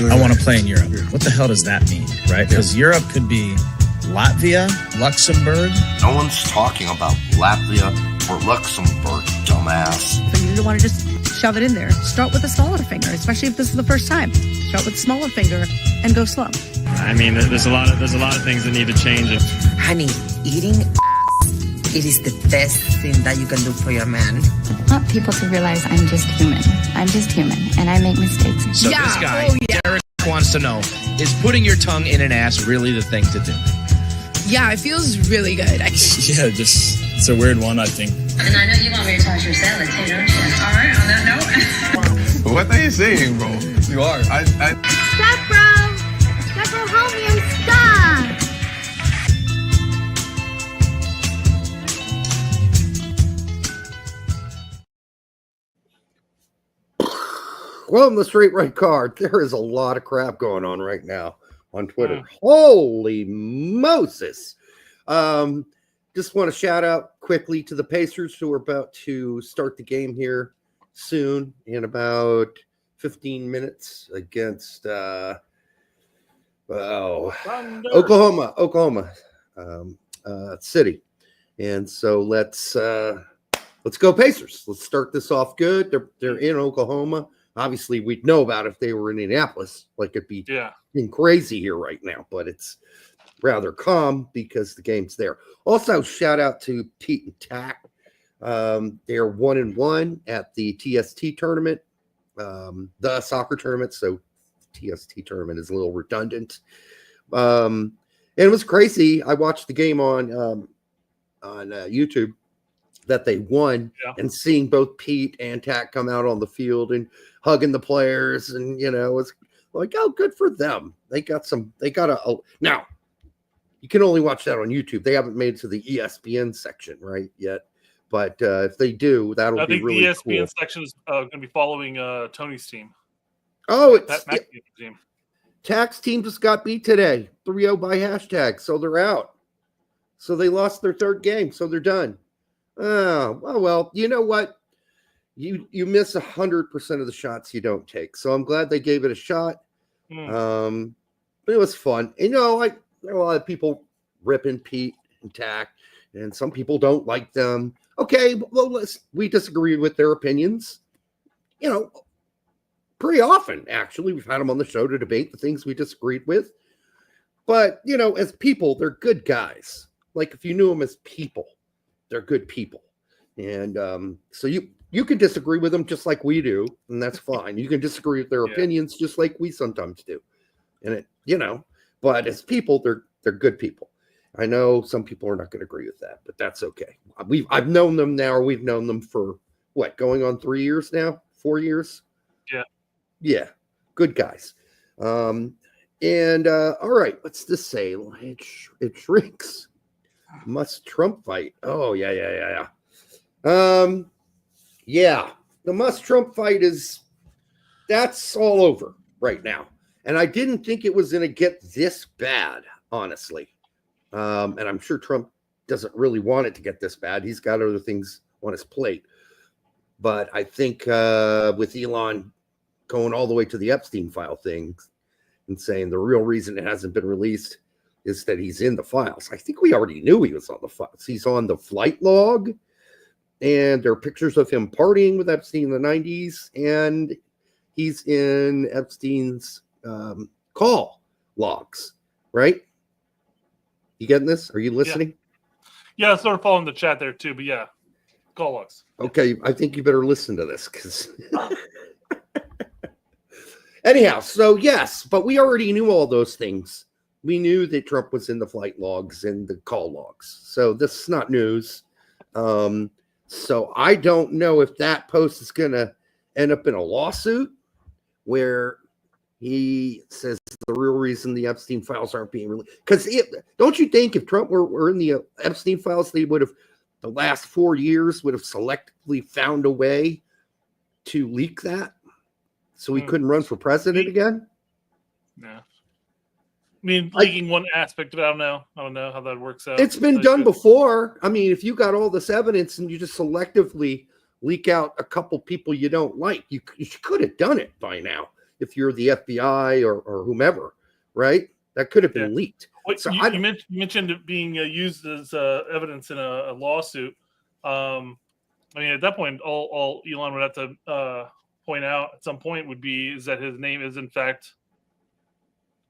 I want to play in Europe. What the hell does that mean, right? Because Europe could be Latvia, Luxembourg. No one's talking about Latvia or Luxembourg, dumbass. So you don't want to just shove it in there. Start with the smaller finger, especially if this is the first time. Start with the smaller finger and go slow. I mean, there's a lot of things that need to change. Honey, eating it is the best thing that you can do for your man. I want people to realize I'm just human. I'm just human, and I make mistakes. So this guy, Derek, wants to know, is putting your tongue in an ass really the thing to do? Yeah, it feels really good. Yeah, just, it's a weird one, I think. And I know you want me to toss your salad too, don't you? All right, on that note. What are you saying, bro? You are. Stop, bro. Stop, bro, homie, and stop. Well, in the straight right card, there is a lot of crap going on right now on Twitter. Holy Moses. Just want to shout out quickly to the Pacers who are about to start the game here soon in about 15 minutes against Oklahoma City. And so let's go Pacers. Let's start this off good. They're in Oklahoma. Obviously, we'd know about if they were in Indianapolis. Like it'd be crazy here right now, but it's rather calm because the game's there. Also, shout out to Pete and Tack. They're 1-1 at the TST tournament, the soccer tournament. So TST tournament is a little redundant. And it was crazy. I watched the game on YouTube that they won, and seeing both Pete and Tack come out on the field and hugging the players, and it's like, oh, good for them. Now you can only watch that on YouTube. They haven't made it to the ESPN section yet, but if they do, that'll be really cool. I think the ESPN section is going to be following Tony's team. Oh, it's Pat McAfee's team. Tack's team just got beat today, 3-0 by hashtag, so they're out. So they lost their third game, so they're done. Oh, well, you know what? You miss 100% of the shots you don't take. So I'm glad they gave it a shot. But it was fun. And, there are a lot of people ripping Pete and Tack, and some people don't like them. Okay, well, we disagree with their opinions. Pretty often, actually. We've had them on the show to debate the things we disagreed with. But, as people, they're good guys. Like, if you knew them as people, they're good people. And so you can disagree with them just like we do, and that's fine. You can disagree with their opinions just like we sometimes do. And but as people, they're good people. I know some people are not going to agree with that, but that's okay. I've known them now, or we've known them for going on 3 years now, 4 years. Yeah, good guys. All right, what's this say? It shrinks. Must Trump fight. Oh, yeah. The Must Trump fight that's all over right now. And I didn't think it was going to get this bad, honestly. And I'm sure Trump doesn't really want it to get this bad. He's got other things on his plate. But I think with Elon going all the way to the Epstein file thing and saying the real reason it hasn't been released is that he's in the files. I think we already knew he was on the files. He's on the flight log, and there are pictures of him partying with Epstein in the 90s, and he's in Epstein's call logs, right? You getting this? Are you listening? Yeah, I'm sort of following the chat there too, but yeah, call logs. Okay, I think you better listen to this because... Anyhow, so yes, but we already knew all those things. We knew that Trump was in the flight logs and the call logs. So this is not news. So I don't know if that post is going to end up in a lawsuit where he says the real reason the Epstein files aren't being released. Because don't you think if Trump were in the Epstein files, they would have, the last 4 years, would have selectively found a way to leak that so he couldn't run for president again? Yeah. I mean, leaking one aspect of it, I don't know how that works out. It's been done before. I mean, if you got all this evidence and you just selectively leak out a couple people you don't like, you could have done it by now. if you're the FBI or whomever, right? That could have been leaked. Wait, So you mentioned it being used as evidence in a lawsuit. I mean, at that point, all Elon would have to point out at some point is that his name is in fact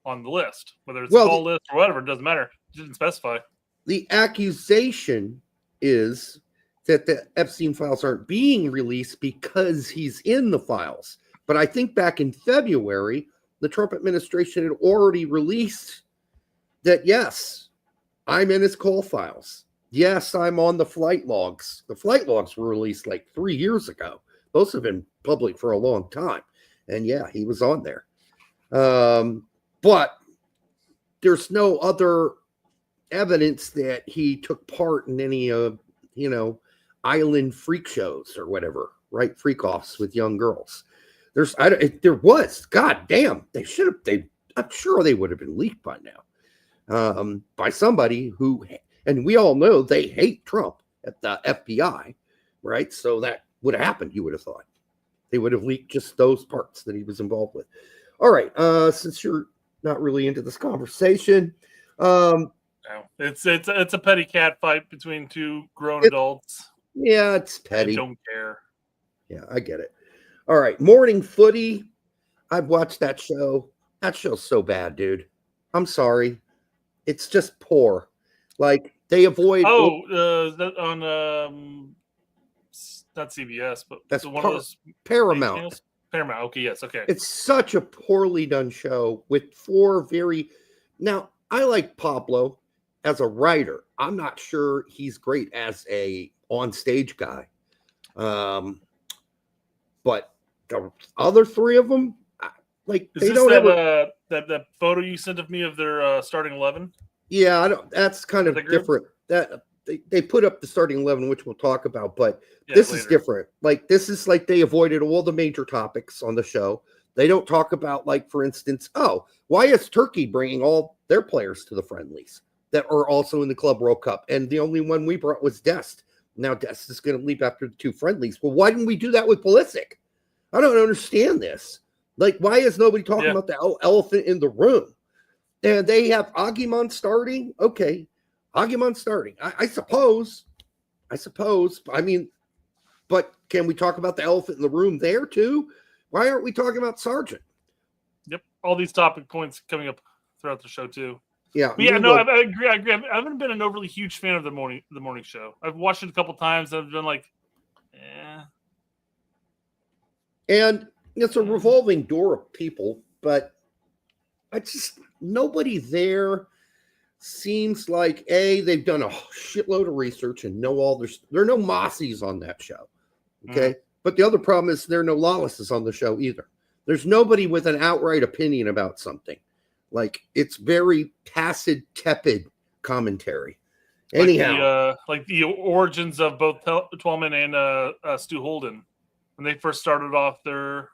on the list, whether it's a call list or whatever. It doesn't matter. It didn't specify. The accusation is that the Epstein files aren't being released because he's in the files. But I think back in February, the Trump administration had already released that, yes, I'm in his call files. Yes, I'm on the flight logs. The flight logs were released like 3 years ago. Those have been public for a long time. And yeah, he was on there. But there's no other evidence that he took part in any of, island freak shows or whatever, right? Freak offs with young girls. There was, God damn, I'm sure they would have been leaked by now, by somebody who, and we all know they hate Trump at the FBI, right? So that would have happened, you would have thought. They would have leaked just those parts that he was involved with. All right, since you're not really into this conversation, no, it's a petty cat fight between two grown adults. Yeah, it's petty. I don't care. Yeah, I get it. All right, morning footy. I've watched that show. That show's so bad, dude. I'm sorry. It's just poor. Like they avoid. That on not CBS, but that's one of those Paramount. Paramount. Okay, yes, okay. It's such a poorly done show with four very. Now I like Pablo as a writer. I'm not sure he's great as a on-stage guy. But the other three of them, like is they don't have that photo you sent of me of their starting 11. Yeah, I don't. That's kind of different. That they put up the starting 11, which we'll talk about, but this is different. Like this is like they avoided all the major topics on the show. They don't talk about, like, for instance, why is Turkey bringing all their players to the friendlies that are also in the Club World Cup? And the only one we brought was Dest. Now Dest is going to leave after the two friendlies. Well, why didn't we do that with Pulisic? I don't understand this. Like, why is nobody talking about the elephant in the room? And they have Agimon starting. Okay, Agimon starting. I suppose. I mean, but can we talk about the elephant in the room there too? Why aren't we talking about Sargent? Yep, all these topic points coming up throughout the show too. Yeah, but yeah, no, I agree. I haven't been an overly huge fan of the morning show. I've watched it a couple times. And I've been like, And it's a revolving door of people, but nobody there seems like they've done a shitload of research and know there are no Mossies on that show. Okay. But the other problem is there are no Lawlesses on the show either. There's nobody with an outright opinion about something. Like, it's very tepid commentary. Anyhow. Like the origins of both Twellman and Stu Holden. When they first started off their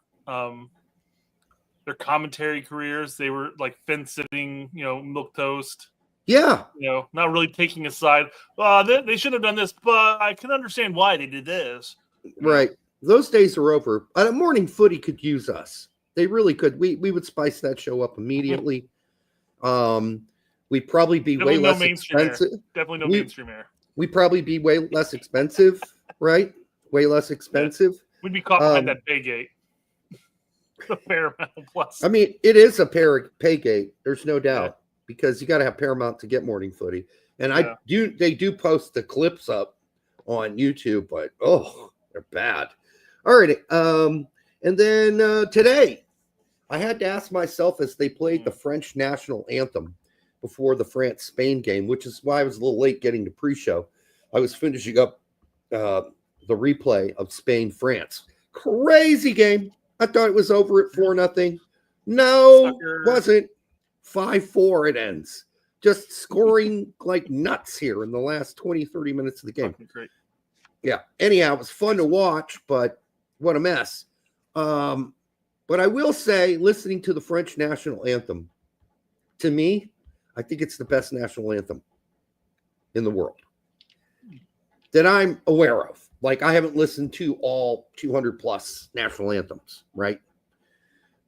commentary careers, they were like fence-sitting, milk toast. Yeah. Not really taking a side. They should have done this, but I can understand why they did this. Right. Those days are over. Morning footy could use us. They really could. We would spice that show up immediately. We'd probably be way less expensive. Definitely no mainstream air. We'd probably be way less expensive, right? Way less expensive. Yeah. We'd be caught behind that pay gate. The Paramount Plus. I mean, it is a pay gate. There's no doubt because you got to have Paramount to get morning footy. And they do post the clips up on YouTube, but they're bad. All right. And then today, I had to ask myself as they played the French national anthem before the France-Spain game, which is why I was a little late getting to pre-show. I was finishing up the replay of Spain-France. Crazy game. I thought it was over at 4-0. No, wasn't. 5-4 it ends. Just scoring like nuts here in the last 20, 30 minutes of the game. Great. Yeah. Anyhow, it was fun to watch, but what a mess. But I will say, listening to the French national anthem, to me, I think it's the best national anthem in the world that I'm aware of. Like, I haven't listened to all 200 plus national anthems, right?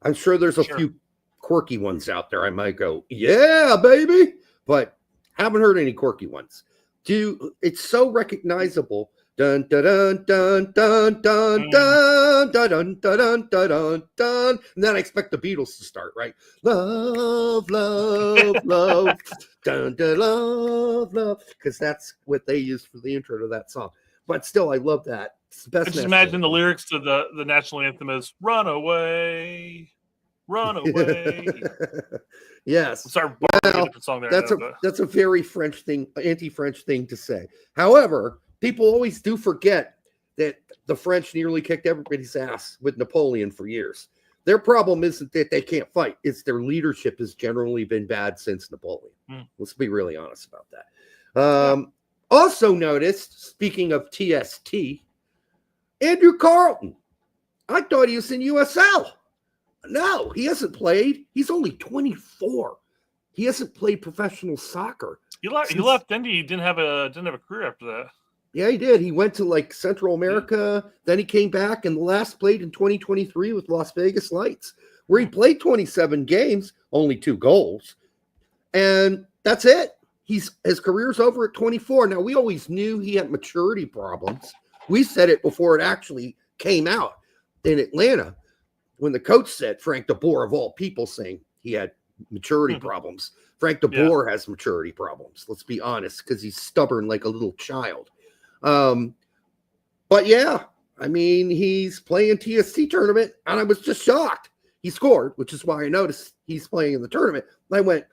I'm sure there's a few quirky ones out there. I might go, yeah, baby, but haven't heard any quirky ones. It's so recognizable. Dun dun dun dun dun dun dun dun dun dun dun dun dun. And then I expect the Beatles to start, right? Love, love, love, dun dun love, love, because that's what they use for the intro to that song. But still, I love that. It's the best. I just imagine the lyrics to the national anthem is "Run away, run away." Yes. I'm sorry, well, song there. That's a very French thing, anti-French thing to say. However, people always do forget that the French nearly kicked everybody's ass with Napoleon for years. Their problem isn't that they can't fight; it's their leadership has generally been bad since Napoleon. Let's be really honest about that. Also noticed, speaking of TST, Andrew Carleton. I thought he was in USL. No, he hasn't played. He's only 24. He hasn't played professional soccer. He left Indy. He didn't have a career after that. Yeah, he did. He went to like Central America. Then he came back and last played in 2023 with Las Vegas Lights, where he played 27 games, only 2 goals. And that's it. His career's over at 24. Now, we always knew he had maturity problems. We said it before it actually came out in Atlanta when the coach said, Frank de Boer, of all people, saying he had maturity problems. Frank de Boer has maturity problems. Let's be honest, because he's stubborn like a little child. But yeah, I mean, he's playing TST tournament, and I was just shocked. He scored, which is why I noticed he's playing in the tournament. And I went,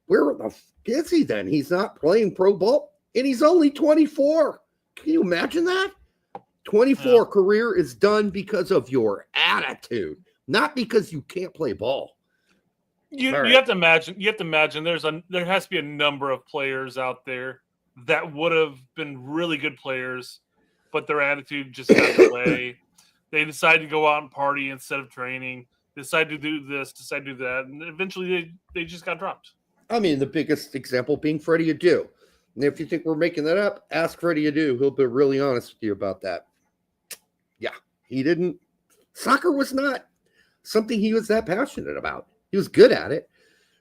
where the f is he then? He's not playing pro ball, and he's only 24. Can you imagine that? 24 career is done because of your attitude, not because you can't play ball. You have to imagine. You have to imagine. There has to be a number of players out there that would have been really good players, but their attitude just got in the way. They decided to go out and party instead of training. They decided to do this, decided to do that, and eventually they just got dropped. I mean, the biggest example being Freddie Adu. And if you think we're making that up, ask Freddie Adu. He'll be really honest with you about that. Yeah, he didn't. Soccer was not something he was that passionate about. He was good at it.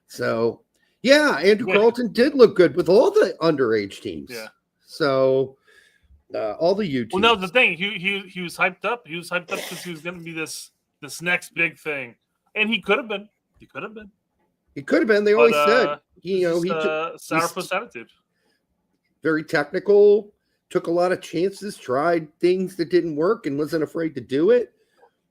So, yeah, Andrew Carleton did look good with all the underage teams. Yeah. So, all the YouTube. Well, no, the thing, he was hyped up. He was hyped up because he was going to be this next big thing, and he could have been. He could have been. He could have been. They always said, he took sourpuss attitude. Very technical. Took a lot of chances. Tried things that didn't work, and wasn't afraid to do it.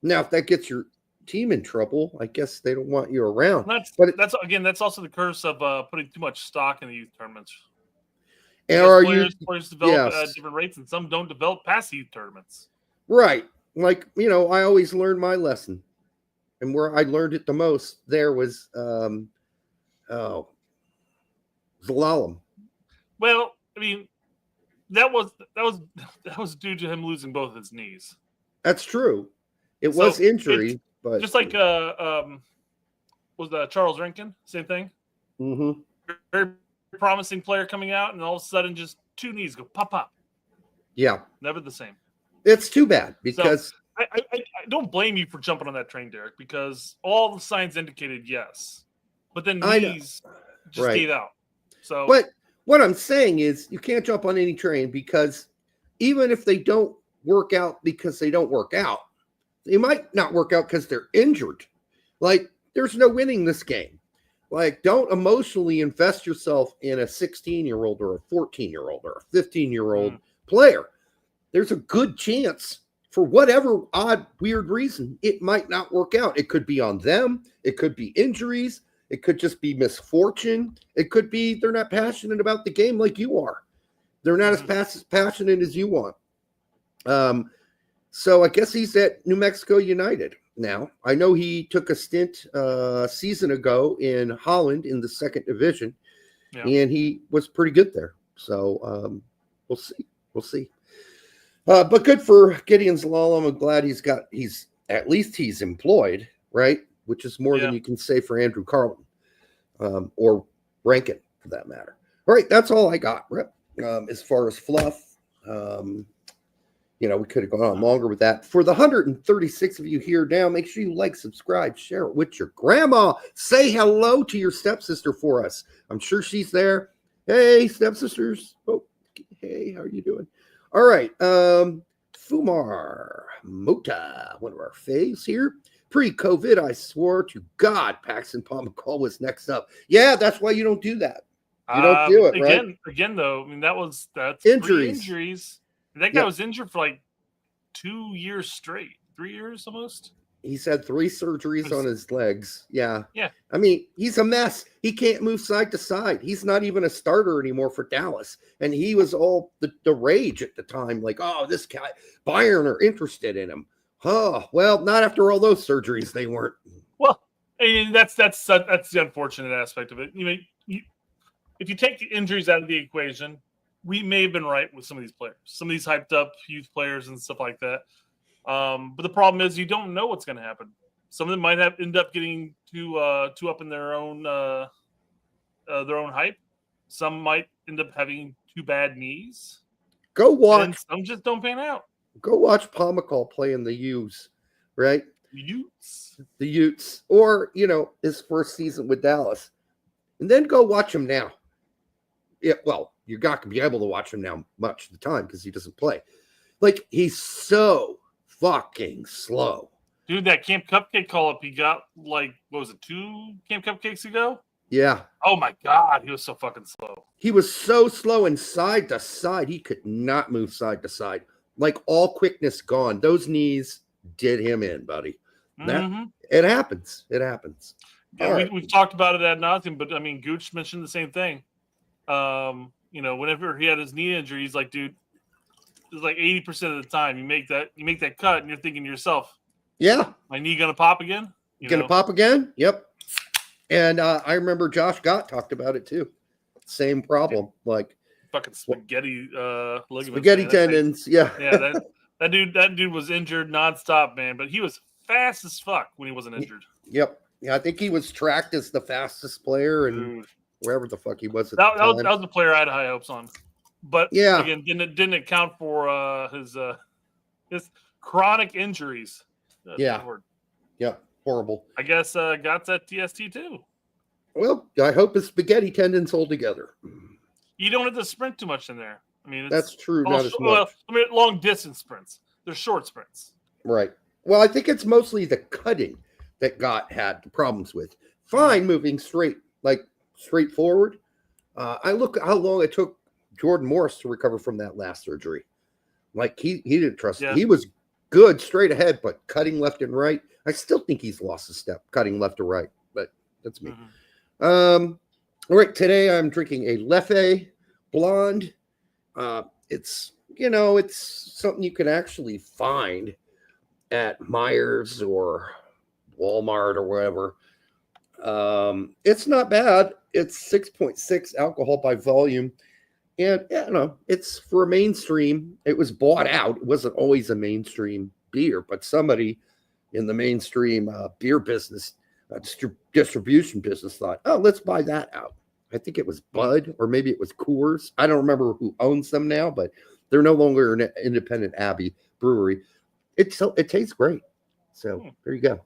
Now, if that gets your team in trouble, I guess they don't want you around. That's also the curse of putting too much stock in the youth tournaments. And players develop at different rates, and some don't develop past youth tournaments. Right. Like, I always learned my lesson. And where I learned it the most there was Zalalem. Well, I mean, that was due to him losing both his knees. That's true. It was injury, but just like was that Charles Rankin? Same thing. Mm-hmm. Very promising player coming out, and all of a sudden, just 2 knees go pop pop. Yeah, never the same. It's too bad because. So, I don't blame you for jumping on that train, Derek, because all the signs indicated yes, but then knees just gave out. So, but what I'm saying is, you can't jump on any train because even if they don't work out because they don't work out, they might not work out because they're injured. Like, there's no winning this game. Like, don't emotionally invest yourself in a 16-year-old or a 14-year-old or a 15-year-old player. There's a good chance. For whatever odd, weird reason, it might not work out. It could be on them. It could be injuries. It could just be misfortune. It could be they're not passionate about the game like you are. They're not as passionate as you want. So I guess he's at New Mexico United now. I know he took a stint a season ago in Holland in the 2nd division, and he was pretty good there. So we'll see. We'll see. But good for Gideon Zalalem. I'm glad he's at least he's employed, right? Which is more than you can say for Andrew Carleton or Rankin for that matter. All right, that's all I got, Rip. As far as fluff, we could have gone on longer with that. For the 136 of you here now, make sure you like, subscribe, share it with your grandma. Say hello to your stepsister for us. I'm sure she's there. Hey, stepsisters. Oh, hey, how are you doing? All right. Fumar Mota, one of our faves here. Pre-COVID, I swore to God Paxton Pomacall was next up. Yeah, that's why you don't do that. You don't do it, right? Again, though, I mean, that's injuries. 3 injuries. That guy was injured for like 2 years straight, 3 years almost. He's had 3 surgeries on his legs. Yeah. Yeah. I mean, he's a mess. He can't move side to side. He's not even a starter anymore for Dallas. And he was all the rage at the time. Like, oh, this guy, Bayern are interested in him. Oh, well, not after all those surgeries. They weren't. Well, I mean, that's the unfortunate aspect of it. If you take the injuries out of the equation, we may have been right with some of these players, some of these hyped up youth players and stuff like that. But the problem is you don't know what's going to happen. Some of them might end up getting too up in their own hype. Some might end up having too bad knees. Go watch. And some just don't pan out. Go watch Pomacall play in the U's, right? The Utes, or his first season with Dallas, and then go watch him now. Yeah, well, you're not gonna be able to watch him now much of the time because he doesn't play. Like, he's so fucking slow. Dude, that Camp Cupcake call-up he got, like, what was it, 2 Camp Cupcakes ago? Yeah. Oh, my God. He was so fucking slow. He was so slow and side to side. He could not move side to side. Like, all quickness gone. Those knees did him in, buddy. It happens. It happens. Yeah, we've talked about it ad nauseum, but, I mean, Gooch mentioned the same thing. Whenever he had his knee injury, he's like, dude, it's like 80% of the time you make that cut and you're thinking to yourself, yeah, my knee gonna pop again? Gonna pop again? Yep. And I remember Josh Gott talked about it too. Same problem. Like fucking spaghetti ligaments. Spaghetti tendons. Yeah. Yeah, that dude was injured nonstop, man. But he was fast as fuck when he wasn't injured. Yep. Yeah, I think he was tracked as the fastest player and wherever the fuck he was at that the time. was the player I had high hopes on. But yeah, again, didn't account for his chronic injuries. Yeah, horrible. I guess got that TST too. Well, I hope his spaghetti tendons hold together. You don't have to sprint too much in there. I mean, that's true. Not as much. Well, I mean, long distance sprints. They're short sprints. Right. Well, I think it's mostly the cutting that Gott had problems with. Fine, moving straight, like straight forward. I look how long it took Jordan Morris to recover from that last surgery. Like he didn't trust it. He was good straight ahead, but cutting left and right. I still think he's lost a step cutting left to right, but that's me. All right, today I'm drinking a Leffe Blonde. It's something you can actually find at Myers or Walmart or wherever. It's not bad. It's 6.6 alcohol by volume. And, it's for a mainstream. It was bought out. It wasn't always a mainstream beer, but somebody in the mainstream beer business, distribution business thought, oh, let's buy that out. I think it was Bud or maybe it was Coors. I don't remember who owns them now, but they're no longer an independent Abbey brewery. It tastes great. So there you go.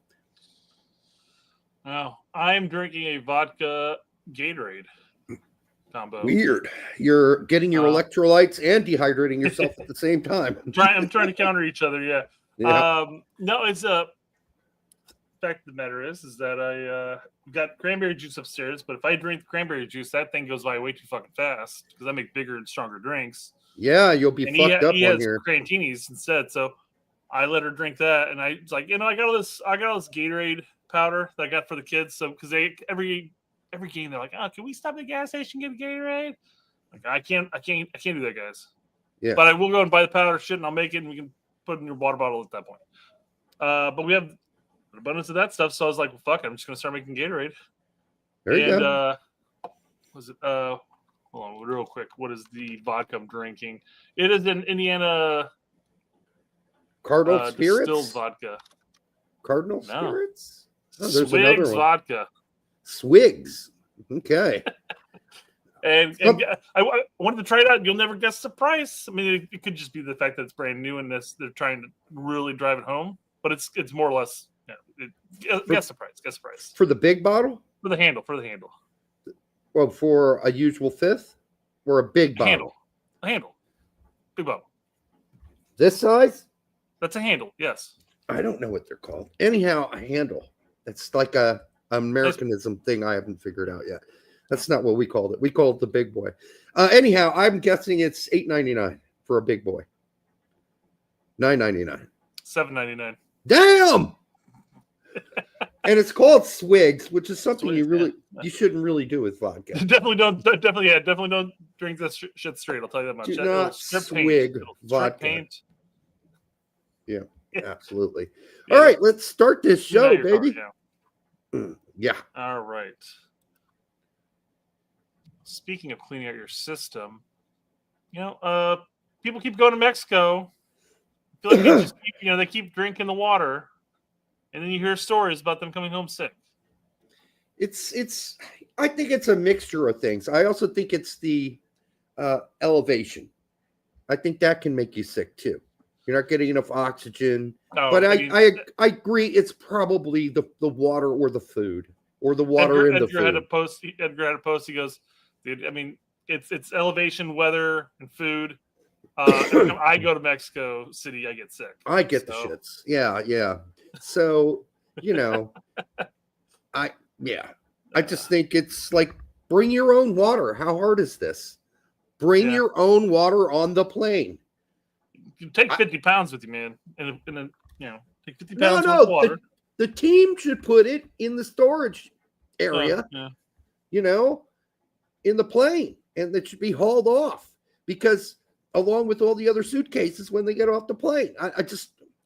Now, I'm drinking a vodka Gatorade combo. Weird. You're getting your electrolytes and dehydrating yourself at the same time. I'm trying to counter each other. Yeah. No, it's fact of the matter is that I got cranberry juice upstairs, but if I drink cranberry juice, that thing goes by way too fucking fast because I make bigger and stronger drinks. Yeah, you'll be fucked up on here. He has here. Crantinis instead, so I let her drink that, and I was like, I got all this Gatorade powder that I got for the kids. So because every game they're like, oh, can we stop at the gas station and get a Gatorade? Like I can't do that, guys. Yeah. But I will go and buy the powder shit, and I'll make it, and we can put it in your water bottle at that point. But we have an abundance of that stuff, so I was like, well, fuck it, I'm just gonna start making Gatorade. There you go. Was it hold on real quick? What is the vodka I'm drinking? It is an Indiana Cardinal Spirits distilled vodka. Cardinal Spirits. Oh, there's another one. Vodka. Swigs. Okay. And I wanted to try it out. You'll never guess the price. I mean, it could just be the fact that it's brand new and they're trying to really drive it home. But it's more or less. Guess the price. Guess the price for the big bottle. For the handle. Well, for a usual fifth or a big bottle. A handle. Big bottle. This size? That's a handle. Yes. I don't know what they're called. Anyhow, a handle. It's like a Americanism thing I haven't figured out yet. That's not what we called it. We called it the big boy. Anyhow, I'm guessing it's $8.99 for a big boy. $9.99. $7.99. Damn. And it's called swigs, which is something you shouldn't really do with vodka. Definitely don't drink this shit straight. I'll tell you that much. Do not swig vodka. Paint. Yeah, absolutely. All right, let's start this show, baby. Yeah. All right. Speaking of cleaning out your system, people keep going to Mexico. I feel like they keep drinking the water, and then you hear stories about them coming home sick. I think it's a mixture of things. I also think it's the elevation. I think that can make you sick too. You're not getting enough oxygen. But I agree. It's probably the water or the food or the water in the food. Edgar had a post. He goes, dude, I mean, it's elevation, weather, and food. Every time I go to Mexico City, I get sick. I get the shits. Yeah. So, I just think it's like, bring your own water. How hard is this? Bring your own water on the plane. You take 50 pounds with you, man. And take 50 pounds of water. The team should put it in the storage area, in the plane. And it should be hauled off because along with all the other suitcases when they get off the plane,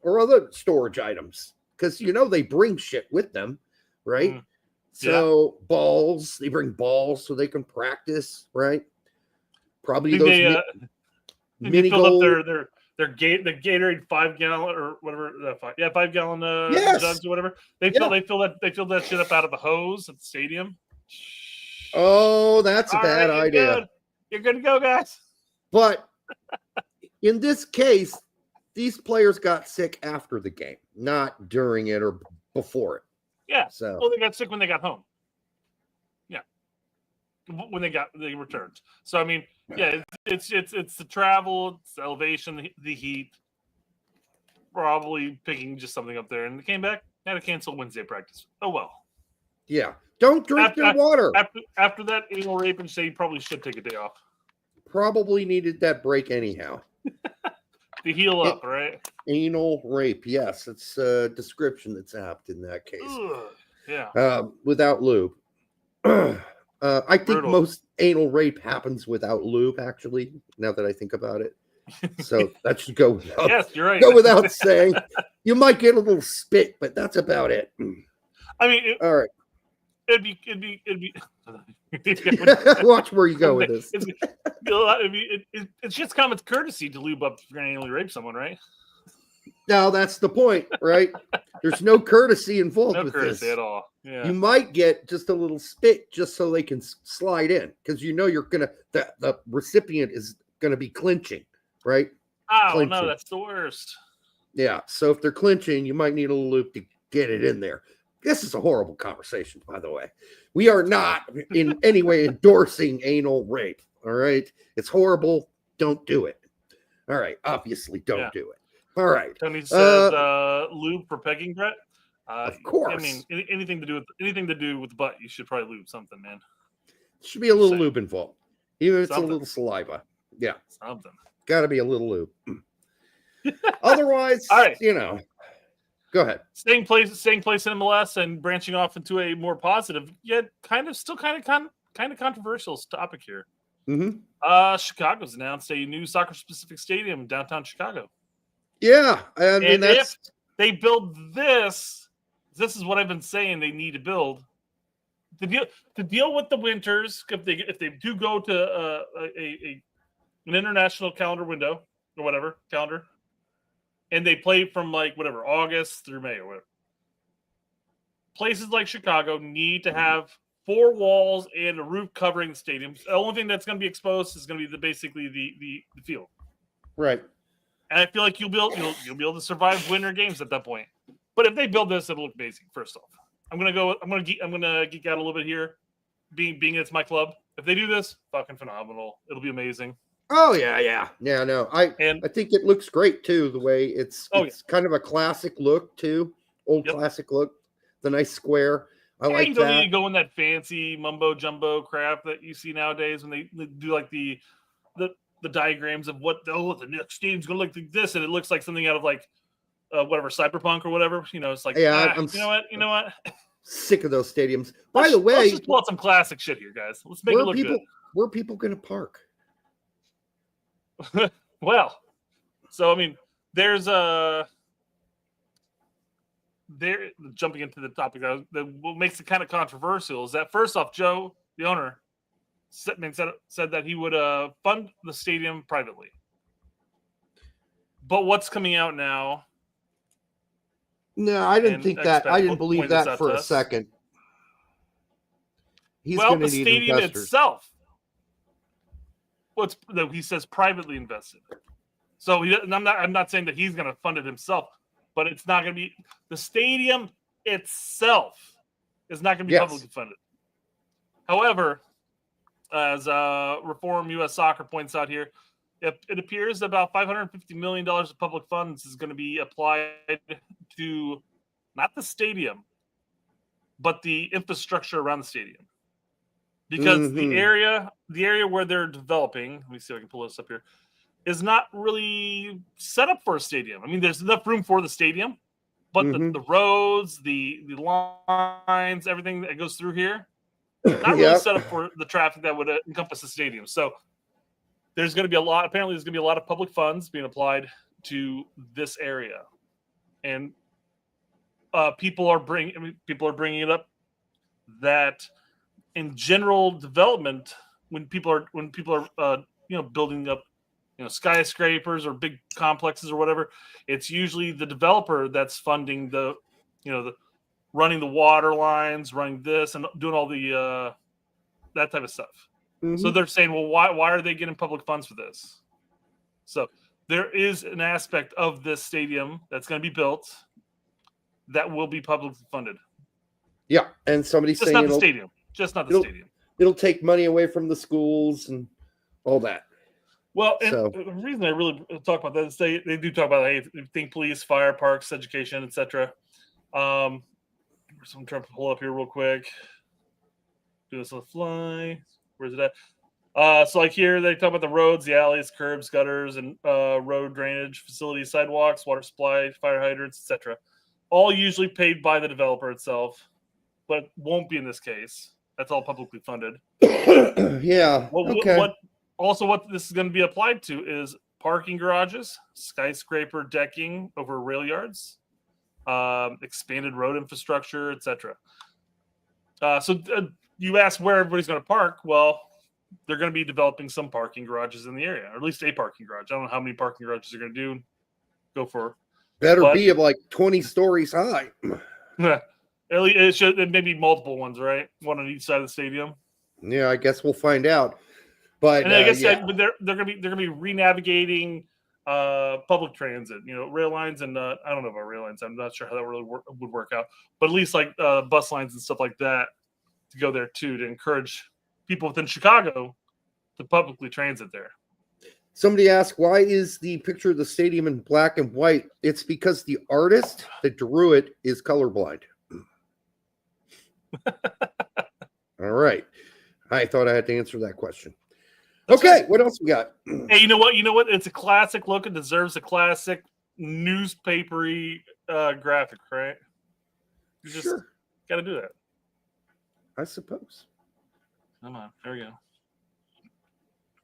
or other storage items, because, they bring shit with them, right? So they bring balls so they can practice, right? Probably those mini goals. The Gatorade 5-gallon or whatever, 5-gallon jugs or whatever. They fill that shit up out of a hose at the stadium. Oh, that's a bad idea. You're good to go, guys. But in this case, these players got sick after the game, not during it or before it. Yeah. So they got sick when they got home. Yeah. When they returned. So I mean, it's the travel, it's the elevation, the heat. Probably picking just something up there, and they came back, had to cancel Wednesday practice. Oh well. Yeah. Don't drink your water. After that anal rape, and say you probably should take a day off. Probably needed that break anyhow. To heal up, right? Anal rape, yes. It's a description that's apt in that case. Yeah. Without lube. I think Brutal. most anal rape happens without lube, actually, now that I think about it. So that should go without, yes, you're right. Go without saying. You might get a little spit, but that's about it. I mean, all right. It'd be Watch where you go with this. It's just common courtesy to lube up if you're going to anally rape someone, right? Now that's the point, right? There's no courtesy involved with courtesy this at all. Yeah. You might get just a little spit just so they can slide in, because you're gonna the recipient is gonna be clinching, right? Oh clinching. No, that's the worst. Yeah. So if they're clinching, you might need a little loop to get it in there. This is a horrible conversation, by the way. We are not in any way endorsing anal rape. All right. It's horrible. Don't do it. All right. Obviously, don't do it. All right. Tony says lube for pegging, Brett. Of course. I mean, anything to do with the butt, you should probably lube something, man. Should be a little lube involved. Even if it's a little saliva. Yeah. Something. Got to be a little lube. Otherwise, all right. Go ahead. Staying place in MLS and branching off into a more positive, yet kind of controversial topic here. Mm-hmm. Chicago's announced a new soccer-specific stadium in downtown Chicago. Yeah, I mean, if they build this is what I've been saying they need to build. To deal with the winters, if they do go to an international calendar window or whatever calendar. And they play from August through May or whatever. Places like Chicago need to have 4 walls and a roof covering the stadium. The only thing that's going to be exposed is going to be basically the field. Right. And I feel like you'll be able to survive winter games at that point. But if they build this, it'll look amazing. First off, I'm gonna geek out a little bit here. Being it's my club. If they do this, fucking phenomenal. It'll be amazing. Oh yeah. No, I think it looks great too. The way it's kind of a classic look too, classic look. The nice square. I like you that. don't need to go in that fancy mumbo jumbo crap that you see nowadays when they do like the diagrams of what the next stadium's gonna look like this, and it looks like something out of like whatever cyberpunk or whatever. It's like you know what. Sick of those stadiums. By the way, let's just pull out some classic shit here, guys. Let's make it look good. Where are people gonna park? Well, so I mean, there's jumping into the topic what makes it kind of controversial is that first off, Joe, the owner, said that he would fund the stadium privately. But what's coming out now? No, I didn't think that. I didn't believe that for a second. The stadium itself. He says privately invested. So I'm not saying that he's going to fund it himself, but it's not going to be the stadium itself is not going to be publicly funded. However, as Reform U.S. Soccer points out here, it appears about $550 million of public funds is going to be applied to not the stadium, but the infrastructure around the stadium. Because the area where they're developing, let me see if I can pull this up here, is not really set up for a stadium. I mean, there's enough room for the stadium, but the roads, the lines, everything that goes through here, not really set up for the traffic that would encompass the stadium. So there's going to be apparently there's going to be a lot of public funds being applied to this area. And people are bringing it up that in general development, when people are building up skyscrapers or big complexes or whatever, it's usually the developer that's funding the running the water lines, running this and doing all the that type of stuff. So they're saying, well, why are they getting public funds for this? So there is an aspect of this stadium that's going to be built that will be publicly funded. Yeah, and somebody's saying not the stadium. Just not the stadium. It'll take money away from the schools and all that. Well, and the reason I really talk about that is they do talk about think police, fire, parks, education, etc. I'm trying to pull up here real quick. Do this on the fly. Where's it at? So like here, they talk about the roads, the alleys, curbs, gutters, and road drainage facilities, sidewalks, water supply, fire hydrants, etc. All usually paid by the developer itself, but won't be in this case. That's all publicly funded. Yeah. What this is going to be applied to is parking garages, skyscraper decking over rail yards, expanded road infrastructure, etc. So you ask where everybody's going to park. Well, they're going to be developing some parking garages in the area, or at least a parking garage. I don't know how many parking garages they're going to go for. Better be of like 20 stories high. It should maybe multiple ones, right? One on each side of the stadium. Yeah, I guess we'll find out. But and I guess but they're gonna be re-navigating public transit, rail lines, and I don't know about rail lines. I'm not sure how that really would work out. But at least like bus lines and stuff like that to go there too, to encourage people within Chicago to publicly transit there. Somebody asked, why is the picture of the stadium in black and white? It's because the artist that drew it is colorblind. All right. I thought I had to answer that question. Okay, what else we got? Hey, you know what? It's a classic look. It deserves a classic newspapery graphic, right? You just got to do that. I suppose. Come on. There we go.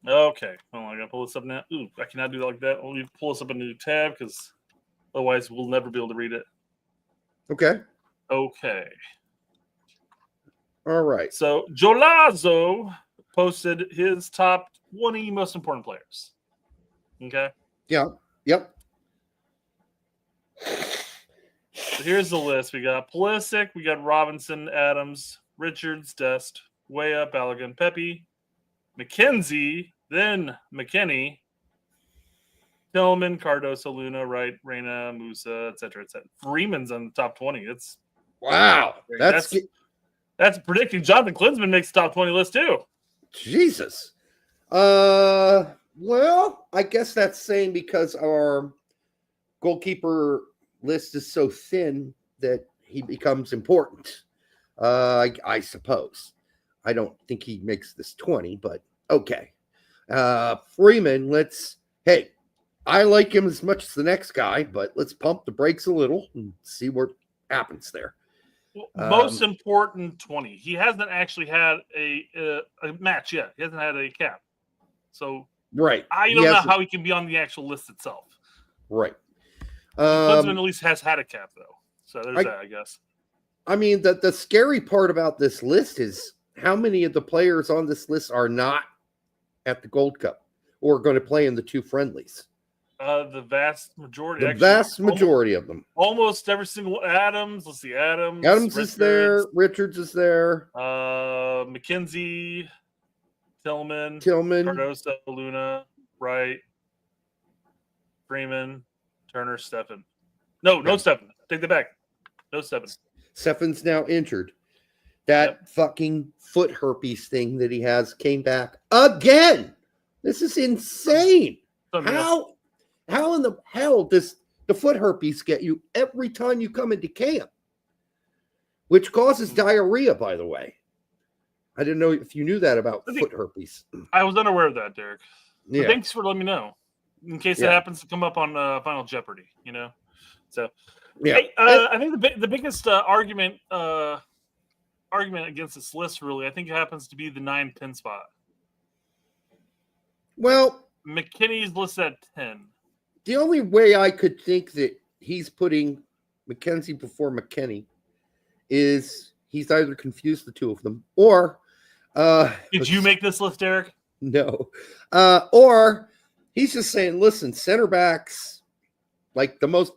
Okay. Hold on, I got to pull this up now. Ooh, I cannot do that like that. Let me pull this up in a new tab because otherwise we'll never be able to read it. Okay. All right. So Jolazo posted his top 20 most important players. Okay. Yeah. Yep. So here's the list. We got Pulisic, we got Robinson, Adams, Richards, Dest, way up, Balogun, Pepe, McKenzie, then McKinney, Tillman, Cardoso, Luna, Wright, Reyna, Musa, etc. Freeman's on the top 20. It's wow. That's predicting Jonathan Klinsman makes the top 20 list too. Jesus. Well, I guess that's saying because our goalkeeper list is so thin that he becomes important. I suppose. I don't think he makes this 20, but okay. Freeman, hey, I like him as much as the next guy, but let's pump the brakes a little and see what happens there. Most important 20. He hasn't actually had a match yet. He hasn't had a cap. So right. I don't know how he can be on the actual list itself. Right. Klinsman at least has had a cap, though. So there's that, I guess. I mean, the scary part about this list is how many of the players on this list are not at the Gold Cup or going to play in the 2 friendlies. The vast majority. Vast majority of them. Almost every single Adams. Let's see, Adams Richards, is there. Richards is there. McKenzie, Tillman, Cardoso, Luna, Wright, Freeman, Turner, Steffen. No Steffen. Take that back. No Steffen. Steffen's now injured. That fucking foot herpes thing that he has came back again. This is insane. How in the hell does the foot herpes get you every time you come into camp? Which causes diarrhea, by the way. I didn't know if you knew that about foot herpes. I was unaware of that, Derek. Yeah. But thanks for letting me know. In case it happens to come up on Final Jeopardy, So, yeah. Hey, I think the biggest argument against this list, really, I think it happens to be the 9 pin spot. Well, McKinney's listed at 10. The only way I could think that he's putting McKenzie before McKinney is he's either confused the two of them or did you make this list, Derek? No. Or he's just saying, listen, center backs, like the most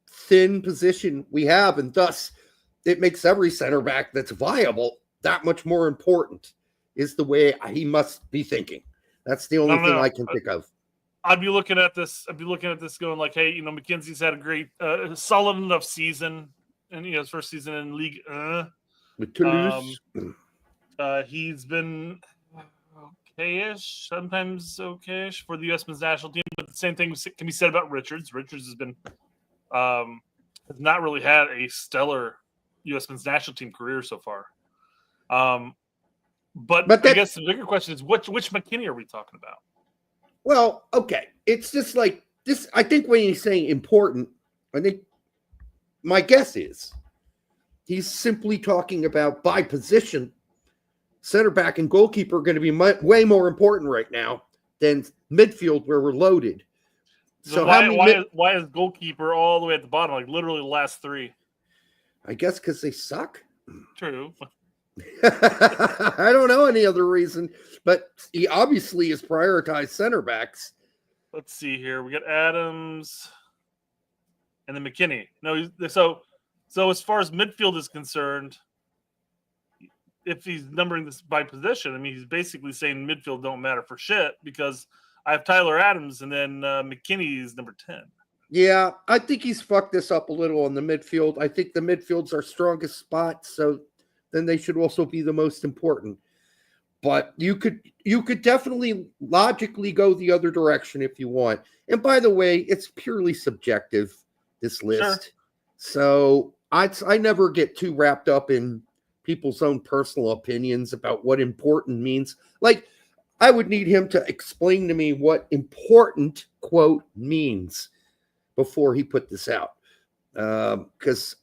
thin position we have, and thus it makes every center back that's viable that much more important, is the way he must be thinking. That's the only thing I can think of. I'd be looking at this going like, hey, McKenzie's had a great, solid enough season, and his first season in league. With Toulouse, he's been okay-ish, sometimes okay-ish for the U.S. men's national team. But the same thing can be said about Richards. Richards has been has not really had a stellar U.S. men's national team career so far. But I guess the bigger question is which McKinney are we talking about? Well, okay. It's just like this. I think when he's saying important, I think my guess is he's simply talking about by position. Center back and goalkeeper are going to be way more important right now than midfield where we're loaded. So why is goalkeeper all the way at the bottom, like literally the last 3? I guess because they suck. True. I don't know any other reason, but he obviously has prioritized center backs. Let's see here. We got Adams and then McKinney. No, so as far as midfield is concerned, if he's numbering this by position, I mean, he's basically saying midfield don't matter for shit because I have Tyler Adams and then McKinney is number 10. Yeah, I think he's fucked this up a little on the midfield. I think the midfield's our strongest spot, so then they should also be the most important. But you could definitely logically go the other direction if you want. And by the way, it's purely subjective, this list. Sure. So I never get too wrapped up in people's own personal opinions about what important means. Like, I would need him to explain to me what important, quote, means before he put this out. Because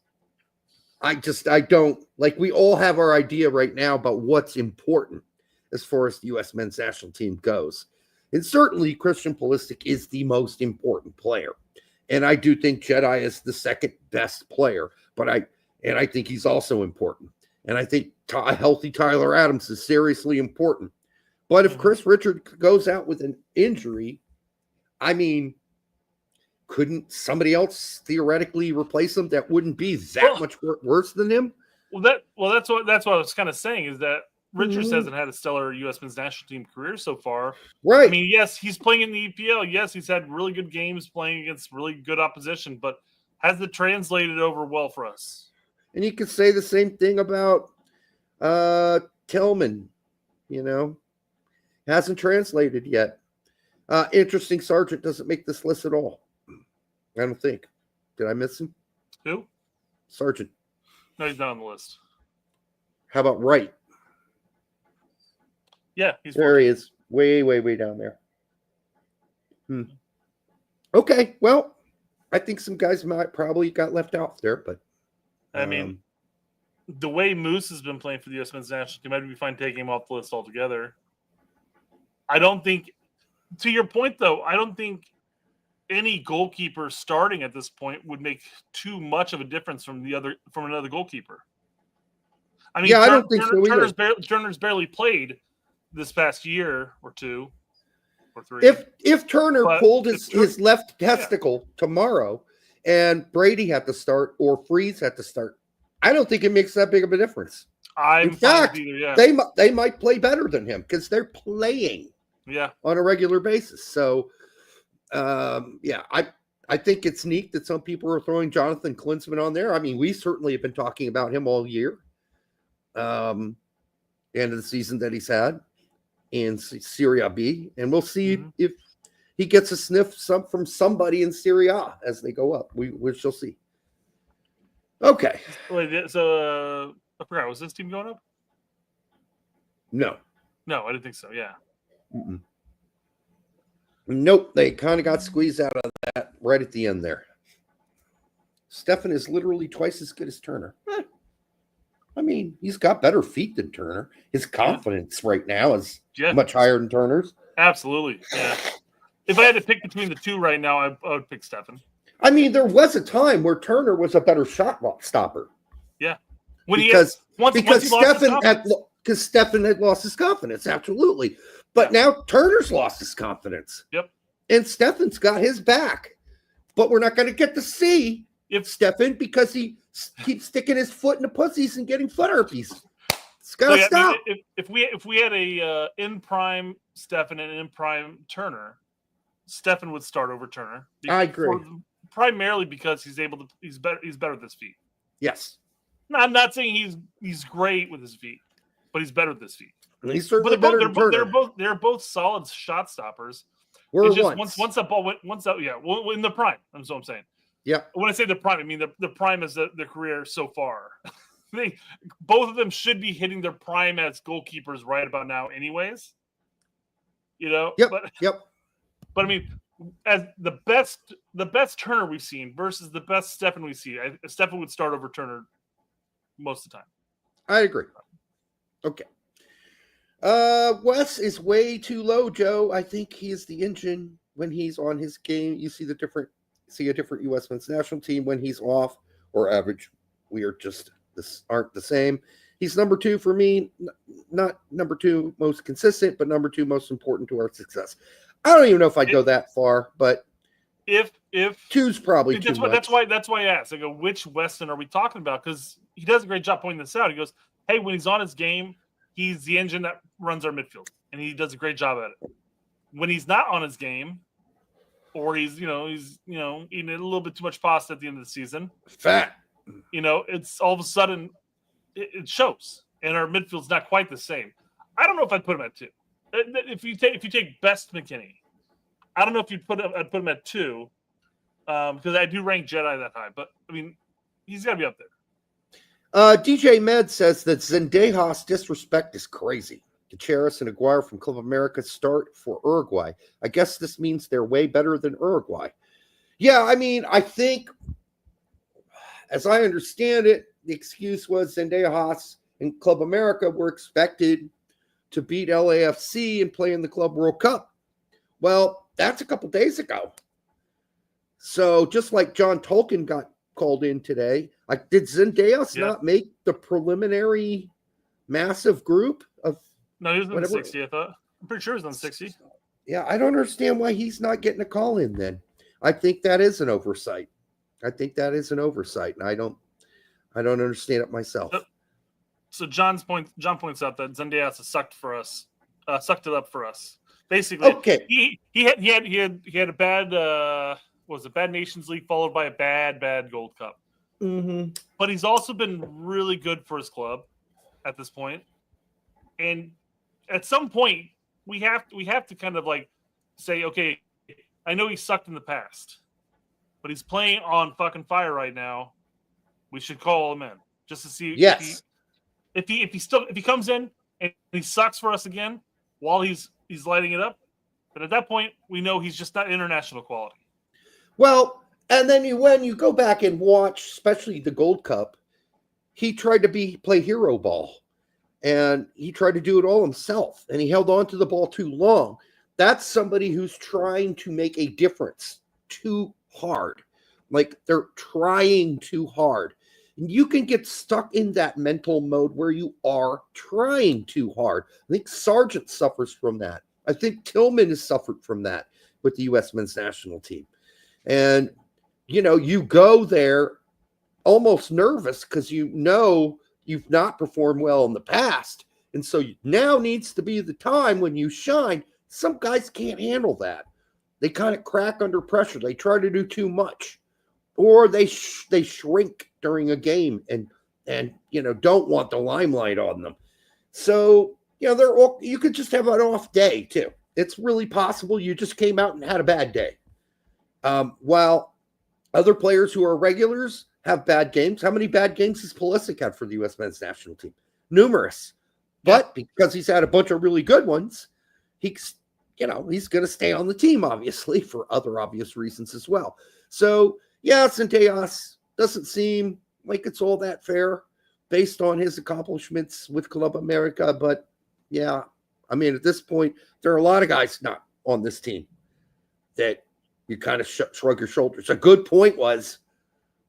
I don't, like, we all have our idea right now about what's important as far as the U.S. men's national team goes. And certainly Christian Pulisic is the most important player. And I do think Jedi is the second best player, but I think he's also important. And I think a healthy Tyler Adams is seriously important. But if Chris Richard goes out with an injury, I mean, couldn't somebody else theoretically replace him that wouldn't be that much worse than him? That's what I was kind of saying is that Richards Mhm. hasn't had a stellar U.S. men's national team career so far. Right. I mean, yes, he's playing in the EPL. Yes, he's had really good games playing against really good opposition, but has it translated over well for us? And you could say the same thing about Tillman, hasn't translated yet. Interesting Sargent doesn't make this list at all. I don't think. Did I miss him? Who? Sargent. No, he's not on the list. How about Wright? Yeah, he's there. He is, way, way, way down there. Okay, well, I think some guys might probably got left out there, but I mean, the way Moose has been playing for the U.S. men's national team, I'd be fine taking him off the list altogether. I don't think, to your point though, I don't think any goalkeeper starting at this point would make too much of a difference from another goalkeeper. I mean, I don't think so either. Turner's barely played this past year or two or three. If Turner pulled his left testicle tomorrow and Brady had to start or Freeze had to start, I don't think it makes that big of a difference. In fact, they might play better than him because they're playing on a regular basis. So, I think it's neat that some people are throwing Jonathan Klinsmann on there. I mean, we certainly have been talking about him all year. End of the season that he's had in Serie B, and we'll see if he gets a sniff from somebody in Serie A as they go up. We shall see. Okay. Wait, so I forgot, was this team going up? No, I didn't think so. Yeah. Mm-mm. Nope, they kind of got squeezed out of that right at the end there. Stefan is literally twice as good as Turner. I mean, he's got better feet than Turner. His confidence right now is much higher than Turner's. Absolutely. Yeah. If I had to pick between the two right now, I would pick Stefan. I mean, there was a time where Turner was a better shot stopper. Yeah. Because Stefan had lost his confidence. Absolutely. But now Turner's lost his confidence. Yep. And Stefan's got his back. But we're not going to get to see Stefan because he keeps sticking his foot in the pussies and getting foot herpes. It's got to stop. I mean, if we had a in prime Stefan and in prime Turner, Stefan would start over Turner. I agree. Primarily because he's better with his feet. Yes. No, I'm not saying he's great with his feet, but he's better with his feet. He's certainly better than Turner. They're both solid shot stoppers. Once that ball went in the prime. That's what I'm saying. Yeah. When I say the prime, I mean the prime is their career so far. Both of them should be hitting their prime as goalkeepers right about now, anyways. Yep. But I mean, as the best Turner we've seen versus the best Stefan we see, Stefan would start over Turner most of the time. I agree. Okay. Wes is way too low, Joe. I think he is the engine when he's on his game. You see a different U.S. men's national team when he's off or average. We are aren't the same. He's number 2 for me, not number 2 most consistent, but number 2 most important to our success. I don't even know if I'd go that far, but if 2's probably too much. That's why I asked. I go, which Weston are we talking about? Because he does a great job pointing this out. He goes, hey, when he's on his game, he's the engine that runs our midfield, and he does a great job at it. When he's not on his game, or he's eating a little bit too much pasta at the end of the season, fat. It's all of a sudden it shows, and our midfield's not quite the same. I don't know if I'd put him at 2. If you take Best McKinney, I don't know if I'd put him at 2, because I do rank Jedi that high, but I mean he's got to be up there. DJ Med says that Zendejas disrespect is crazy. Gutierrez and Aguirre from Club America start for Uruguay. I guess this means they're way better than Uruguay. Yeah, I mean, I think, as I understand it, the excuse was Zendejas and Club America were expected to beat LAFC and play in the Club World Cup. Well, that's a couple days ago. So just like John Tolkien got called in today, did Zendejas not make the preliminary massive group of? No, he was on 60, I thought. I'm pretty sure he was on 60. Yeah, I don't understand why he's not getting a call in then. I think that is an oversight. And I don't understand it myself. So John points out that Zendejas has sucked it up for us. Basically, Okay. He had a bad bad Nations League followed by a bad Gold Cup. Mm-hmm. But he's also been really good for his club at this point. And at some point, we have to kind of like say, okay, I know he sucked in the past, but he's playing on fucking fire right now. We should call him in just to see if he comes in and he sucks for us again while he's lighting it up. But at that point, we know he's just not international quality. Well, and then when you go back and watch, especially the Gold Cup, he tried to play hero ball, and he tried to do it all himself, and he held on to the ball too long. That's somebody who's trying to make a difference too hard. Like, they're trying too hard. And you can get stuck in that mental mode where you are trying too hard. I think Sargent suffers from that. I think Tillman has suffered from that with the U.S. men's national team. And, you go there almost nervous because you've not performed well in the past. And so now needs to be the time when you shine. Some guys can't handle that. They kind of crack under pressure. They try to do too much. Or they shrink during a game and don't want the limelight on them. So, you could just have an off day too. It's really possible you just came out and had a bad day. While other players who are regulars have bad games. How many bad games has Pulisic had for the U.S. men's national team? Numerous. But because he's had a bunch of really good ones, he's going to stay on the team, obviously, for other obvious reasons as well. So, Zendejas doesn't seem like it's all that fair based on his accomplishments with Club America. But, at this point, there are a lot of guys not on this team that you kind of shrug your shoulders. A good point was,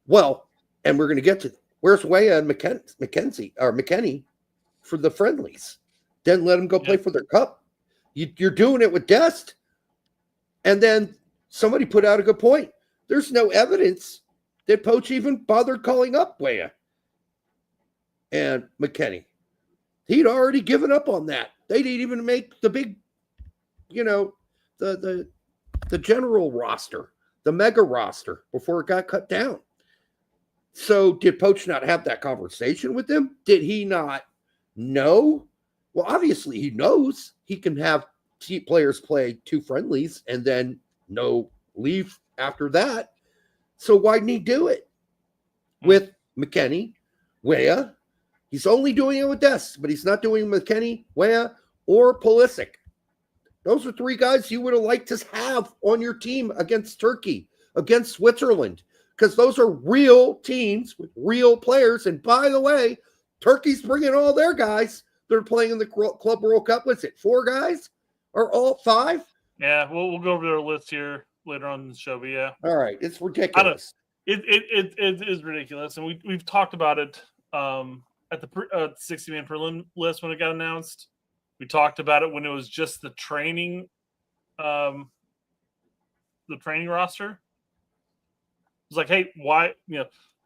and we're going to get to where's Weah and McKennie for the friendlies. Didn't let them go play for their cup. You're doing it with Dest. And then somebody put out a good point. There's no evidence that Poach even bothered calling up Weah and McKennie. He'd already given up on that. They didn't even make the big, the general roster, the mega roster before it got cut down. So did Poach not have that conversation with them? Did he not know? Well, obviously he knows he can have players play 2 friendlies and then no leave after that. So why didn't he do it with McKennie, Weah? He's only doing it with Dest, but he's not doing it with McKennie, Weah, or Pulisic. Those are 3 guys you would have liked to have on your team against Turkey, against Switzerland, because those are real teams with real players. And by the way, Turkey's bringing all their guys. They're playing in the Club World Cup. What's it, 4 guys or all 5? Yeah, we'll go over their list here later on in the show. But yeah, all right, it's ridiculous. It is ridiculous, and we've talked about it at the 60-man prelim list when it got announced. We talked about it when it was just the training roster. It was like, hey, why?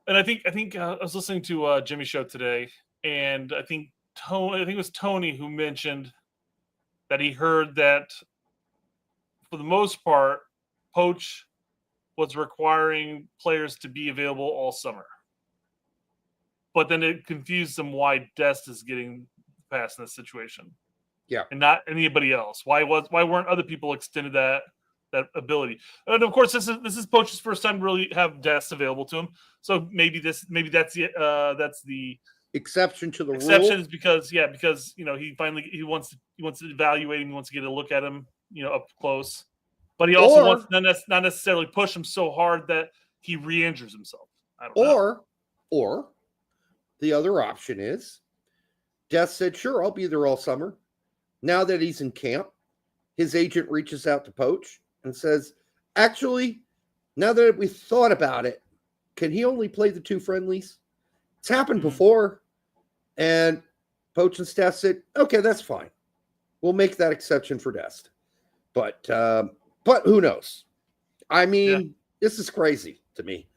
And I think I was listening to Jimmy's show today, and I think it was Tony who mentioned that he heard that for the most part, Poach was requiring players to be available all summer. But then it confused them why Dest is getting passed in this situation. Yeah. And not anybody else. Why weren't other people extended that ability? And of course, this is Poach's first time to really have Dest available to him. So maybe that's the exception to the exception rule. is because he wants to evaluate him, he wants to get a look at him, up close. But he also wants not necessarily push him so hard that he re-injures himself. I don't know. Or the other option is Dest said, sure, I'll be there all summer. Now that he's in camp, his agent reaches out to Poach and says, actually, now that we've thought about it, can he only play the 2 friendlies? It's happened before. And Poach and staff said, okay, that's fine. We'll make that exception for Dest. But who knows? I mean, This is crazy to me.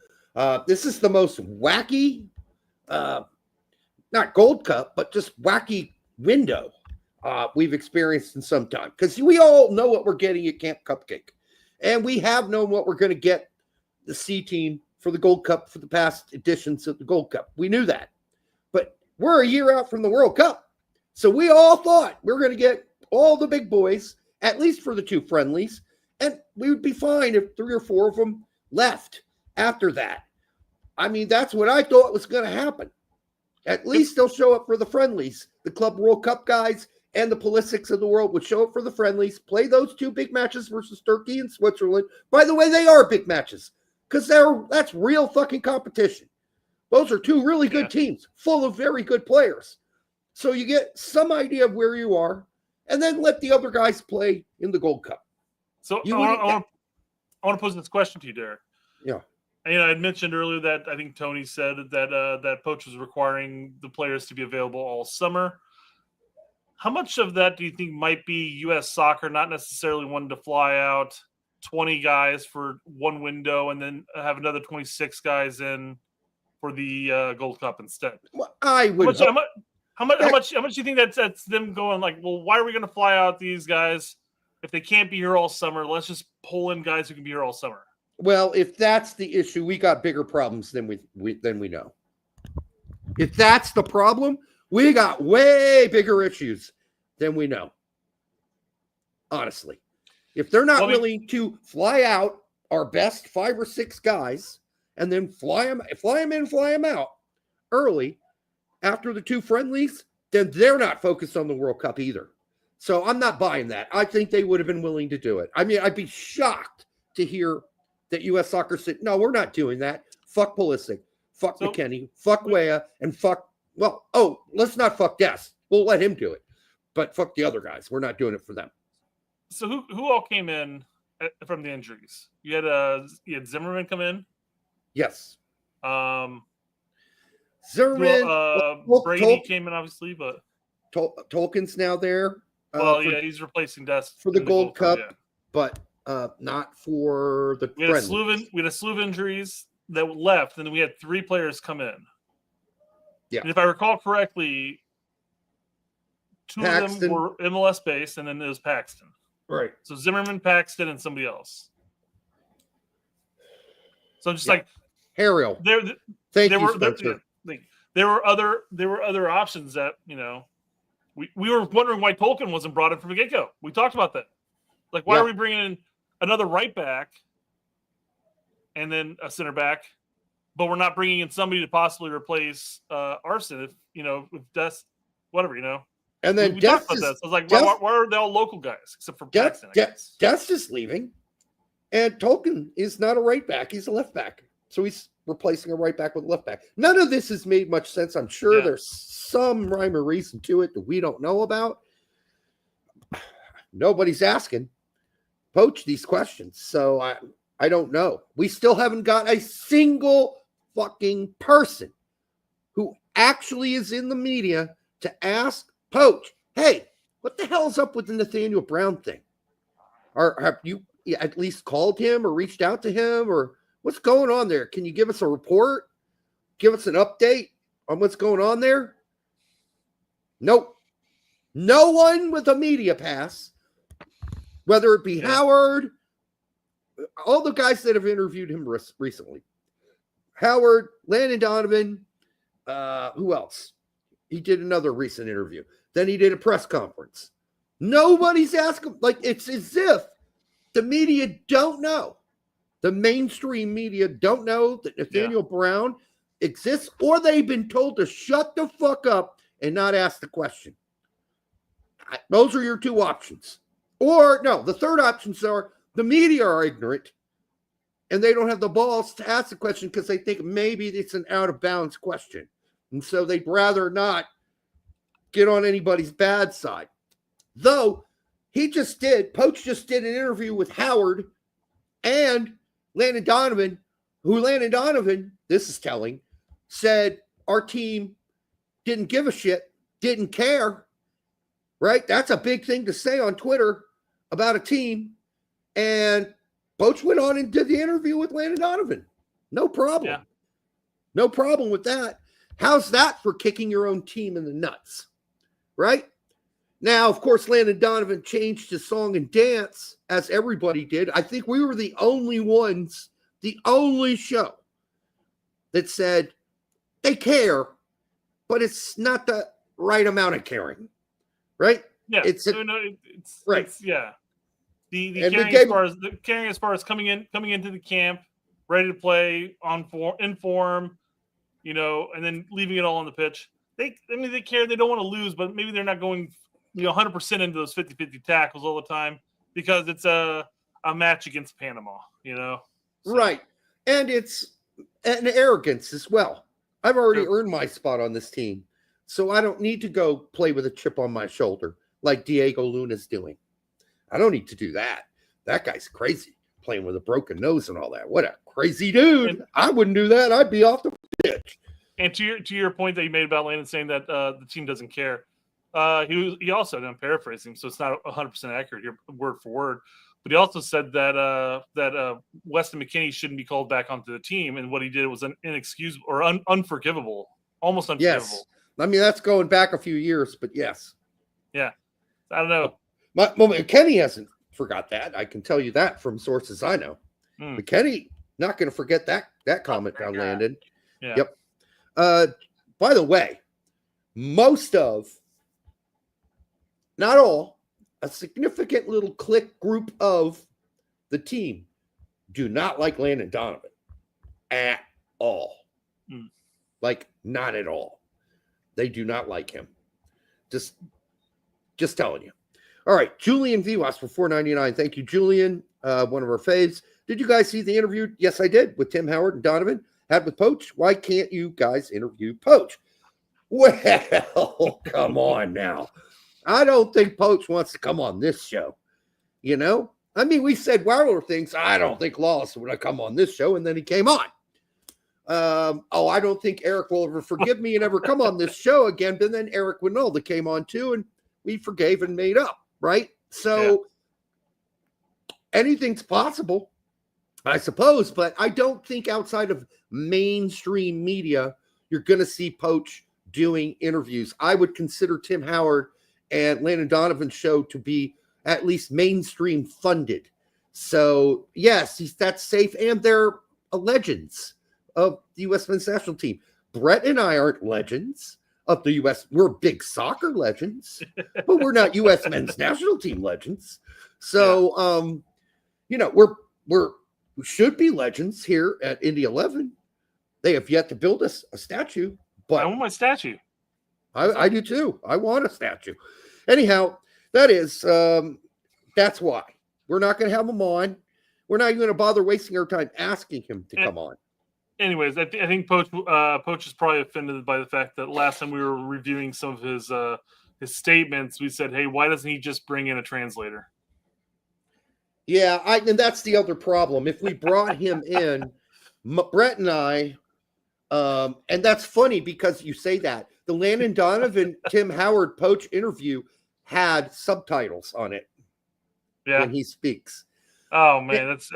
This is the most wacky not Gold Cup, but just wacky window we've experienced in some time. Because we all know what we're getting at Camp Cupcake. And we have known what we're going to get the C team for the Gold Cup for the past editions of the Gold Cup. We knew that. But we're a year out from the World Cup. So we all thought we were going to get all the big boys, at least for the 2 friendlies. And we would be fine if 3 or 4 of them left after that. I mean, that's what I thought was going to happen. At least they'll show up for the friendlies. The Club World Cup guys and the Pulisics of the world would show up for the friendlies, play those 2 big matches versus Turkey and Switzerland. By the way, they are big matches because that's real fucking competition. Those are 2 really good teams full of very good players. So you get some idea of where you are and then let the other guys play in the Gold Cup. So I want to pose this question to you, Derek. Yeah. And I had mentioned earlier that I think Tony said that Poach was requiring the players to be available all summer. How much of that do you think might be U.S. soccer not necessarily wanting to fly out 20 guys for one window and then have another 26 guys in for the Gold Cup instead? Well, I would. How much do you think that's them going like, well, why are we going to fly out these guys if they can't be here all summer? Let's just pull in guys who can be here all summer. Well, if that's the issue, we got bigger problems than we know. If that's the problem, we got way bigger issues than we know. Honestly, if they're not willing to fly out our best 5 or 6 guys and then fly them in, fly them out early after the 2 friendlies, then they're not focused on the World Cup either. So I'm not buying that. I think they would have been willing to do it. I mean, I'd be shocked to hear that U.S. Soccer said, no, we're not doing that. Fuck Pulisic, fuck McKennie, fuck Weah, and let's not fuck Dest. We'll let him do it. But fuck the other guys. We're not doing it for them. So who all came in from the injuries? You had Zimmerman come in? Yes. Zimmerman. Brady came in, obviously, but Tolkien's now there. He's replacing Dest for the Gold Cup, but not for the. We had a slew of injuries that left, and then we had 3 players come in. Yeah, and if I recall correctly, 2 of them were MLS based, and then it was Paxton. Right. So Zimmerman, Paxton, and somebody else. So I'm just like Harrell. There were other options that we were wondering why Tolkien wasn't brought in from the get-go. We talked about that. Like, why are we bringing in another right back and then a center back, but we're not bringing in somebody to possibly replace Aronson if Dest, whatever, And then we talked about that. So I was like, why are they all local guys except for Paxton? Dest is leaving, and Tolkien is not a right back; he's a left back. So he's replacing a right back with a left back. None of this has made much sense. I'm sure there's some rhyme or reason to it that we don't know about. Nobody's asking Poach these questions, so I don't know. We still haven't got a single fucking person who actually is in the media to ask Poach, hey, what the hell's up with the Nathaniel Brown thing? Or have you at least called him or reached out to him, or what's going on there? Can you give us a report? Give us an update on what's going on there? Nope. No one with a media pass, whether it be Howard, all the guys that have interviewed him recently. Howard, Landon Donovan, who else? He did another recent interview. Then he did a press conference. Nobody's asking. Like, it's as if the media don't know. The mainstream media don't know that Nathaniel Brown exists, or they've been told to shut the fuck up and not ask the question. Those are your 2 options. Or, no, the third options are the media are ignorant and they don't have the balls to ask the question because they think maybe it's an out-of-bounds question. And so they'd rather not get on anybody's bad side. Though, Poach just did an interview with Howard and Landon Donovan, this is telling, said our team didn't give a shit, didn't care, right? That's a big thing to say on Twitter about a team. And Poach went on and did the interview with Landon Donovan. No problem. Yeah. No problem with that. How's that for kicking your own team in the nuts? Right? Now, of course, Landon Donovan changed his song and dance, as everybody did. I think we were the only ones, the only show that said they care, but it's not the right amount of caring. Right? Yeah. It's right. Yeah. The caring as far as coming into the camp, ready to play in form, and then leaving it all on the pitch. They care. They don't want to lose, but maybe they're not going 100% into those 50-50 tackles all the time because it's a match against Panama, So. Right. And it's an arrogance as well. I've already earned my spot on this team, so I don't need to go play with a chip on my shoulder like Diego Luna's doing. I don't need to do that. That guy's crazy, playing with a broken nose and all that. What a crazy dude. I wouldn't do that. I'd be off the pitch. And to your point that you made about Landon saying that the team doesn't care, he also, and I'm paraphrasing, so it's not 100% accurate here, word for word, but he also said that Weston McKennie shouldn't be called back onto the team, and what he did was inexcusable or unforgivable, almost unforgivable. Yes. I mean, that's going back a few years, but yes. Yeah. I don't know. McKennie hasn't forgot that. I can tell you that from sources I know. McKennie not going to forget that comment on Landon. Yeah. Yep. By the way, most of, not all, a significant little clique group of the team do not like Landon Donovan at all. Like, not at all. They do not like him. Just telling you. All right, Julian Vivas for $4.99. Thank you, Julian. One of our faves. Did you guys see the interview? Yes, I did, with Tim Howard and Donovan. Had with Poach. Why can't you guys interview Poach? Well, come on now. I don't think Poach wants to come on this show. I mean, we said wilder things. I don't think Lawless would have come on this show, and then he came on. I don't think Eric will ever forgive me and ever come on this show again. But then Eric Winalda came on too, and we forgave and made up, right? So anything's possible, I suppose, but I don't think outside of mainstream media, you're going to see Poach doing interviews. I would consider Tim Howard and Landon Donovan's show to be at least mainstream funded. So yes, that's safe. And they're legends of the U.S. men's national team. Brett and I aren't legends of the U.S. We're big soccer legends, but we're not U.S. men's national team legends. So, we should be legends here at Indy 11. They have yet to build us a statue, but I want my statue. I do too. I want a statue. Anyhow, that's why we're not going to have him on. We're not even going to bother wasting our time asking him to come on. Anyways, I think Poach is probably offended by the fact that last time we were reviewing some of his statements, we said, "Hey, why doesn't he just bring in a translator?" Yeah, and that's the other problem. If we brought him in, Brett and I, and that's funny because you say that. The Landon Donovan, Tim Howard Poach interview had subtitles on it when he speaks. Oh, man. That's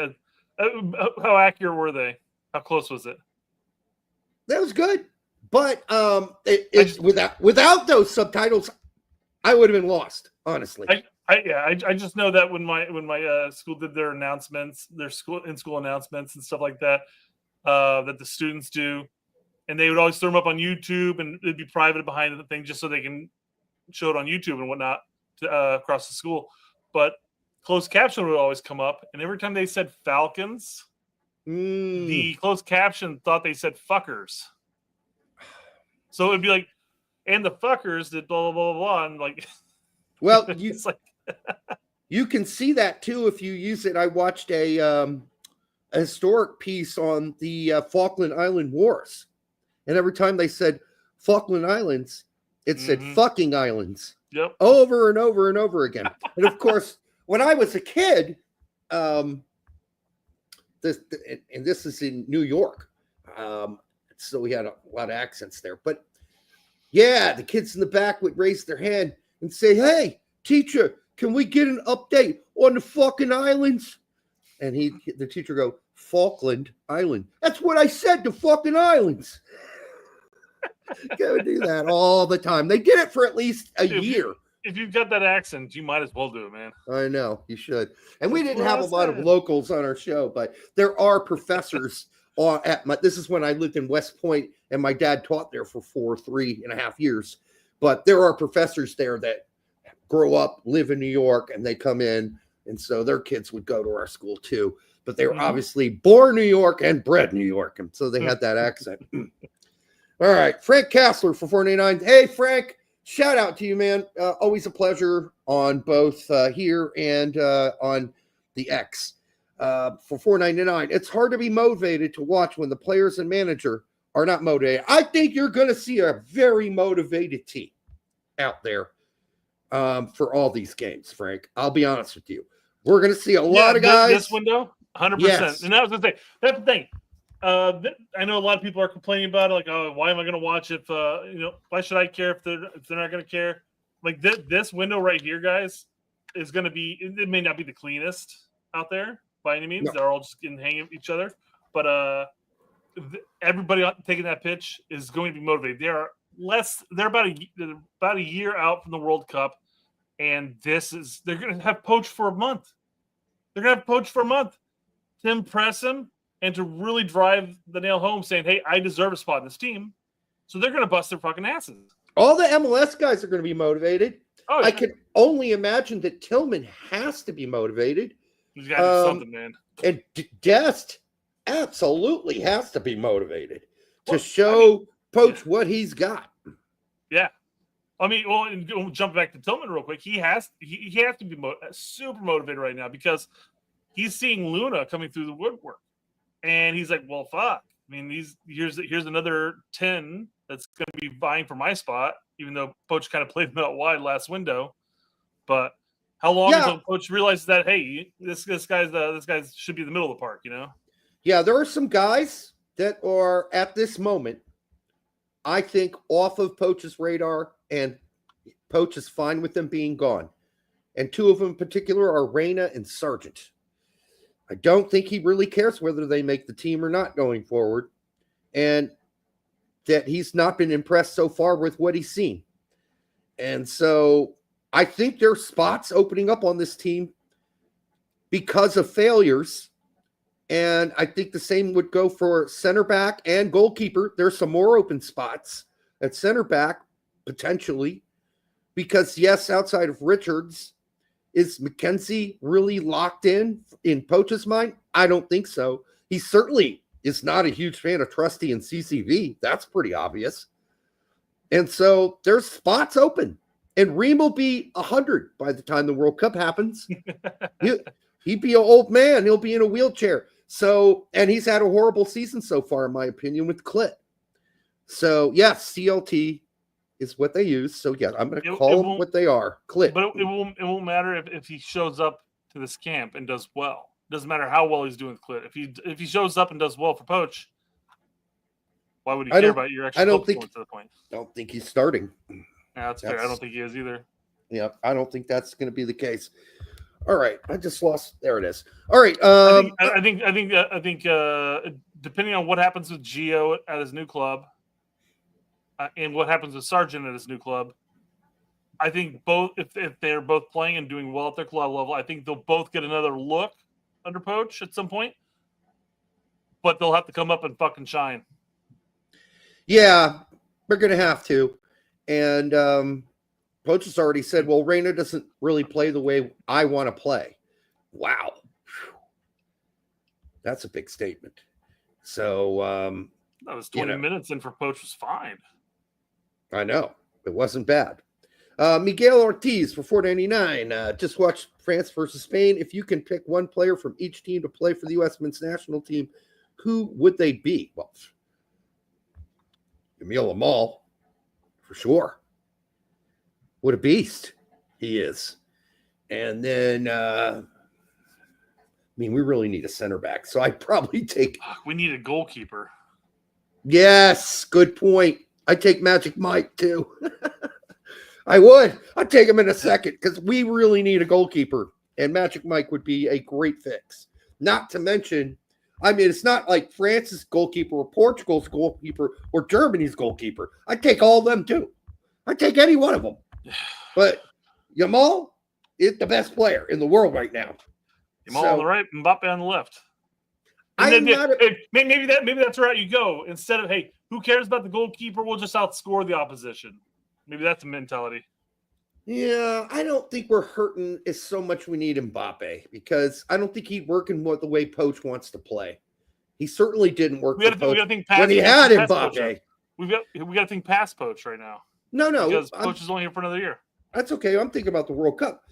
how accurate were they? How close was it? That was good. But without those subtitles, I would have been lost, honestly. I just know that when my school did their announcements, their in-school announcements and stuff like that, that the students do, and they would always throw them up on YouTube, and it'd be private behind the thing just so they can show it on YouTube and whatnot across the school. But closed caption would always come up, and every time they said Falcons, the closed caption thought they said fuckers. So it'd be like, and the fuckers did blah, blah, blah, blah, and like... Well, it's like... you can see that too if you use it. I watched a historic piece on the Falkland Island Wars, and every time they said Falkland Islands, it said fucking islands. Yep. Over and over and over again. And of course, when I was a kid, this is in New York, so we had a lot of accents there. But yeah, the kids in the back would raise their hand and say, "Hey, teacher, can we get an update on the fucking islands?" And the teacher go, "Falkland Island." That's what I said, the fucking islands. Go do that all the time. They did it for at least a year. If you've got that accent, you might as well do it, man. I know, you should. And we didn't have a lot of locals on our show, but there are professors this is when I lived in West Point, and my dad taught there for 3.5 years. But there are professors there that grow up, live in New York, and they come in, and so their kids would go to our school too. But they were obviously born New York and bred New York, and so they had that accent. All right, Frank Kassler for 499. Hey, Frank, shout out to you, man. Always a pleasure on both here and on the X. For 499, it's hard to be motivated to watch when the players and manager are not motivated. I think you're going to see a very motivated team out there for all these games, Frank. I'll be honest with you. We're going to see a lot of guys. This window, 100%. Yes. And I was going to say, that's the thing. I know a lot of people are complaining about it, like, oh, why am I going to watch if why should I care if they're not going to care? Like this window right here, guys, is going to be. It may not be the cleanest out there by any means. No. They're all just getting hang of each other, but everybody taking that pitch is going to be motivated. They're about a year out from the World Cup, and they're going to have Poach for a month. They're going to have Poach for a month to impress him and to really drive the nail home, saying, "Hey, I deserve a spot in this team." So they're going to bust their fucking asses. All the MLS guys are going to be motivated. Oh, yeah. I can only imagine that Tillman has to be motivated. He's got to do something, man. And Dest absolutely has to be motivated to show Poach what he's got. Yeah. I mean, well, and jump back to Tillman real quick. He has to be super motivated right now because he's seeing Luna coming through the woodwork. And he's like, well, fuck. I mean, here's another 10 that's going to be vying for my spot, even though Poach kind of played him out wide last window. But how long until Poach realizes that, hey, this guy should be in the middle of the park, you know? Yeah, there are some guys that are at this moment, I think, off of Poach's radar, and Poach is fine with them being gone. And two of them in particular are Reyna and Sargent. I don't think he really cares whether they make the team or not going forward, and that he's not been impressed so far with what he's seen. And so I think there's spots opening up on this team because of failures, and I think the same would go for center back and goalkeeper. There's some more open spots at center back, potentially, because, yes, outside of Richards, is McKenzie really locked in Poach's mind? I don't think so. He certainly is not a huge fan of Trusty and CCV. That's pretty obvious. And so there's spots open. And Reem will be 100 by the time the World Cup happens. He'd be an old man. He'll be in a wheelchair. So, and he's had a horrible season so far, in my opinion, with Clit. So, yes, CLT is what they use. So, yeah, I'm going to call them what they are. Clit. But it won't matter if he shows up to this camp and does well. It doesn't matter how well he's doing with Clit. If he shows up and does well for Poach, why would he care about your extra points to the point? I don't think he's starting. Yeah, that's fair. I don't think he is either. Yeah, I don't think that's going to be the case. All right, I just lost. There it is. All right. I think depending on what happens with Gio at his new club, and what happens with Sargent at his new club, I think both, if they're both playing and doing well at their club level, I think they'll both get another look under Poach at some point. But they'll have to come up and fucking shine. Yeah, they're going to have to. And Poach has already said, well, Reyna doesn't really play the way I want to play. Wow. That's a big statement. So that was 20 minutes in for Poach was fine. I know. It wasn't bad. Miguel Ortiz for $4.99. Just watched France versus Spain. If you can pick one player from each team to play for the U.S. men's national team, who would they be? Well, Emile Amal, for sure. What a beast he is. And then, we really need a center back. So I'd probably take... We need a goalkeeper. Yes, good point. I'd take Magic Mike, too. I would. I'd take him in a second because we really need a goalkeeper. And Magic Mike would be a great fix. Not to mention, I mean, it's not like France's goalkeeper or Portugal's goalkeeper or Germany's goalkeeper. I'd take all of them too. I'd take any one of them. But Yamal is the best player in the world right now. Yamal on the right, Mbappe on the left. Maybe that's the route you go. Instead of, hey, who cares about the goalkeeper? We'll just outscore the opposition. Maybe that's the mentality. Yeah, I don't think we're hurting as so much we need Mbappe because I don't think he'd work in the way Poach wants to play. He certainly didn't work for Poach when he had Mbappe. We got to think past Poach right now. No, because Poach is only here for another year. That's okay. I'm thinking about the World Cup.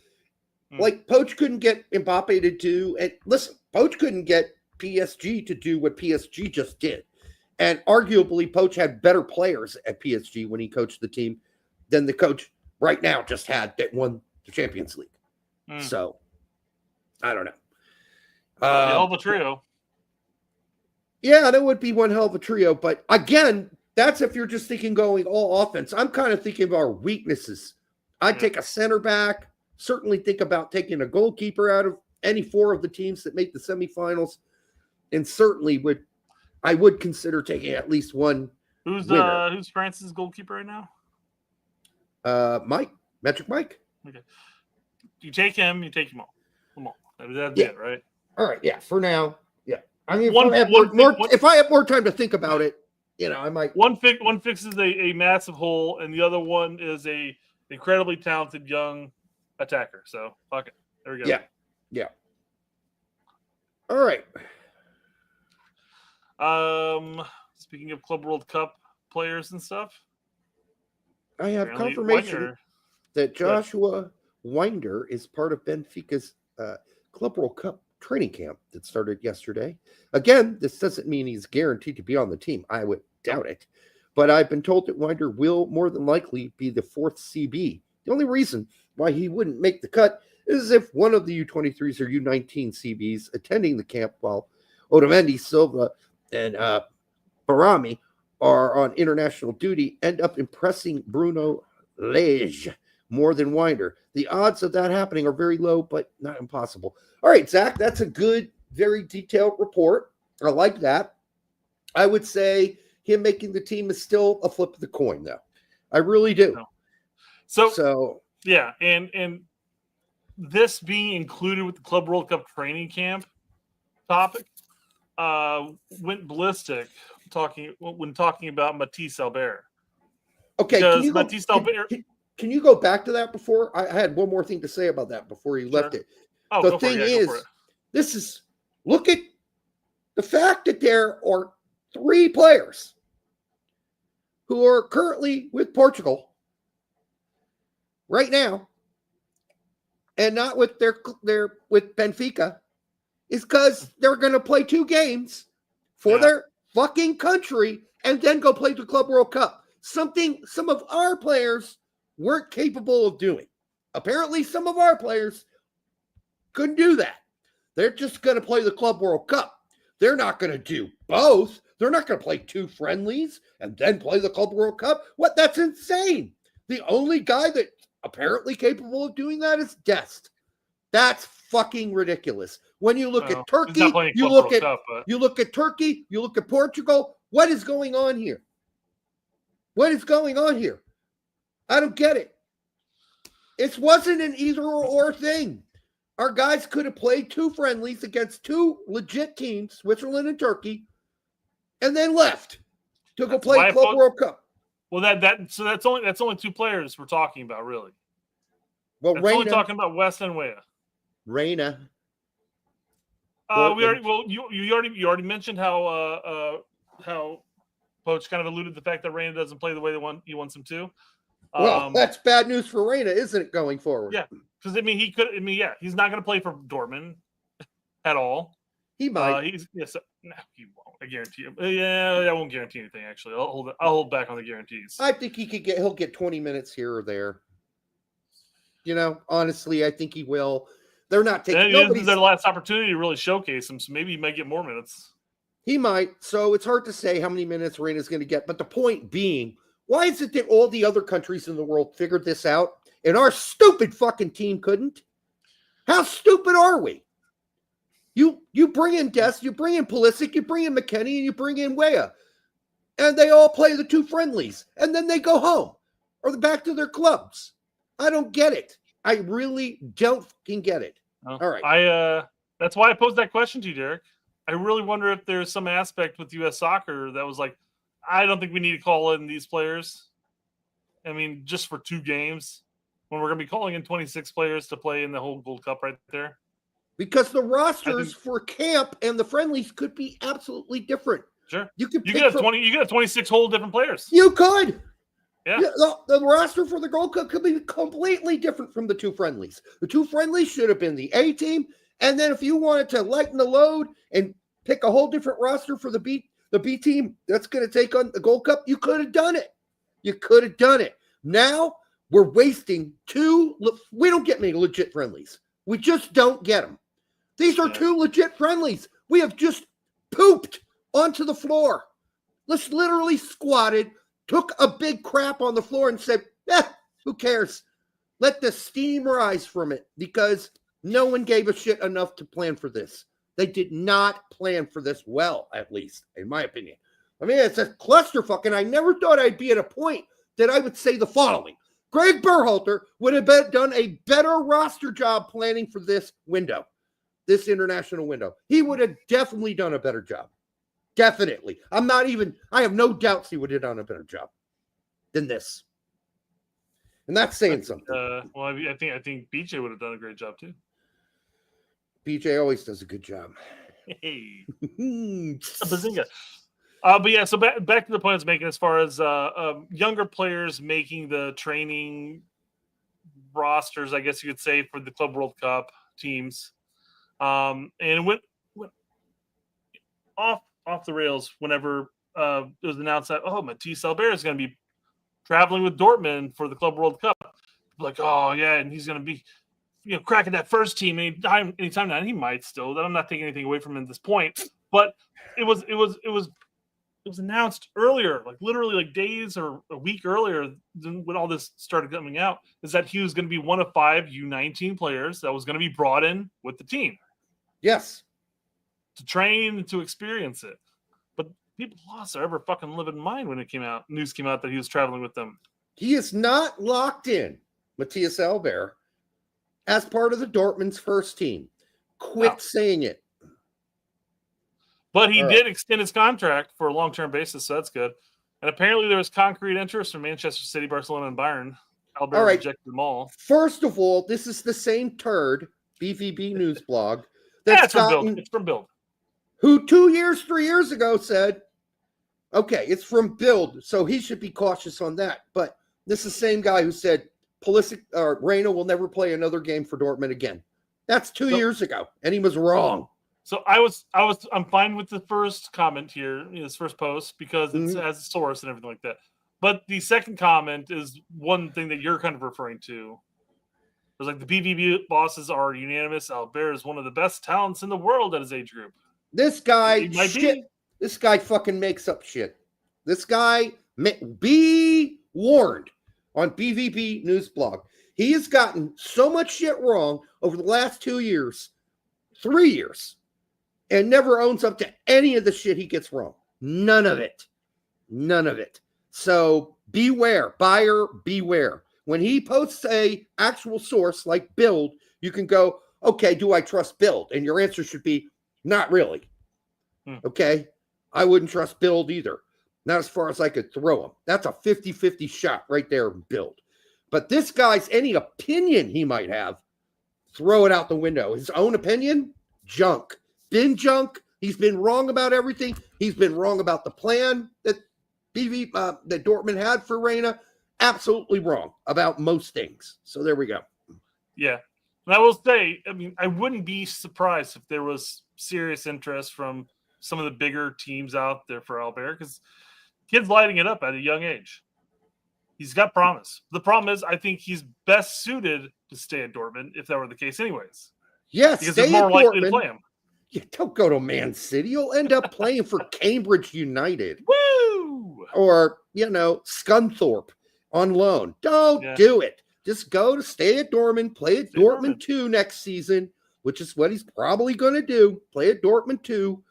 Like Poach couldn't get Mbappe to do, and listen, Poach couldn't get PSG to do what PSG just did, and arguably Poach had better players at PSG when he coached the team than the coach right now just had that won the Champions League. So, I don't know. Hell of a trio. Yeah, that would be one hell of a trio. But again, that's if you're just thinking going all offense. I'm kind of thinking of our weaknesses. I'd take a center back. Certainly think about taking a goalkeeper out of any four of the teams that make the semifinals. And certainly I would consider taking at least one. Who's France's goalkeeper right now? Metric Mike. Okay. You take him, you take him all. Come on. That's it, right? All right, yeah, for now. Yeah. I mean, if I have more time to think about it, I might. One fixes a massive hole, and the other one is a incredibly talented young attacker. So fuck it. There we go. Yeah. All right. Speaking of Club World Cup players and stuff, I have confirmation that Joshua Winder is part of Benfica's Club World Cup training camp that started yesterday. Again, this doesn't mean he's guaranteed to be on the team. I would doubt it. But I've been told that Winder will more than likely be the fourth CB. The only reason why he wouldn't make the cut is if one of the U23s or U19 CBs attending the camp while Otamendi, Silva, and Barami are on international duty end up impressing Bruno Lage more than Winder. The odds of that happening are very low, but not impossible. All right, Zach, that's a good, very detailed report. I like that. I would say him making the team is still a flip of the coin, though. I really do. No. So yeah, and this being included with the Club World Cup training camp topic went ballistic when talking about Matisse Albert. Okay, can you go back to that before? I had one more thing to say about that before you left it. Oh, the thing is, look at the fact that there are 3 players who are currently with Portugal right now and not with their with Benfica is because they're going to play 2 games for their fucking country and then go play the Club World Cup. Something some of our players weren't capable of doing. Apparently, some of our players couldn't do that. They're just going to play the Club World Cup. They're not going to do both. They're not going to play 2 friendlies and then play the Club World Cup. What? That's insane. The only guy that's apparently capable of doing that is Dest. That's fucking ridiculous. When you look at Turkey, you look at Turkey, you look at Portugal. What is going on here? What is going on here? I don't get it. It wasn't an either or thing. Our guys could have played 2 friendlies against 2 legit teams, Switzerland and Turkey, and then left to go play Club World Cup. Well, that's only 2 players we're talking about, really. Well, we're only talking about West and Wea. Reina. You already mentioned how Poach kind of alluded to the fact that Reina doesn't play the way he wants him to. Well, that's bad news for Reina, isn't it, going forward? Yeah, because he's not going to play for Dortmund at all. He might. He won't. I guarantee you. Yeah, I won't guarantee anything. Actually, I'll hold back on the guarantees. I think he'll get 20 minutes here or there. Honestly, I think he will. They're not taking. This is their last opportunity to really showcase him, so maybe he might get more minutes. He might. So it's hard to say how many minutes Reina's going to get. But the point being, why is it that all the other countries in the world figured this out and our stupid fucking team couldn't? How stupid are we? You bring in Dest, you bring in Pulisic, you bring in McKennie, and you bring in Weah. And they all play the 2 friendlies. And then they go home or back to their clubs. I don't get it. I really don't fucking get it. Oh, all right. That's why I posed that question to you, Derek. I really wonder if there's some aspect with U.S. soccer that was like, I don't think we need to call in these players. I mean, just for 2 games when we're going to be calling in 26 players to play in the whole Gold Cup right there. Because the rosters for camp and the friendlies could be absolutely different. Sure. You could have 26 whole different players. You could. Yeah. The roster for the Gold Cup could be completely different from the 2 friendlies. The 2 friendlies should have been the A team. And then if you wanted to lighten the load and pick a whole different roster for the B team that's going to take on the Gold Cup, you could have done it. You could have done it. Now we're wasting 2. We don't get many legit friendlies. We just don't get them. These are 2 legit friendlies. We have just pooped onto the floor. Let's literally squatted, took a big crap on the floor and said, who cares? Let the steam rise from it because no one gave a shit enough to plan for this. They did not plan for this well, at least, in my opinion. I mean, it's a clusterfuck, and I never thought I'd be at a point that I would say the following. Greg Berhalter would have done a better roster job planning for this window, this international window. He would have definitely done a better job. Definitely. I have no doubts he would have done a better job than this. And that's saying something. Well, I think BJ would have done a great job too. BJ always does a good job. Hey, bazinga. But yeah, so back to the point I was making as far as younger players making the training rosters, I guess you could say, for the Club World Cup teams. And it went off the rails whenever it was announced that, Matisse Albert is going to be traveling with Dortmund for the Club World Cup. Like, oh, yeah, and he's going to be cracking that first team anytime now. And he might still. I'm not taking anything away from him at this point. But it was announced earlier, like literally like days or a week earlier than when all this started coming out, is that he was going to be one of 5 U19 players that was going to be brought in with the team. Yes. To train and to experience it. But people lost their ever fucking living mind when news came out that he was traveling with them. He is not locked in, Matthias Albert, as part of the Dortmund's first team. Quit saying it. But he did extend his contract for a long-term basis, so that's good. And apparently there was concrete interest from Manchester City, Barcelona, and Bayern. Albert rejected them all. First of all, this is the same turd, BVB News blog. It's from Bild. Who 3 years ago said, okay, it's from Bild, so he should be cautious on that. But this is the same guy who said Pulisic or Reina will never play another game for Dortmund again. That's 2 years ago, and he was wrong. So I'm fine with the first comment here, this first post, because it has a source and everything like that. But the second comment is one thing that you're kind of referring to. It was like the BVB bosses are unanimous. Albert is one of the best talents in the world at his age group. This guy This guy fucking makes up shit. This guy, be warned on BVB News blog. He has gotten so much shit wrong over the last 2 years, 3 years, and never owns up to any of the shit he gets wrong. None of it. None of it. So beware, buyer, beware. When he posts a actual source like Bild, you can go, okay, do I trust Bild? And your answer should be, not really. Okay? I wouldn't trust Bild either. Not as far as I could throw him. That's a 50-50 shot right there, Bild. But this guy's, any opinion he might have, throw it out the window. His own opinion, junk. Been junk. He's been wrong about everything. He's been wrong about the plan that that Dortmund had for Reina. Absolutely wrong about most things. So there we go. Yeah. And I will say, I mean, I wouldn't be surprised if there was serious interest from some of the bigger teams out there for Albert, because kid's lighting it up at a young age. He's got promise. The problem is, I think he's best suited to stay at Dortmund if that were the case anyways. Yes, because it's more likely to play him. Yeah, don't go to Man City. You'll end up playing for Cambridge United. Woo! Or, Scunthorpe on loan. Don't do it. Just go to stay at Dortmund, play at Dortmund 2 next season, which is what he's probably going to do, play at Dortmund too,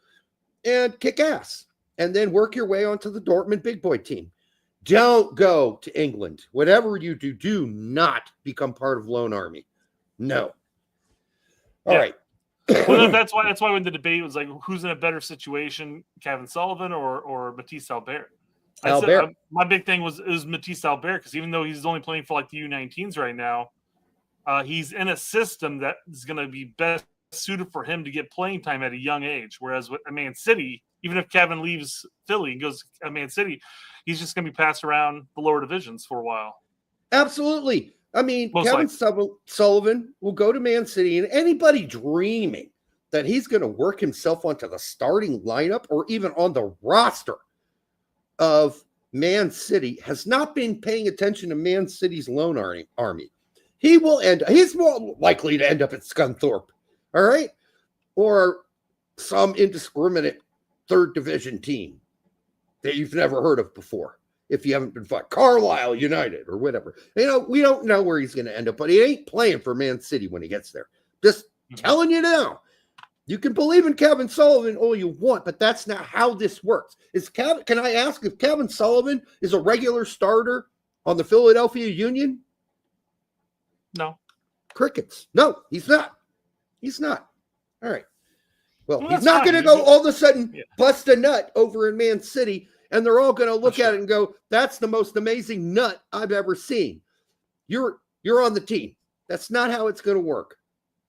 and kick ass, and then work your way onto the Dortmund big boy team. Don't go to England. Whatever you do, do not become part of Lone Army. No. All right. Well, that's why when the debate was like, who's in a better situation, Kevin Sullivan or Matisse Albert? My big thing was Matisse Albert, because even though he's only playing for like the U19s right now, he's in a system that is going to be best suited for him to get playing time at a young age. Whereas with Man City, even if Kevin leaves Philly and goes to Man City, he's just going to be passed around the lower divisions for a while. Absolutely. I mean, Kevin Sullivan will go to Man City, and anybody dreaming that he's going to work himself onto the starting lineup or even on the roster of Man City has not been paying attention to Man City's Lone Army. He's more likely to end up at Scunthorpe, all right? Or some indiscriminate third division team that you've never heard of before. If you haven't been fought, Carlisle United or whatever. You know, we don't know where he's going to end up, but he ain't playing for Man City when he gets there. Just telling you now. You can believe in Kevin Sullivan all you want, but that's not how this works. Can I ask if Kevin Sullivan is a regular starter on the Philadelphia Union? No. Crickets. No, he's not. He's not. All right. Well, he's not going to go all of a sudden bust a nut over in Man City, and they're all going to look at it and go, that's the most amazing nut I've ever seen. You're on the team. That's not how it's going to work.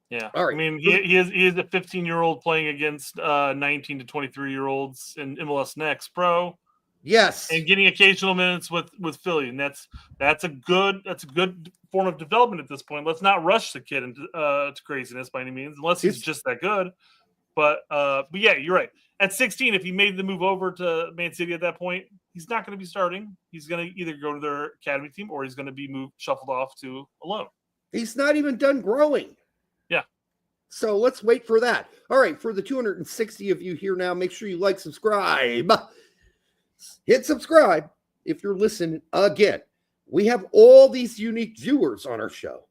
Yeah. All right. I mean, he is a 15-year-old playing against 19 to 23-year-olds in MLS Next Pro. Yes. And getting occasional minutes with Philly. And that's a good form of development at this point. Let's not rush the kid into to craziness by any means, unless he's just that good. But yeah, you're right. At 16, if he made the move over to Man City at that point, he's not going to be starting. He's going to either go to their academy team or he's going to be shuffled off to a loan. He's not even done growing. Yeah. So let's wait for that. All right, for the 260 of you here now, make sure you like, subscribe. Hit subscribe if you're listening again. We have all these unique viewers on our show.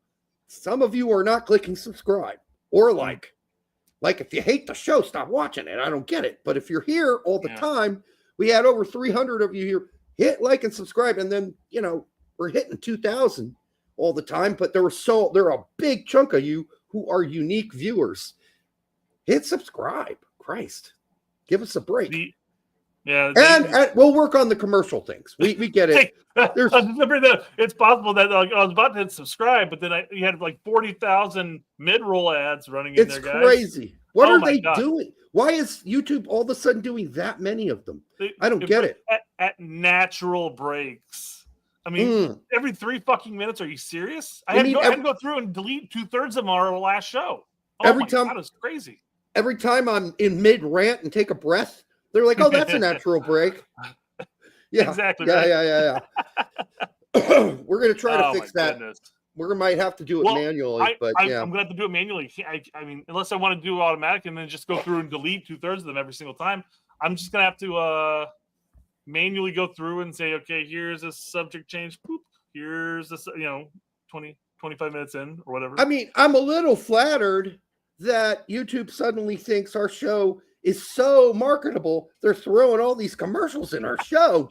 Some of you are not clicking subscribe or like. Like, if you hate the show, stop watching it. I don't get it. But if you're here all the time, we had over 300 of you here. Hit like and subscribe. And then, we're hitting 2,000 all the time. But there are a big chunk of you who are unique viewers. Hit subscribe. Christ. Give us a break. And we'll work on the commercial things. We get it. It's possible that I was about to hit subscribe, but then you had like 40,000 mid-roll ads running in there, guys. It's crazy. What are they doing? Why is YouTube all of a sudden doing that many of them? I don't get it. At natural breaks. I mean, every 3 fucking minutes. Are you serious? I had to go through and delete 2/3 of our last show. God, it's crazy. Every time I'm in mid-rant and take a breath, they're like, oh, that's a natural break. Yeah, exactly. Yeah. We're going to try to fix that. Goodness. We might have to do it manually, but I'm going to have to do it manually. I mean, unless I want to do it automatic and then just go through and delete 2/3 of them every single time, I'm just going to have to manually go through and say, okay, here's a subject change. Boop. Here's this, 20, 25 minutes in or whatever. I mean, I'm a little flattered that YouTube suddenly thinks our show is so marketable. They're throwing all these commercials in our show.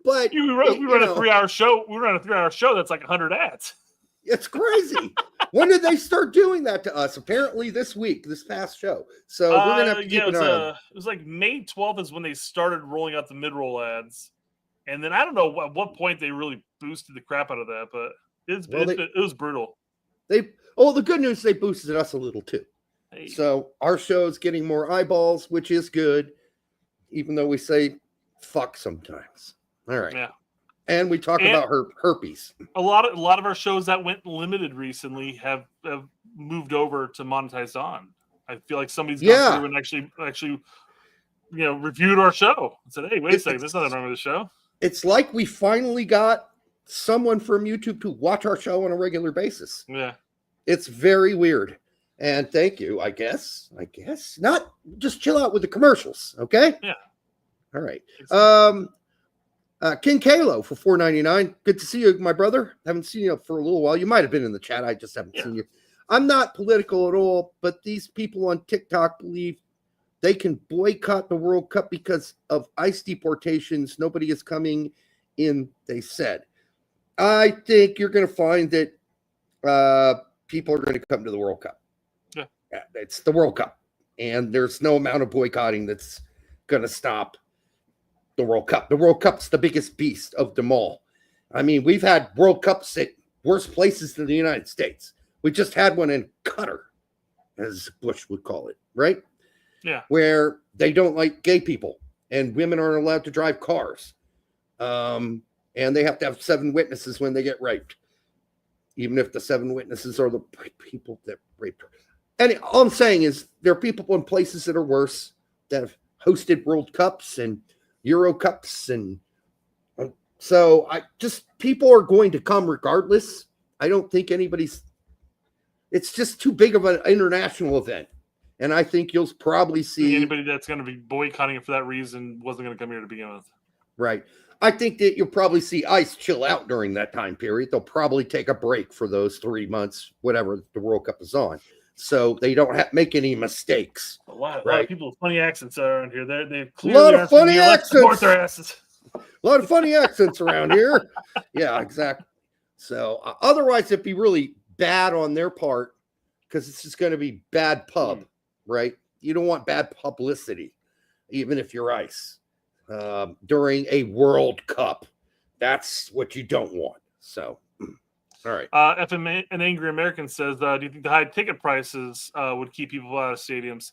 But we run a 3-hour show. We run a 3-hour show that's like 100 ads. It's crazy. When did they start doing that to us? Apparently this past show. So we're gonna have to keep an eye on it. It was like May 12th is when they started rolling out the mid-roll ads, and then I don't know at what point they really boosted the crap out of that, but it was brutal. The good news, they boosted us a little too. Hey. So our show's getting more eyeballs, which is good, even though we say fuck sometimes. All right. Yeah. And we talk about herpes. A lot of our shows that went limited recently have moved over to monetized on. I feel like somebody's gone through and actually reviewed our show and said, hey, wait a second, there's nothing wrong with the show. It's like we finally got someone from YouTube to watch our show on a regular basis. Yeah. It's very weird. And thank you, I guess. Not just chill out with the commercials, okay? Yeah. All right. King Kalo for $4.99. Good to see you, my brother. Haven't seen you for a little while. You might have been in the chat. I just haven't seen you. I'm not political at all, but these people on TikTok believe they can boycott the World Cup because of ICE deportations. Nobody is coming in, they said. I think you're going to find that people are going to come to the World Cup. Yeah. It's the World Cup, and there's no amount of boycotting that's going to stop the World Cup. The World Cup's the biggest beast of them all. I mean, we've had World Cups at worse places than the United States. We just had one in Qatar, as Bush would call it, right? Yeah. Where they don't like gay people and women aren't allowed to drive cars. And they have to have 7 witnesses when they get raped, even if the 7 witnesses are the people that raped her. And all I'm saying is there are people in places that are worse that have hosted World Cups and Euro Cups. And so people are going to come regardless. I don't think it's just too big of an international event. And I think you'll probably see anybody that's going to be boycotting it for that reason wasn't going to come here to begin with. Right. I think that you'll probably see ICE chill out during that time period. They'll probably take a break for those 3 months, whatever the World Cup is on, so they don't make any mistakes. A lot of people with funny accents around here. They a lot of funny accents. Their asses. A lot of funny accents around here. Yeah, exactly. So otherwise, it'd be really bad on their part because it's just going to be bad pub, right? You don't want bad publicity, even if you're ICE. During a World Cup. That's what you don't want. So, all right. FM an Angry American says, do you think the high ticket prices would keep people out of stadiums?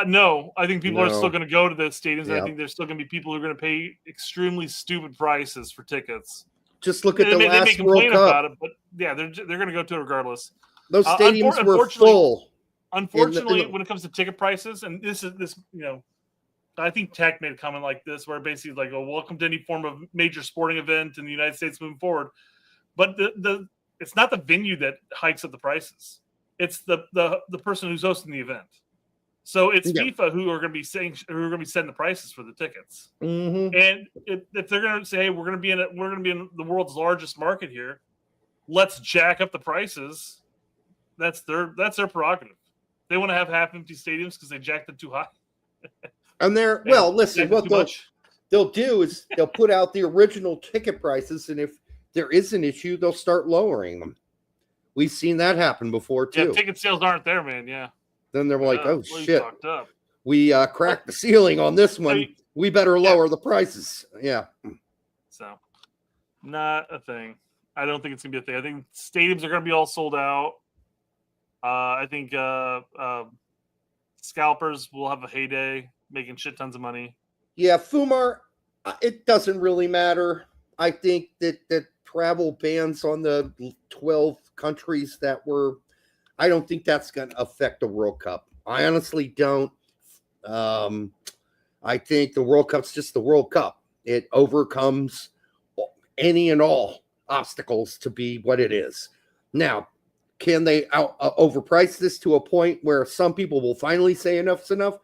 No, I think people are still going to go to the stadiums. And I think there's still going to be people who are going to pay extremely stupid prices for tickets. Just look at the last they may World complain Cup. about it, but yeah, they're going to go to it regardless. Those stadiums were full. Unfortunately, when it comes to ticket prices, and this, I think Tech made a comment like this, where basically like, "Oh, welcome to any form of major sporting event in the United States moving forward." But it's not the venue that hikes up the prices; it's the person who's hosting the event. So it's FIFA who are going to be setting the prices for the tickets. Mm-hmm. And if they're going to say, "Hey, we're going to be in the world's largest market here, let's jack up the prices," that's their prerogative. They want to have half-empty stadiums because they jacked them too high. And listen, what they'll do is they'll put out the original ticket prices, and if there is an issue, they'll start lowering them. We've seen that happen before, too. Yeah, ticket sales aren't there, man, yeah. Then they're like, oh, shit. Up. We cracked the ceiling on this one. We better lower the prices. Yeah. So, not a thing. I don't think it's going to be a thing. I think stadiums are going to be all sold out. I think scalpers will have a heyday, making shit tons of money. Yeah, Fumar, it doesn't really matter. I think that travel bans on the 12 countries I don't think that's going to affect the World Cup. I honestly don't. I think the World Cup's just the World Cup. It overcomes any and all obstacles to be what it is. Now, can they overprice this to a point where some people will finally say enough's enough?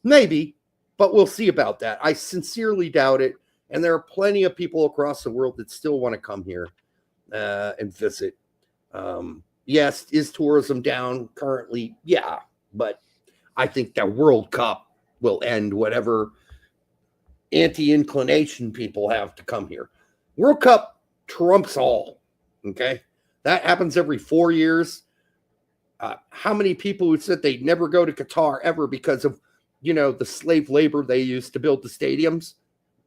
Maybe, but we'll see about that. I sincerely doubt it. And there are plenty of people across the world that still want to come here and visit. Yes, is tourism down currently? Yeah, but I think the World Cup will end whatever anti-inclination people have to come here. World Cup trumps all, okay? That happens every 4 years. How many people who said they'd never go to Qatar ever because of, the slave labor they used to build the stadiums